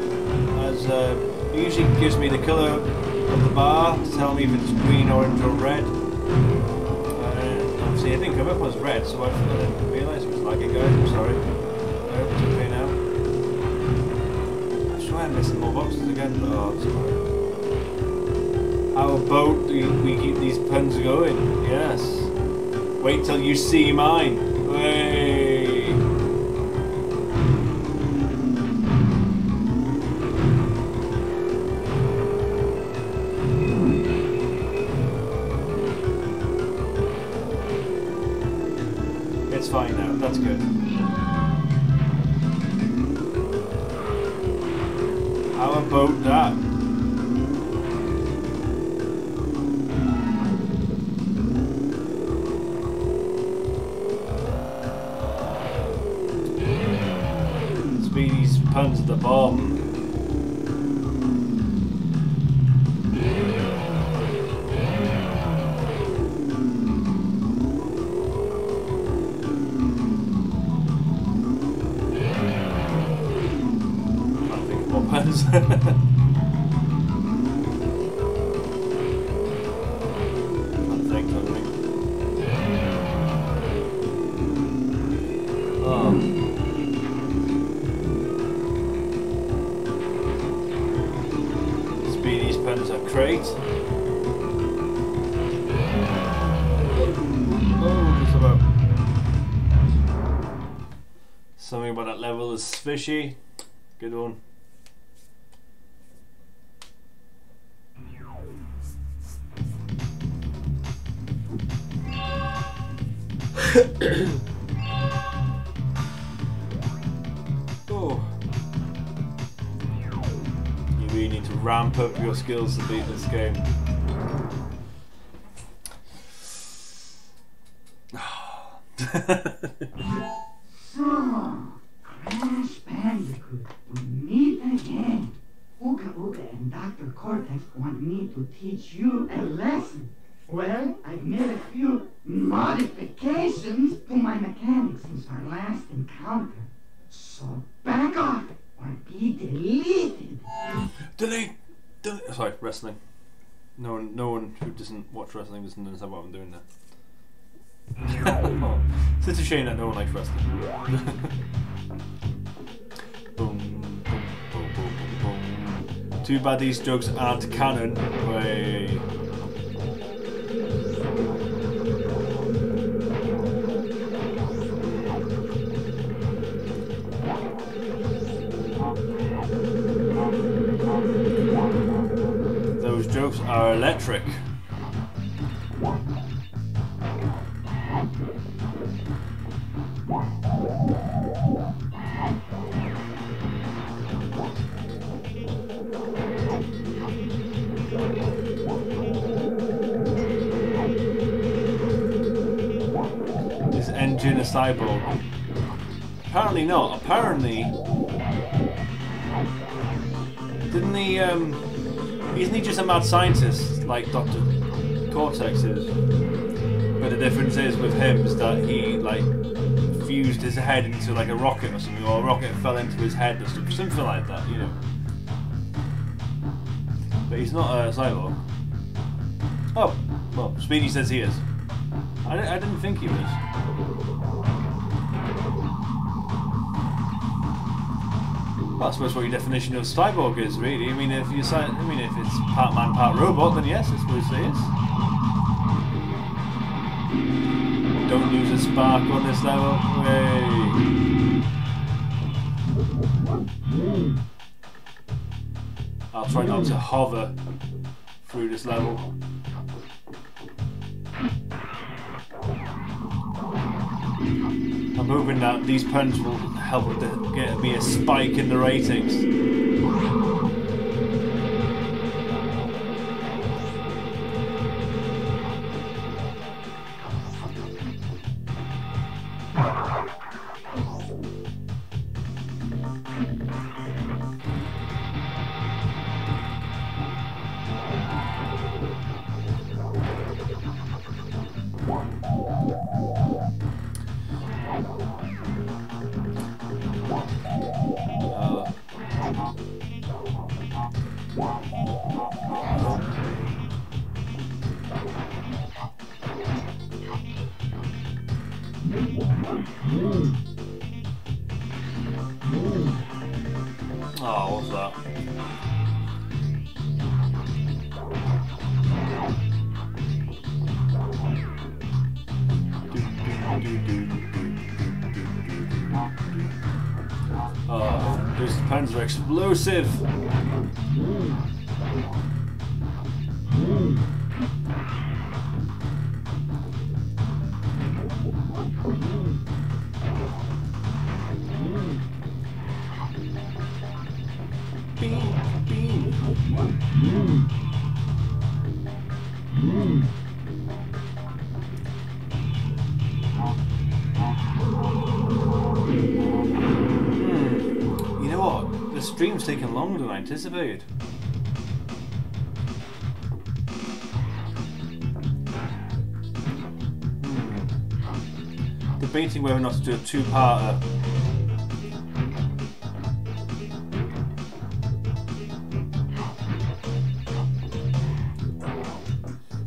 as it usually gives me the colour of the bar to tell me if it's green, orange or red. Obviously it didn't come up as red, so I didn't realise it was lagging, guys. I'm sorry. I hope it's okay now. I'm sure I'm missing more boxes again. Oh, I'm sorry. How about we keep these puns going? Yes. Wait till you see mine. Hey. It's fine now, that's good. How about that? Speedy's puns the bomb. Speedy's pens are great. Oh, just about. Something about that level is fishy. Good one. Oh. You really need to ramp up your skills to beat this game. So, Crash Bandicoot, we meet again. Uka Uka and Dr. Cortex want me to teach you a lesson. Well, I've made a few modifications to my mechanics since our last encounter. So back off or be deleted. Delete! Sorry, wrestling. No one who doesn't watch wrestling doesn't understand what I'm doing now. Oh, it's such a shame that no one likes wrestling. Boom, boom, boom, boom, boom, boom. Too bad these jokes aren't canon. Way. Those jokes are electric. Is Engine a cyborg? Apparently not. Apparently, didn't he? Isn't he just a mad scientist like Dr. Cortex is? But the difference is with him is that he like fused his head into like a rocket or something, or a rocket fell into his head or something like that, you know. But he's not a cyborg. Oh, well, Speedy says he is. I didn't think he was. Well, I suppose what your definition of cyborg is, really. I mean, if it's part man, part robot, then yes, I suppose it is. Don't lose a spark on this level. Way. I'll try not to hover through this level. I'm hoping that these puns will help to get me a spike in the ratings. Oh, what's that? Oh, those pens are explosive. You know what? The stream's taken longer than I anticipated. Debating whether or not to do a two-parter.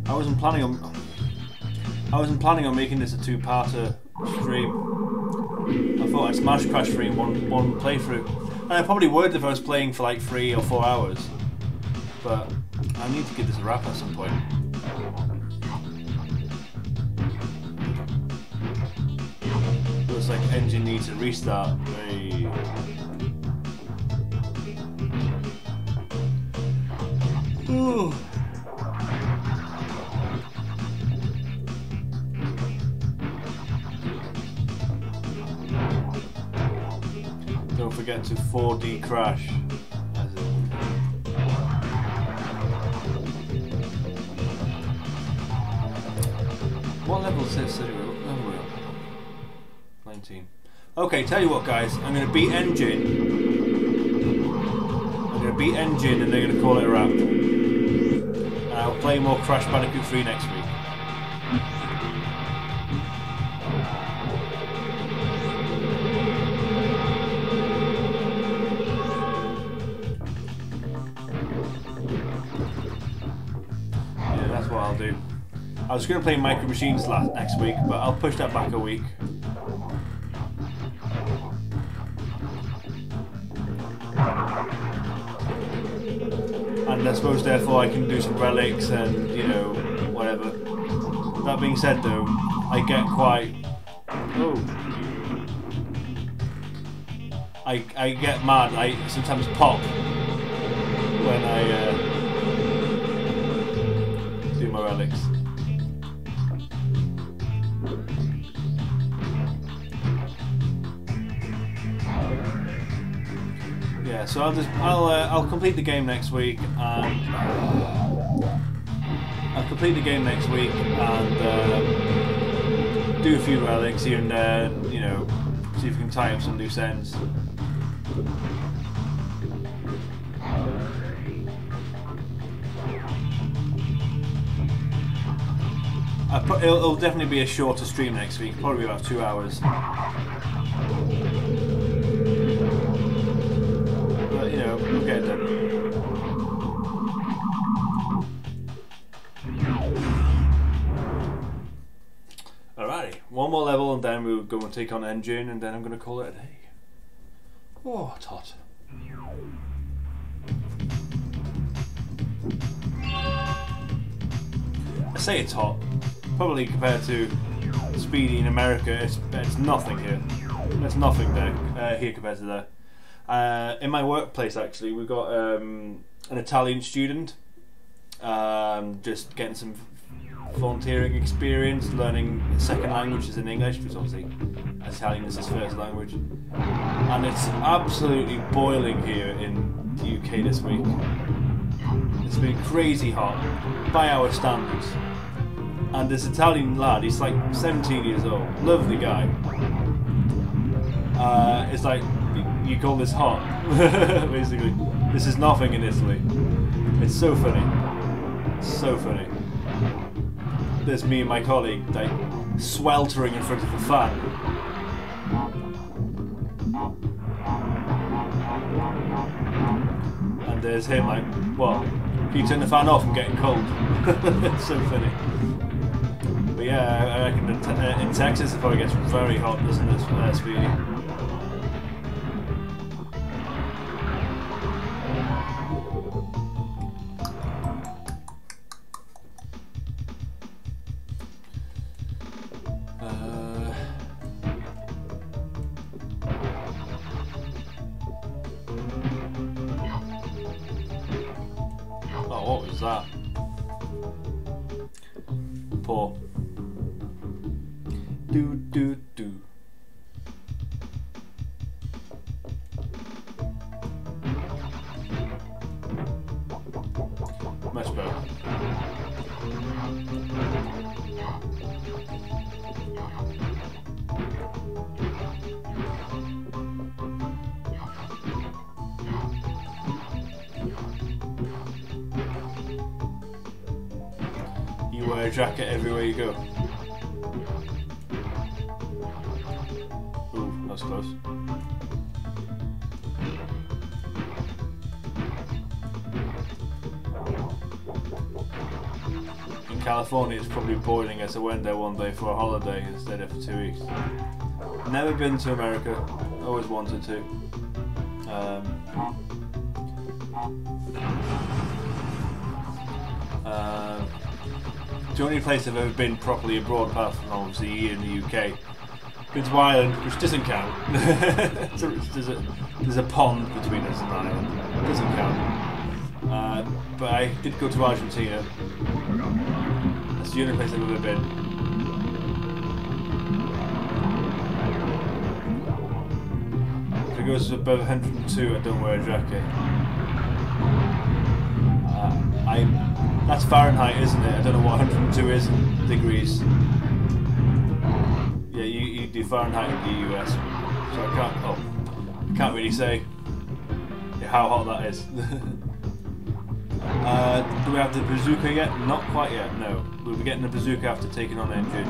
I wasn't planning on making this a two-parter stream. I thought I'd smash Crash 3 in one playthrough. And I probably would if I was playing for like 3 or 4 hours. But I need to give this a wrap at some point. Looks like engine needs a restart. Hey. Ooh. Don't forget to 4D crash. What level is this? Level 19. Okay, tell you what, guys. I'm going to beat Engine. And they're going to call it a wrap. And I'll play more Crash Bandicoot 3 next week. I'll do. I was going to play Micro Machines next week, but I'll push that back a week. And I suppose therefore I can do some relics and, you know, whatever. That being said though, I get quite... Oh. I get mad, I sometimes pop when I do my relics. Yeah, so I'll complete the game next week, and do a few relics here and there, you know, see if we can tie up some loose ends. It'll definitely be a shorter stream next week, probably about 2 hours. But, you know, we'll get it done. Alrighty, one more level and then we'll go and take on Engine, and then I'm going to call it a day. Oh, tot. I say it's hot. Probably compared to Speedy in America, it's nothing here. There's nothing there here compared to there. In my workplace, actually, we've got an Italian student. Just getting some volunteering experience, learning second languages in English, because obviously Italian is his first language. And it's absolutely boiling here in the UK this week. It's been crazy hot by our standards. And this Italian lad, he's like 17 years old, lovely guy. It's like, you call this hot, basically. This is nothing in Italy. It's so funny. So funny. There's me and my colleague like sweltering in front of the fan. And there's him like, what? Can you turn the fan off? I'm getting cold. It's so funny. But yeah, I reckon in Texas it probably gets very hot, doesn't it, Speedy? What was that? Poor. Do do do. Much better. You wear a jacket everywhere you go. Ooh, that's close. In California, it's probably boiling as I went there one day for a holiday and stayed there for 2 weeks. Never been to America, always wanted to. The only place I've ever been properly abroad, apart from obviously here in the UK, been to Ireland, which doesn't count. There's a pond between us and Ireland. It doesn't count. But I did go to Argentina. That's the only place I've ever been. If it goes above 102, I don't wear a jacket. That's Fahrenheit, isn't it? I don't know what 102 is in degrees. Yeah, you do Fahrenheit in the US, so I can't really say how hot that is. Do we have the bazooka yet? Not quite yet, no. We'll be getting the bazooka after taking on engine.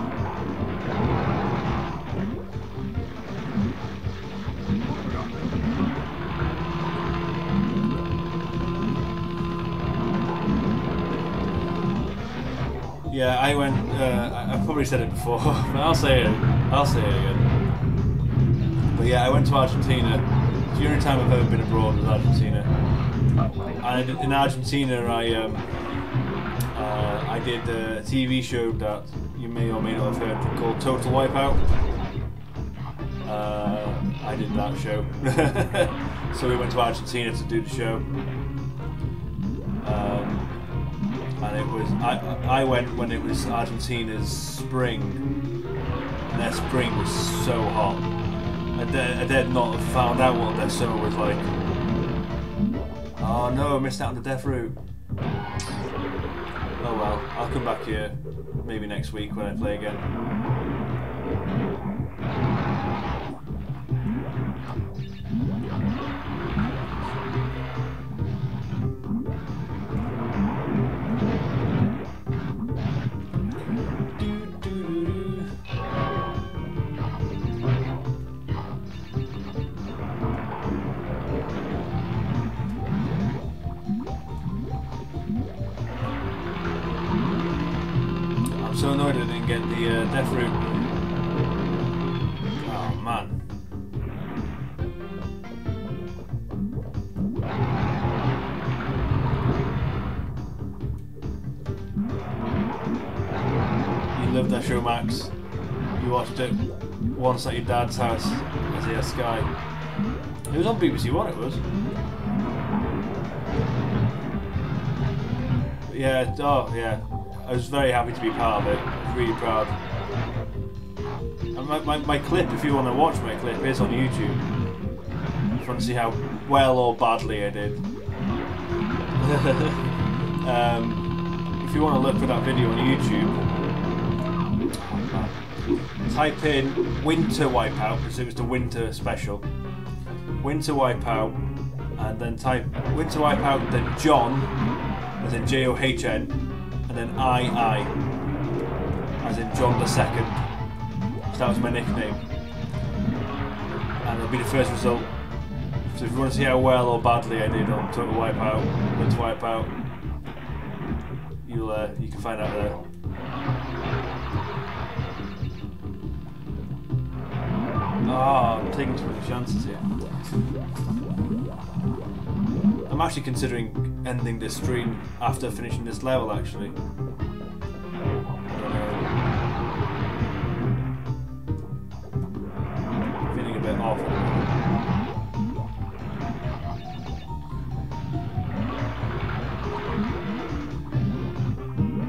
Yeah, I went. I've probably said it before, but I'll say it again. But yeah, I went to Argentina. It's the only time I've ever been abroad was Argentina. And in Argentina, I did a TV show that you may or may not have heard called Total Wipeout. I did that show. So we went to Argentina to do the show. And it was I went when it was Argentina's spring, and their spring was so hot. I did not have found out what their summer was like. Oh no, I missed out on the death route. Oh well, I'll come back here maybe next week when I play again. I'm so annoyed I didn't get the death route. Oh man. lived that show, Max. You watched it once at your dad's house as he had Sky. It was on BBC One, it was. But yeah, oh yeah. I was very happy to be part of it. I was really proud. And my clip, if you want to watch my clip, is on YouTube. If you want to see how well or badly I did. If you want to look for that video on YouTube, type in Winter Wipeout, because it was the winter special. Winter Wipeout, and then type Winter Wipeout, then John, as in John, and then I, as in John the Second. So that was my nickname. And it'll be the first result. So if you want to see how well or badly I did on Total Wipeout, Winter Wipeout, you can find out there. Oh, I'm taking too many chances here. I'm actually considering ending this stream after finishing this level, actually. I don't know. I'm feeling a bit off.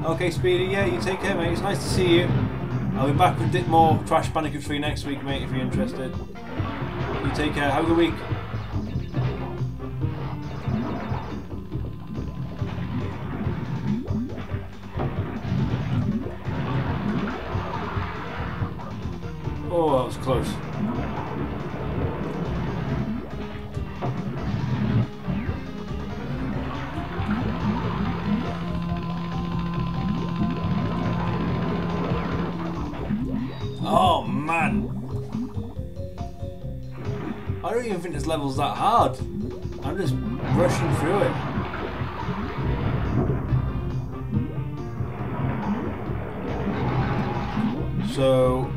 Okay, Speedy, yeah, you take care, mate. It's nice to see you. I'll be back with a bit more Crash Bandicoot 3 next week, mate, if you're interested. You take care. Have a good week. Oh, that was close. Oh man, I don't even think this level's that hard. I'm just rushing through it. So,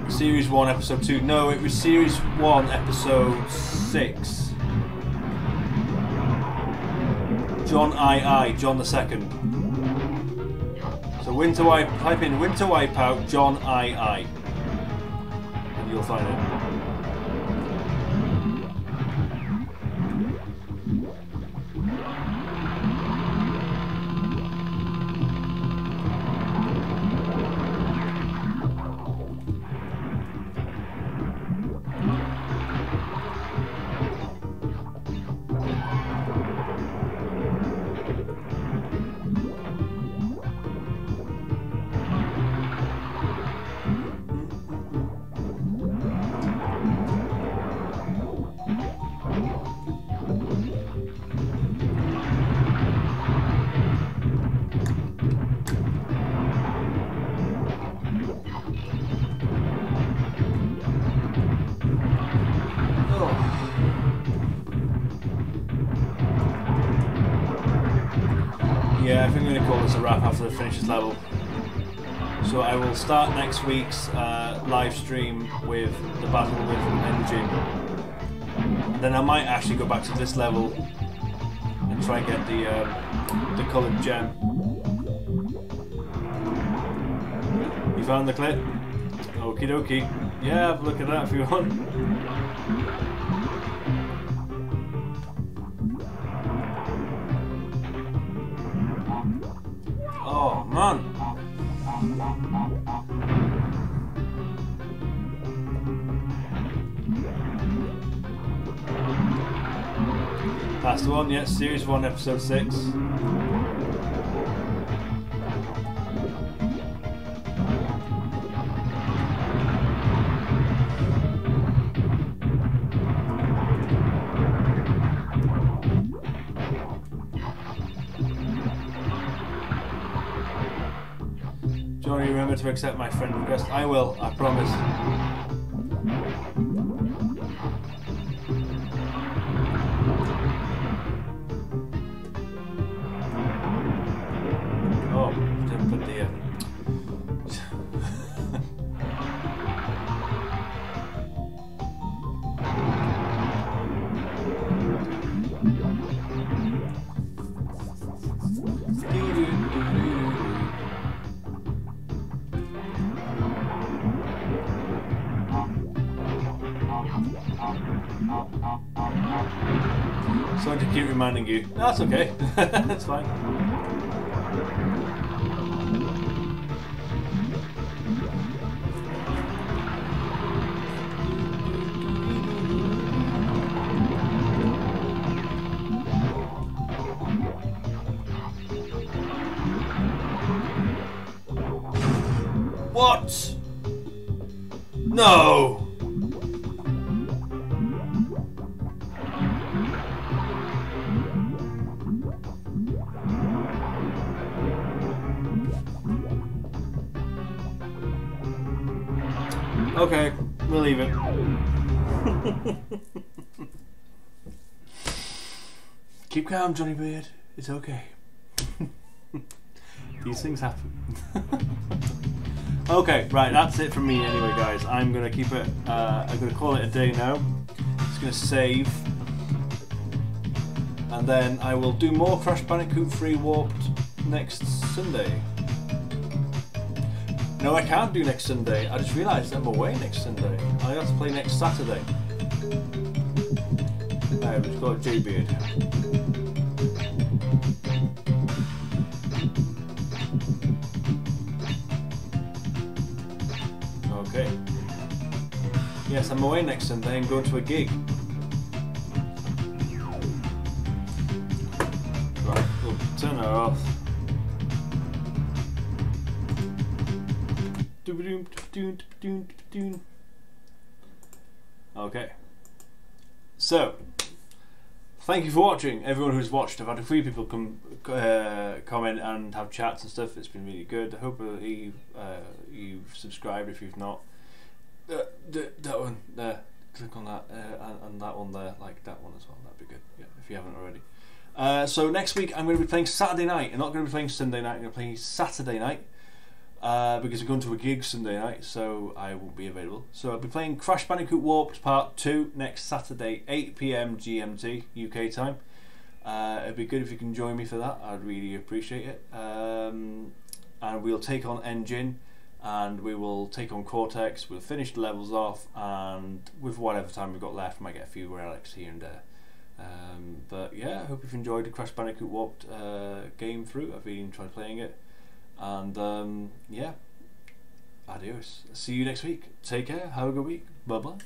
Series 1, Episode 2. No, it was Series 1, Episode 6. John John the Second. So type in Winter Wipeout, John I. And you'll find it. Yeah, I think I'm going to call this a wrap after I finish this level. So I will start next week's live stream with the battle with Engine. And then I might actually go back to this level and try and get the coloured gem. You found the clip? Okie dokie. Yeah, have a look at that if you want. Oh man! Past one, yeah, Series 1, Episode 6. Johnny, remember to accept my friend request. I will, I promise. Oh, didn't put the Sorry to keep reminding you. No, that's okay. That's fine. What? No! Okay, we'll leave it. Keep calm, Johnny Beard. It's okay. These things happen. Okay, right, that's it from me anyway, guys. I'm gonna keep it, I'm gonna call it a day now. Just gonna save. And then I will do more Crash Bandicoot 3 Warped next Sunday. No, I can't do next Sunday. I just realised I'm away next Sunday. I have to play next Saturday. Alright, we've got J-Beard. Okay. Yes, I'm away next Sunday and going to a gig. Right, we'll turn her off. Okay. So, thank you for watching, everyone who's watched. I've had a few people come comment and have chats and stuff. It's been really good. I hope you've subscribed if you've not. That one there, click on that, and that one there, like that one as well. That'd be good. Yeah, if you haven't already. So next week I'm going to be playing Saturday night. I'm not going to be playing Sunday night. I'm going to be playing Saturday night. Because we're going to a gig Sunday night, so I won't be available. So I'll be playing Crash Bandicoot Warped Part 2 next Saturday, 8 PM GMT, UK time. It'd be good if you can join me for that. I'd really appreciate it. And we'll take on Engine, and we will take on Cortex. We'll finish the levels off, and with whatever time we've got left, we might get a few relics here and there. But yeah, I hope you've enjoyed the Crash Bandicoot Warped game through. I've really enjoyed playing it. And yeah, adios. See you next week. Take care. Have a good week. Bye bye.